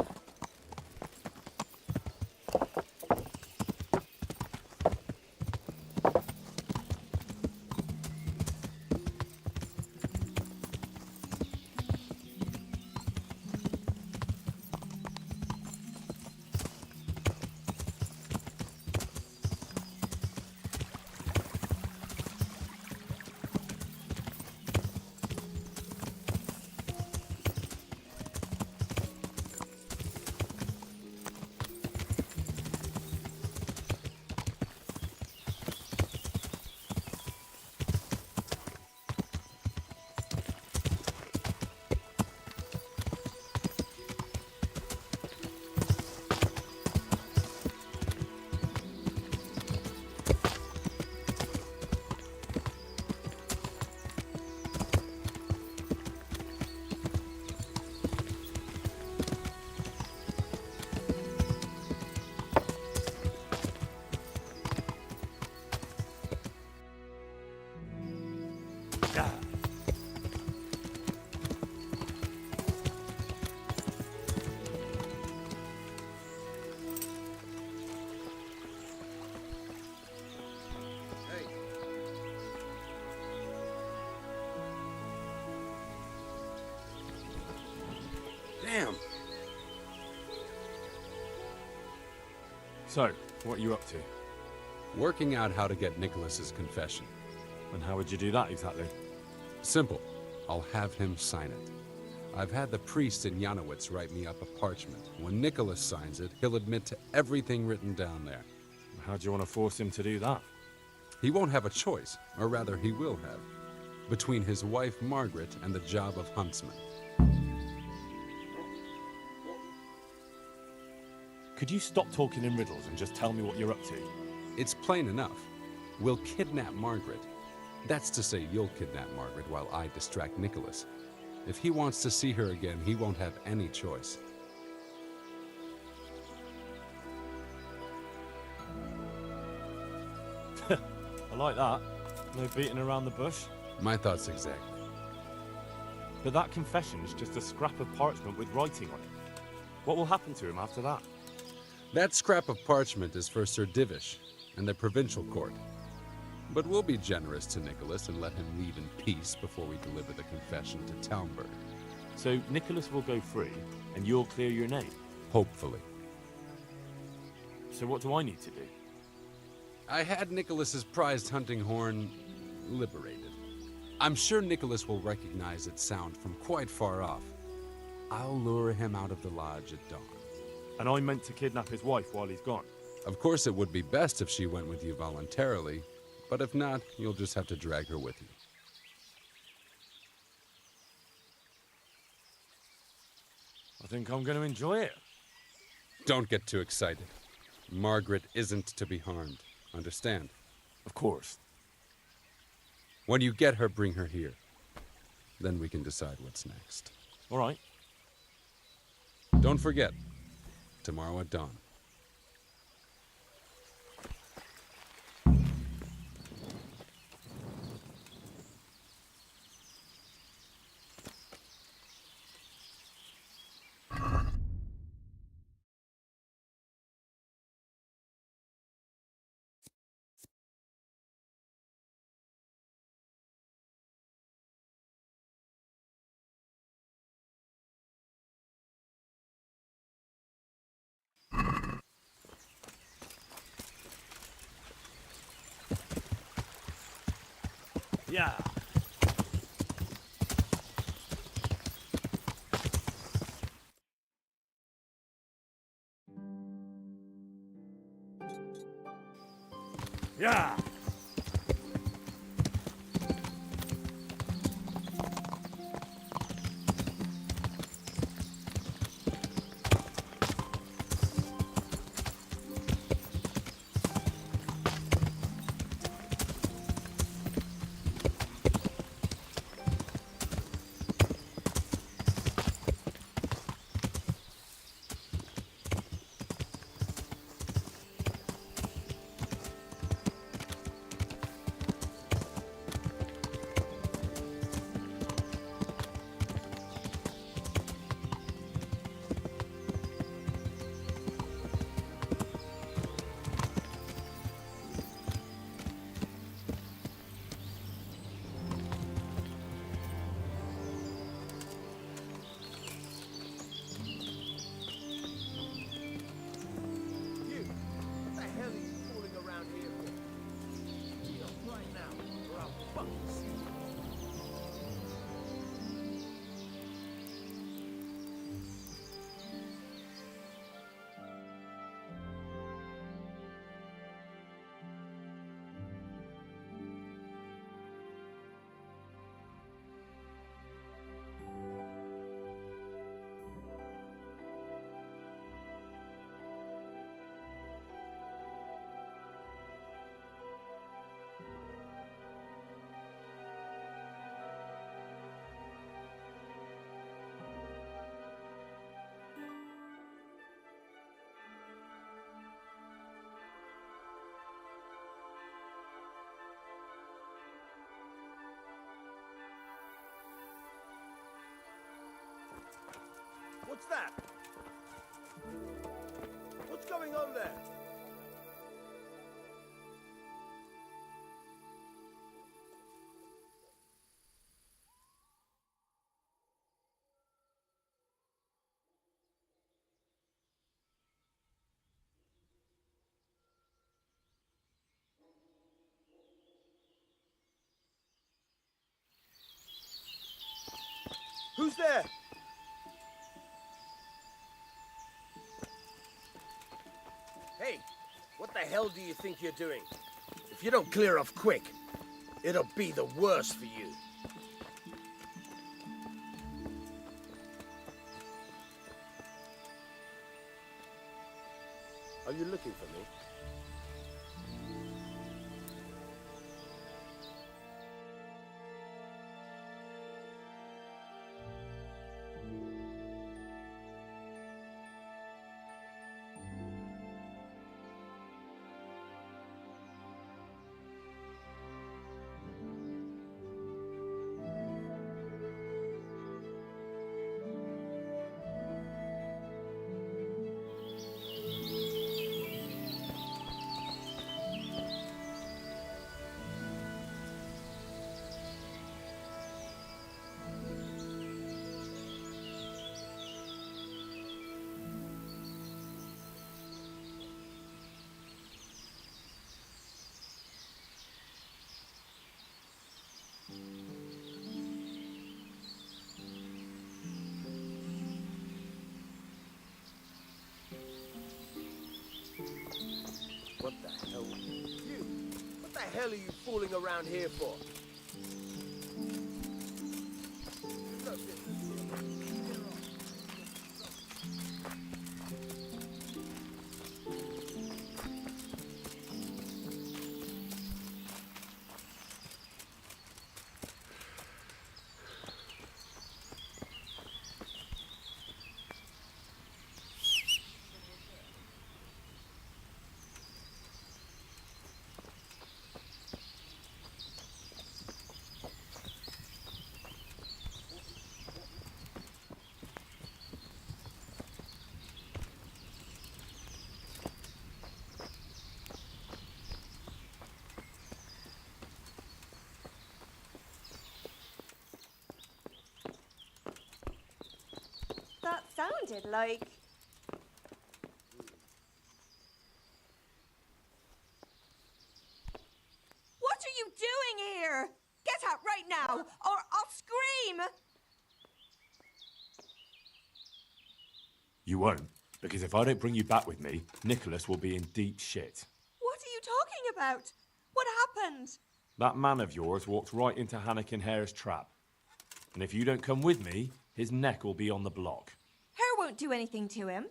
Yeah. Damn. So, what are you up to? Working out how to get Nicholas's confession. And how would you do that exactly? Simple. I'll have him sign it. I've had the priest in Janowitz write me up a parchment. When Nicholas signs it, he'll admit to everything written down there. How do you want to force him to do that? He won't have a choice, or rather he will have, between his wife Margaret and the job of huntsman. Could you stop talking in riddles and just tell me what you're up to? It's plain enough. We'll kidnap Margaret. That's to say, you'll kidnap Margaret while I distract Nicholas. If he wants to see her again, he won't have any choice. I like that. No beating around the bush. My thoughts exactly. But that confession's just a scrap of parchment with writing on it. What will happen to him after that? That scrap of parchment is for Sir Divish and the provincial court. But we'll be generous to Nicholas and let him leave in peace before we deliver the confession to Townburg. So Nicholas will go free, and you'll clear your name? Hopefully. So what do I need to do? I had Nicholas's prized hunting horn liberated. I'm sure Nicholas will recognize its sound from quite far off. I'll lure him out of the lodge at dawn. And I meant to kidnap his wife while he's gone? Of course it would be best if she went with you voluntarily, but if not, you'll just have to drag her with you. I think I'm going to enjoy it. Don't get too excited. Margaret isn't to be harmed. Understand? Of course. When you get her, bring her here. Then we can decide what's next. All right. Don't forget, tomorrow at dawn. Yeah. Yeah. What's that? What's going on there? Who's there? Hey, what the hell do you think you're doing? If you don't clear off quick, it'll be the worse for you. Are you looking for me? What the hell? You! What the hell are you fooling around here for? That sounded like... What are you doing here? Get out right now, or I'll scream! You won't, because if I don't bring you back with me, Nicholas will be in deep shit. What are you talking about? What happened? That man of yours walked right into Hannikin Hare's trap. And if you don't come with me, his neck will be on the block. Hare won't do anything to him.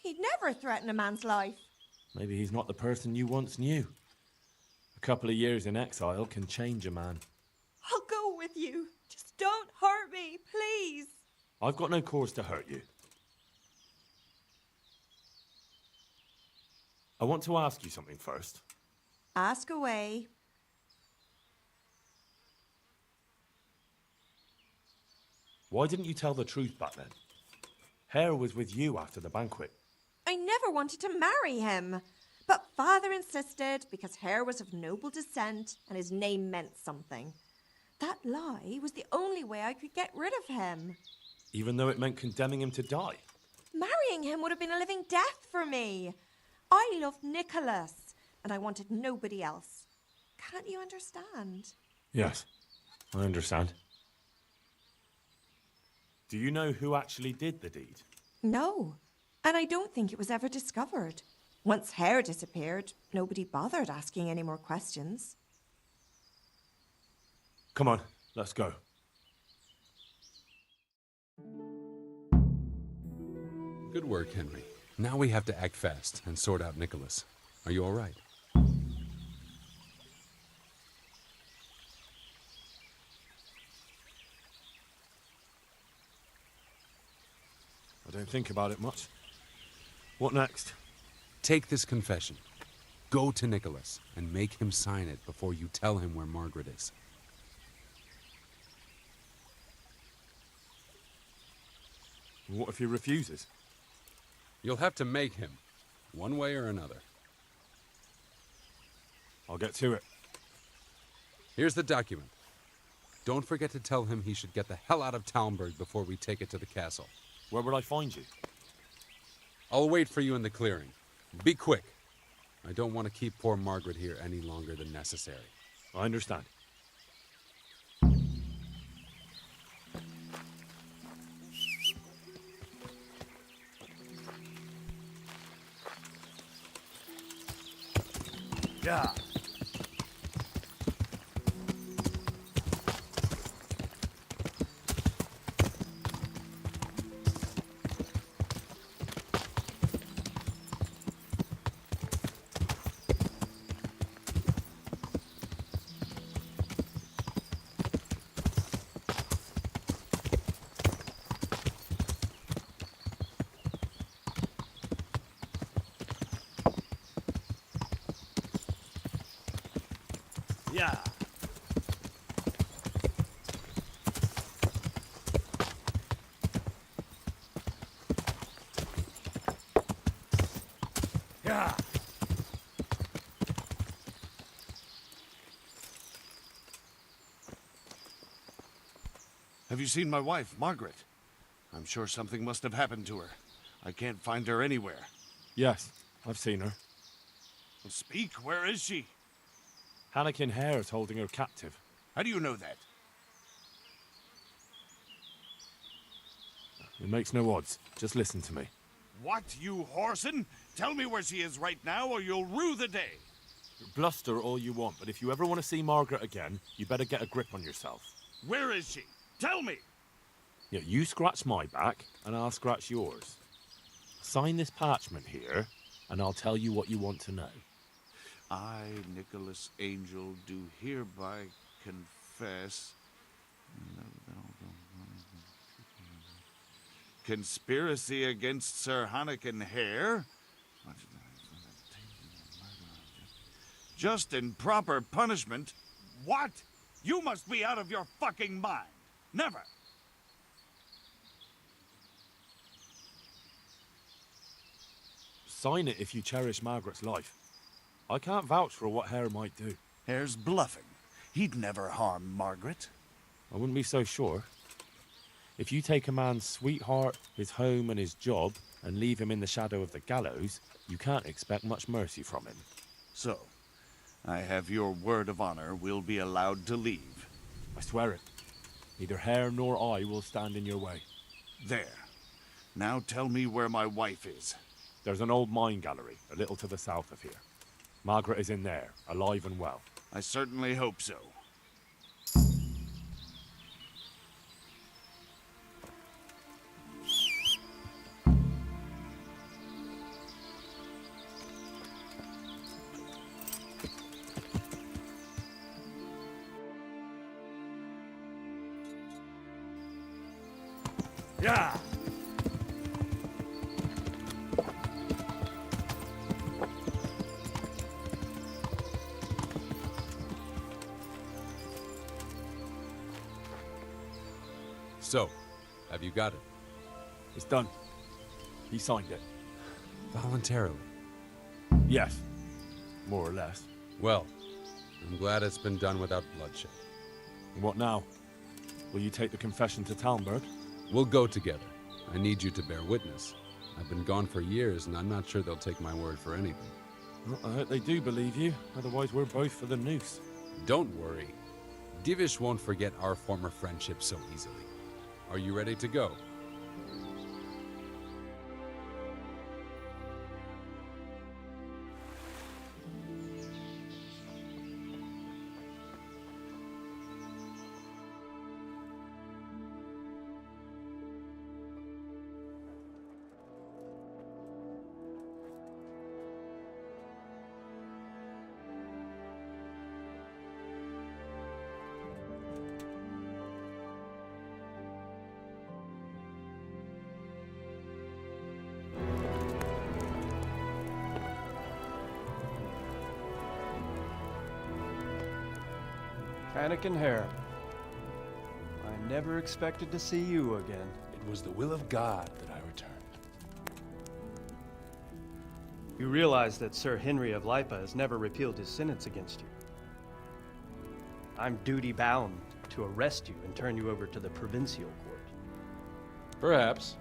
He'd never threaten a man's life. Maybe he's not the person you once knew. A couple of years in exile can change a man. I'll go with you. Just don't hurt me, please. I've got no cause to hurt you. I want to ask you something first. Ask away. Why didn't you tell the truth back then? Hare was with you after the banquet. I never wanted to marry him. But father insisted because Hare was of noble descent and his name meant something. That lie was the only way I could get rid of him. Even though it meant condemning him to die. Marrying him would have been a living death for me. I loved Nicholas, and I wanted nobody else. Can't you understand? Yes, I understand. Do you know who actually did the deed? No, and I don't think it was ever discovered. Once Hare disappeared, nobody bothered asking any more questions. Come on, let's go. Good work, Henry. Now we have to act fast and sort out Nicholas. Are you all right? I don't think about it much. What next? Take this confession. Go to Nicholas and make him sign it before you tell him where Margaret is. What if he refuses? You'll have to make him, one way or another. I'll get to it. Here's the document. Don't forget to tell him he should get the hell out of Talmberg before we take it to the castle. Where will I find you? I'll wait for you in the clearing. Be quick. I don't want to keep poor Margaret here any longer than necessary. I understand. Yeah. Yeah. Yeah. Have you seen my wife, Margaret? I'm sure something must have happened to her. I can't find her anywhere. Yes, I've seen her. Well, speak, where is she? Hannikin Hare is holding her captive. How do you know that? It makes no odds. Just listen to me. What, you whoreson? Tell me where she is right now, or you'll rue the day. Bluster all you want, but if you ever want to see Margaret again, you better get a grip on yourself. Where is she? Tell me! Yeah, you scratch my back, and I'll scratch yours. Sign this parchment here, and I'll tell you what you want to know. I, Nicholas Angel, do hereby confess... conspiracy against Sir Hannikin Hare? Just in proper punishment? What? You must be out of your fucking mind. Never. Sign it if you cherish Margaret's life. I can't vouch for what Hare might do. Hare's bluffing. He'd never harm Margaret. I wouldn't be so sure. If you take a man's sweetheart, his home and his job, and leave him in the shadow of the gallows, you can't expect much mercy from him. So, I have your word of honor we'll be allowed to leave. I swear it. Neither Hare nor I will stand in your way. There. Now tell me where my wife is. There's an old mine gallery, a little to the south of here. Margaret is in there, alive and well. I certainly hope so. Yeah. So, have you got it? It's done. He signed it. Voluntarily? Yes. More or less. Well, I'm glad it's been done without bloodshed. And what now? Will you take the confession to Talmberg? We'll go together. I need you to bear witness. I've been gone for years, and I'm not sure they'll take my word for anything. Well, I hope they do believe you. Otherwise, we're both for the noose. Don't worry. Divish won't forget our former friendship so easily. Are you ready to go? Hannikin Hare. I never expected to see you again. It was the will of God that I returned. You realize that Sir Henry of Lipa has never repealed his sentence against you. I'm duty-bound to arrest you and turn you over to the provincial court. Perhaps.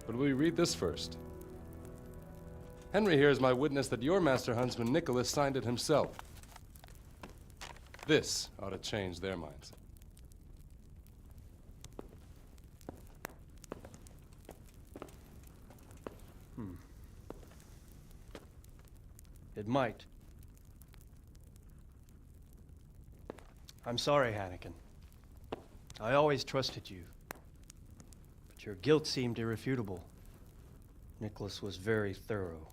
But will you read this first? Henry here is my witness that your master huntsman Nicholas signed it himself. This ought to change their minds. It might. I'm sorry, Hannigan. I always trusted you. But your guilt seemed irrefutable. Nicholas was very thorough.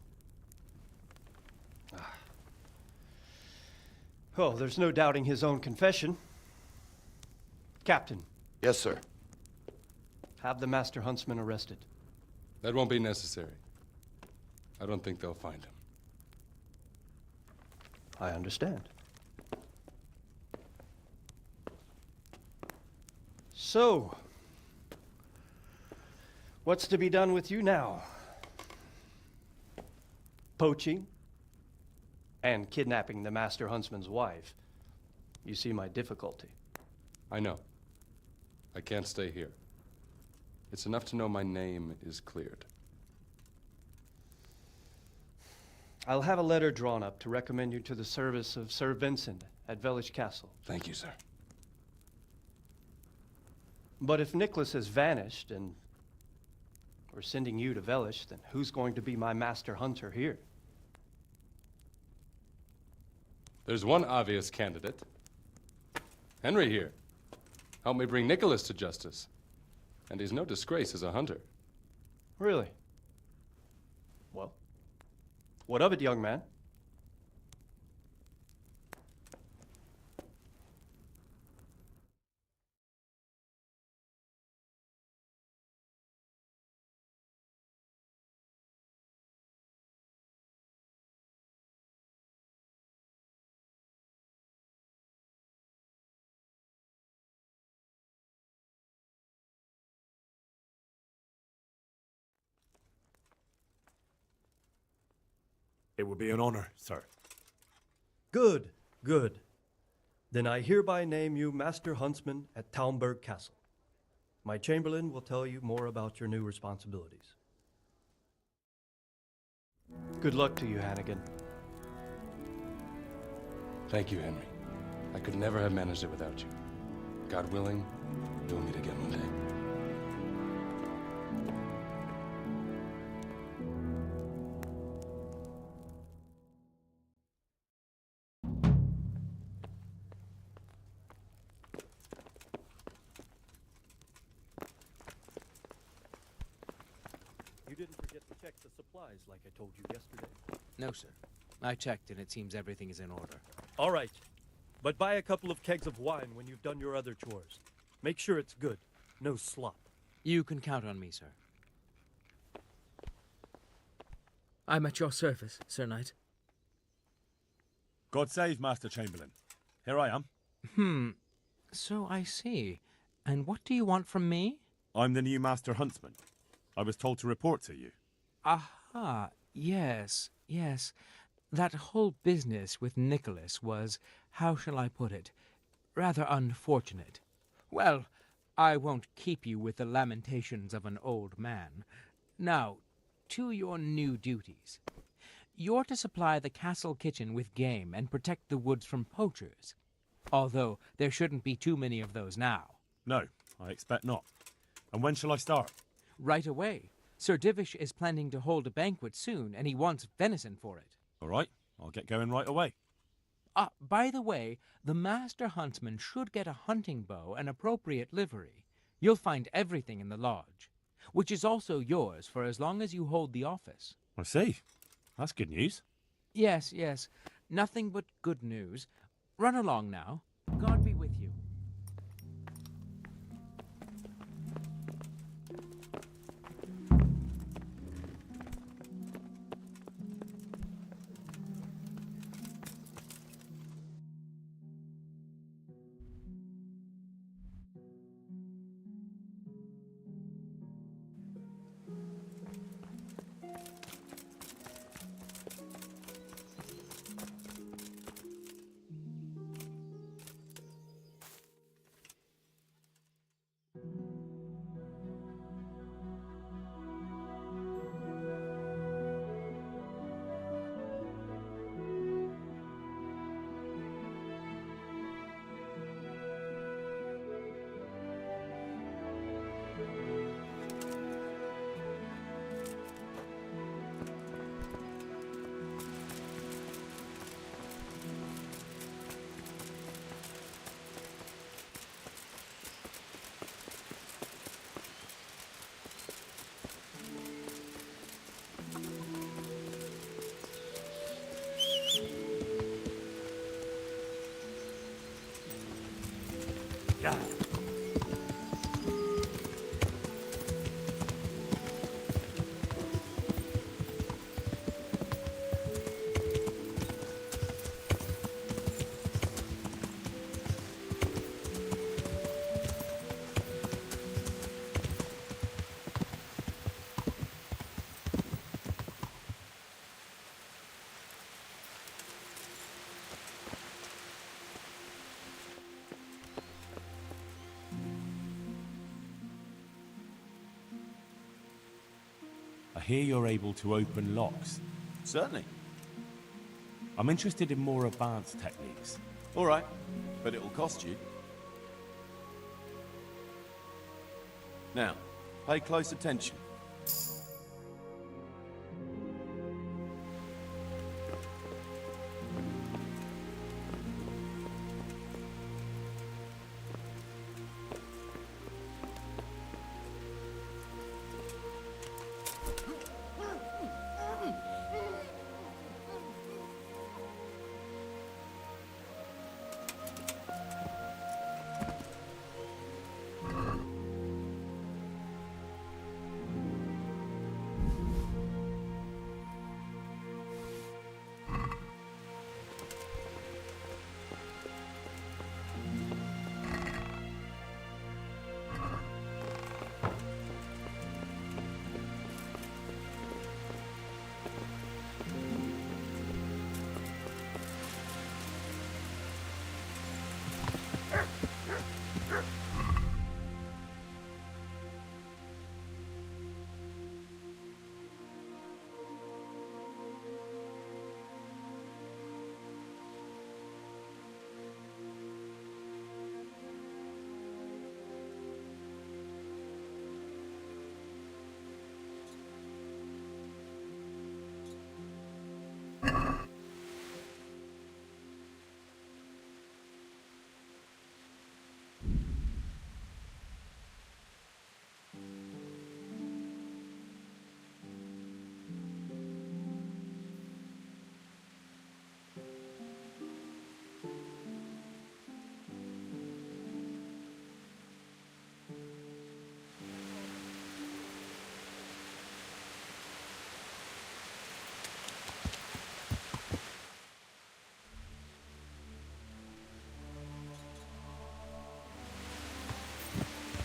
Oh, there's no doubting his own confession. Captain. Yes, sir. Have the master huntsman arrested. That won't be necessary. I don't think they'll find him. I understand. So, what's to be done with you now? Poaching and kidnapping the master huntsman's wife. You see my difficulty. I know. I can't stay here. It's enough to know my name is cleared. I'll have a letter drawn up to recommend you to the service of Sir Vincent at Vellish Castle. Thank you, sir. But if Nicholas has vanished and we're sending you to Vellish, then who's going to be my master hunter here? There's one obvious candidate. Henry here. Help me bring Nicholas to justice. And he's no disgrace as a hunter. Really? Well, what of it, young man? It would be an honor, sir. Good, good. Then I hereby name you Master Huntsman at Talmberg Castle. My Chamberlain will tell you more about your new responsibilities. Good luck to you, Hannigan. Thank you, Henry. I could never have managed it without you. God willing, we'll meet again one day. You didn't forget to check the supplies like I told you yesterday. No, sir. I checked and it seems everything is in order. All right. But buy a couple of kegs of wine when you've done your other chores. Make sure it's good. No slop. You can count on me, sir. I'm at your service, Sir Knight. God save Master Chamberlain. Here I am. So I see. And what do you want from me? I'm the new Master Huntsman. I was told to report to you. Aha, yes. That whole business with Nicholas was, how shall I put it, rather unfortunate. Well, I won't keep you with the lamentations of an old man. Now, to your new duties. You're to supply the castle kitchen with game and protect the woods from poachers. Although there shouldn't be too many of those now. No, I expect not. And when shall I start? Right away. Sir Divish is planning to hold a banquet soon, and he wants venison for it. All right, I'll get going right away. By the way, the Master Huntsman should get a hunting bow and appropriate livery. You'll find everything in the lodge, which is also yours for as long as you hold the office. I see. That's good news. Yes. Nothing but good news. Run along now. God be with you. Yeah. I hear you're able to open locks. Certainly. I'm interested in more advanced techniques. All right, but it will cost you. Now, pay close attention.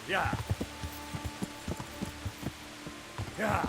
Yeah. Yeah.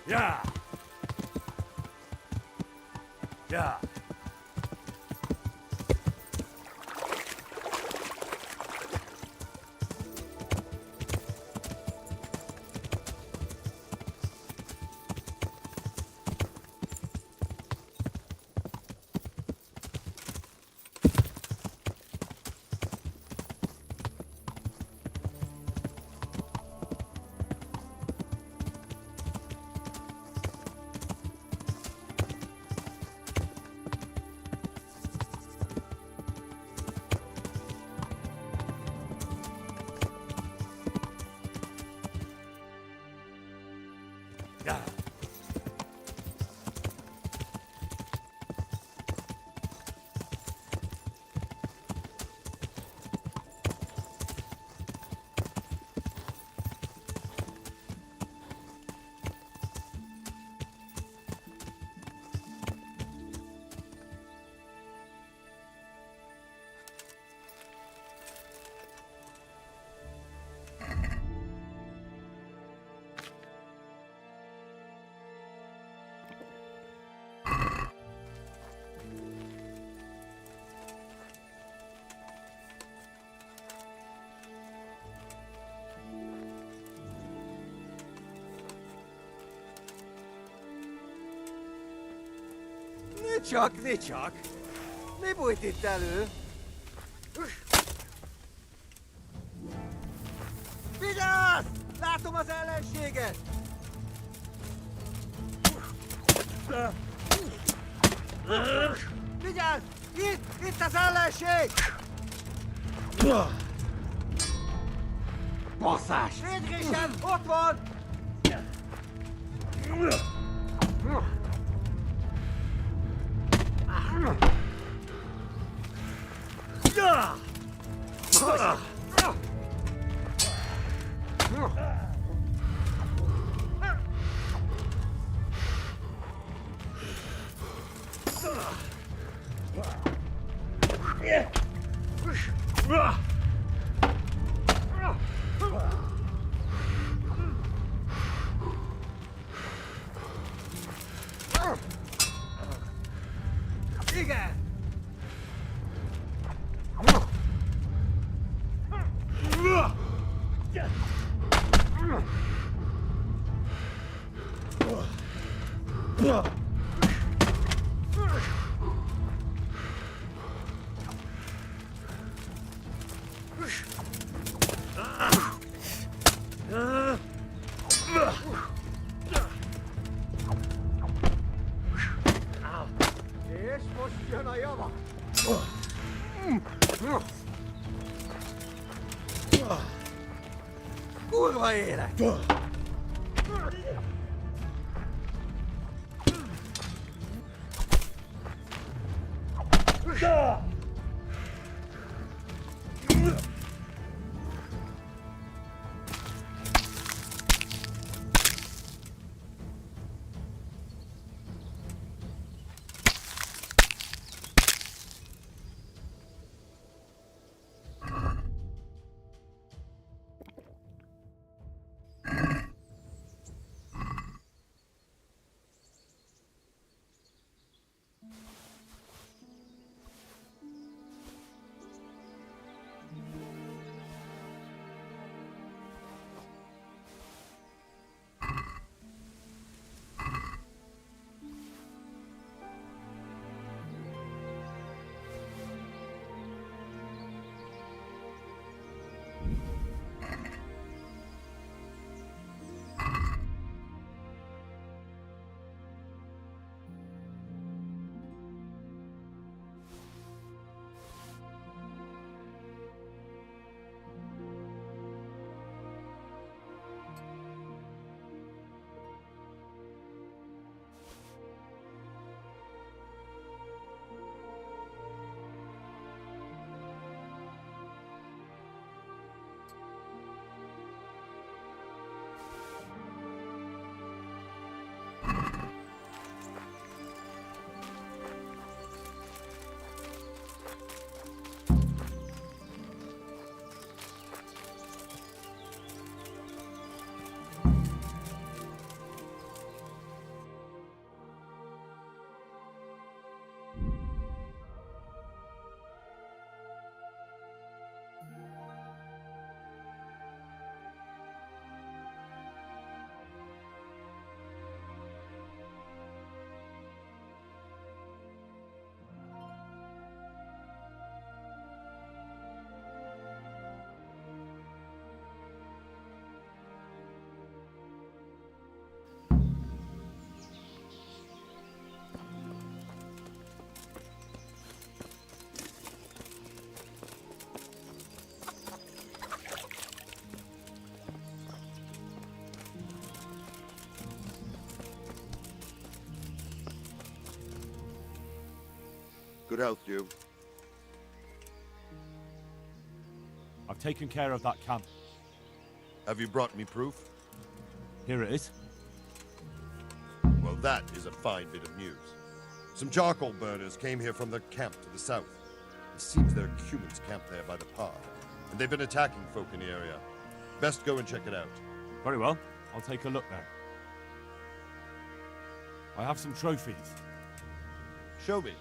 Yeah. Yeah. Ne csak! Mi bújt itt elő? Vigyázz! Látom az ellenséget! Vigyázz! Itt az ellenség! Basszás! Friedrichen, ott van! Igen! És most jön a java! Kurva élet! Good health, you. I've taken care of that camp. Have you brought me proof? Here it is. Well, that is a fine bit of news. Some charcoal burners came here from the camp to the south. It seems there are humans camped there by the path, and they've been attacking folk in the area. Best go and check it out. Very well. I'll take a look now. I have some trophies. Show me.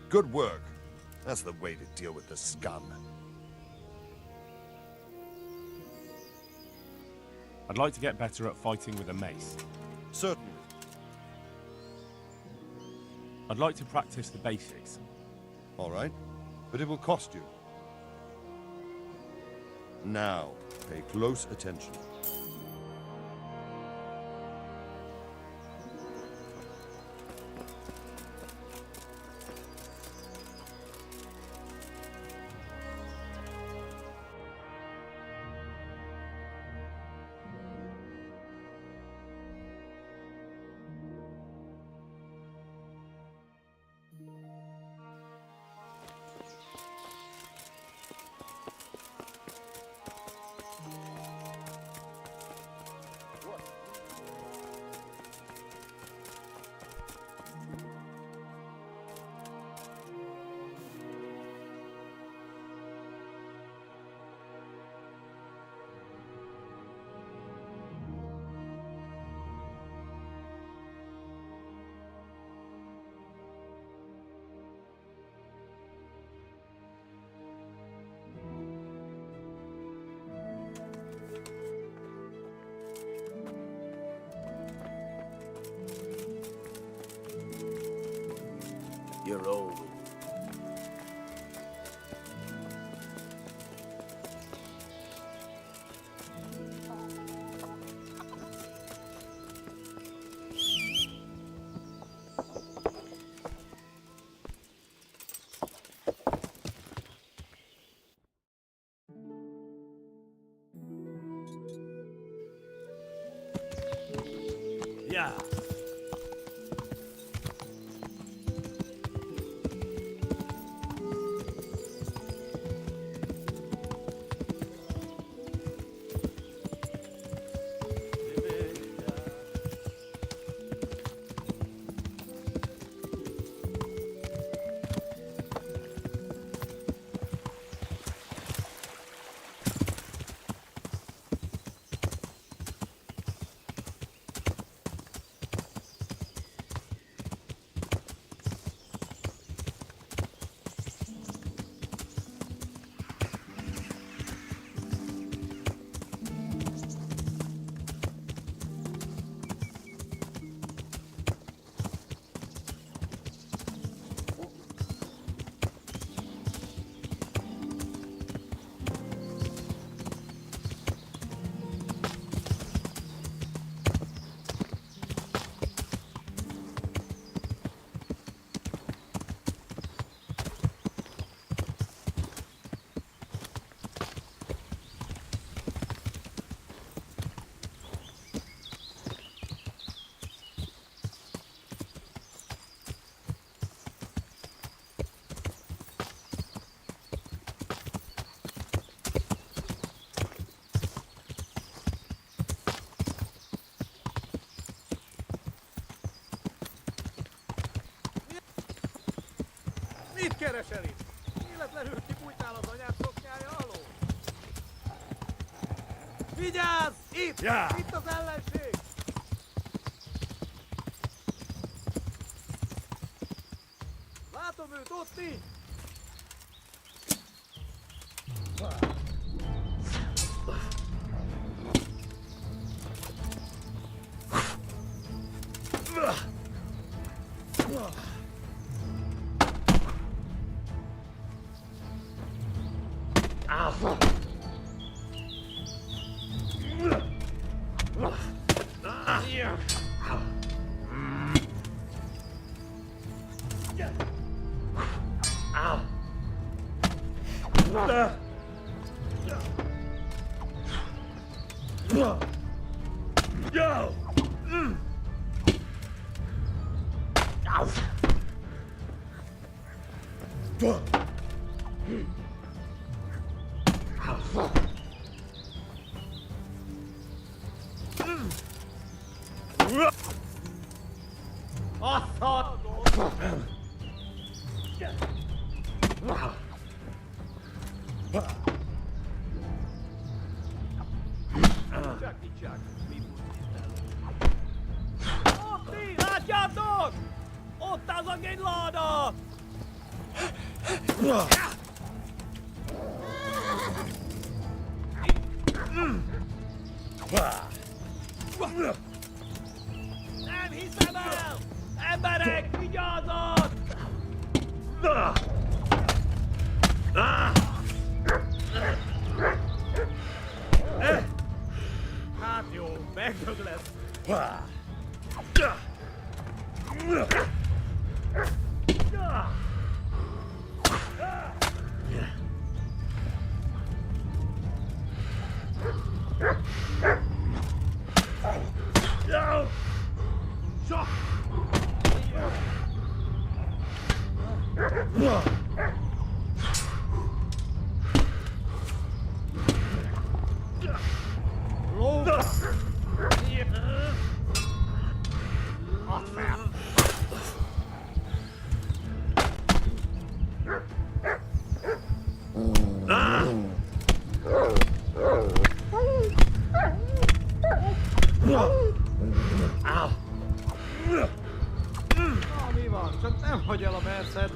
Good work. That's the way to deal with the scum. I'd like to get better at fighting with a mace. Certainly. I'd like to practice the basics. All right, but it will cost you. Now, pay close attention. You're old. Yeah. Mit keresel itt? Életlenül kibújtál az anyád szoknyája alól? Vigyázz! Itt! Yeah. Itt az ellenség! Látom őt ott így! Otti, látjátok? Ott az a génláda! Nem hiszem el! Emberek, vigyázzat! Hát jó, megdög lesz. Na, mi van? Csak nem hagy el a merced.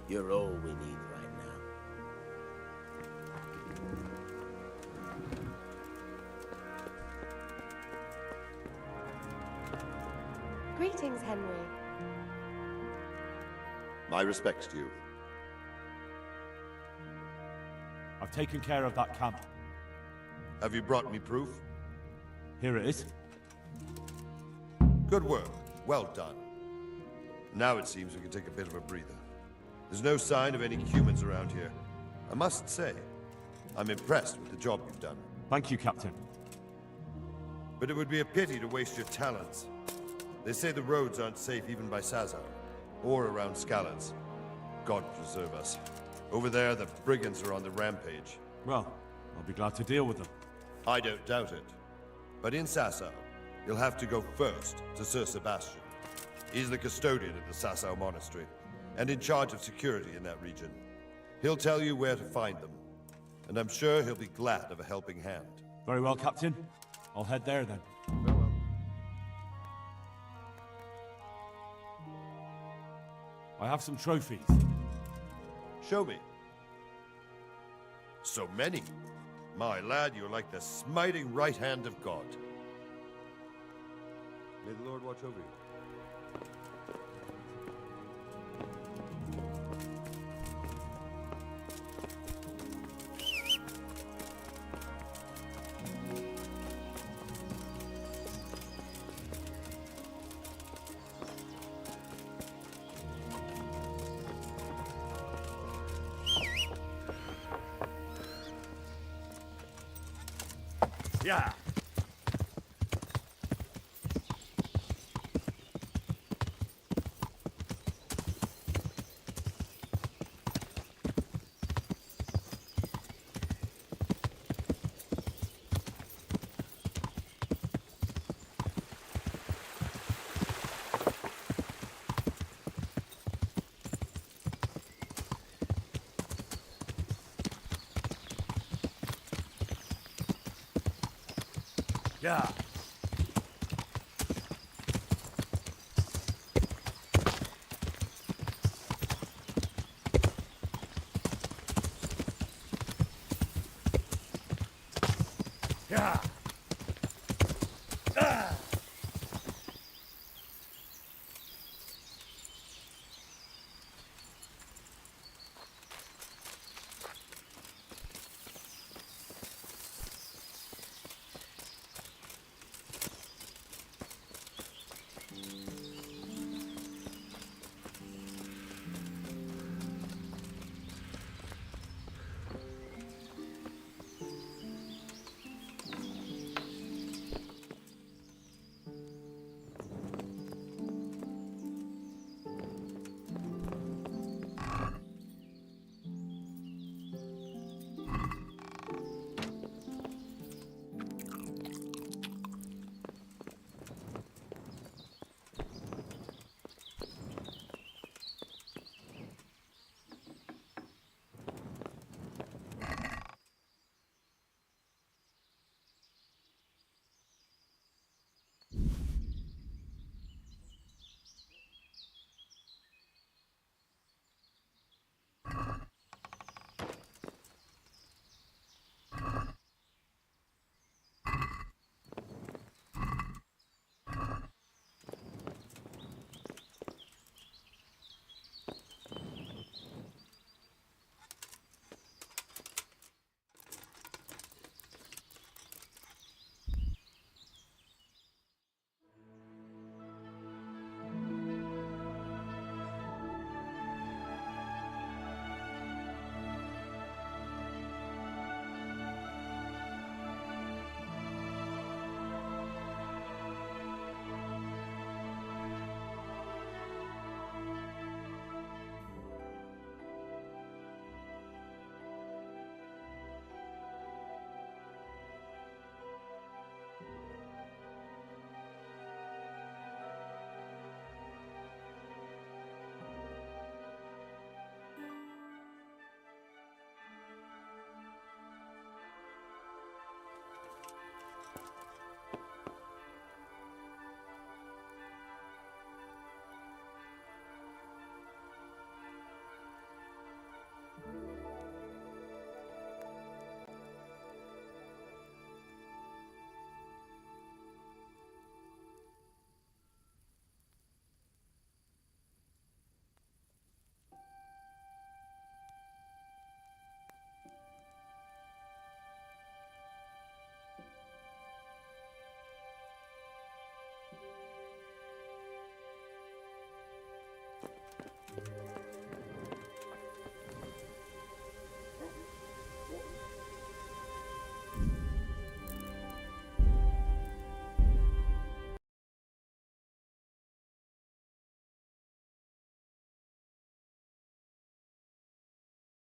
You're all we need right now. Greetings, Henry. My respects to you. I've taken care of that camp. Have you brought me proof? Here it is. Good work. Well done. Now it seems we can take a bit of a breather. There's no sign of any humans around here. I must say, I'm impressed with the job you've done. Thank you, Captain. But it would be a pity to waste your talents. They say the roads aren't safe even by Sazar, or around Scalans. God preserve us. Over there, the brigands are on the rampage. Well, I'll be glad to deal with them. I don't doubt it. But in Sasau, you'll have to go first to Sir Sebastian. He's the custodian of the Sasau Monastery, and in charge of security in that region. He'll tell you where to find them, and I'm sure he'll be glad of a helping hand. Very well, Captain. I'll head there then. I have some trophies. Show me. So many. My lad, you're like the smiting right hand of God. May the Lord watch over you. Yeah. Yeah. Yeah. Ah.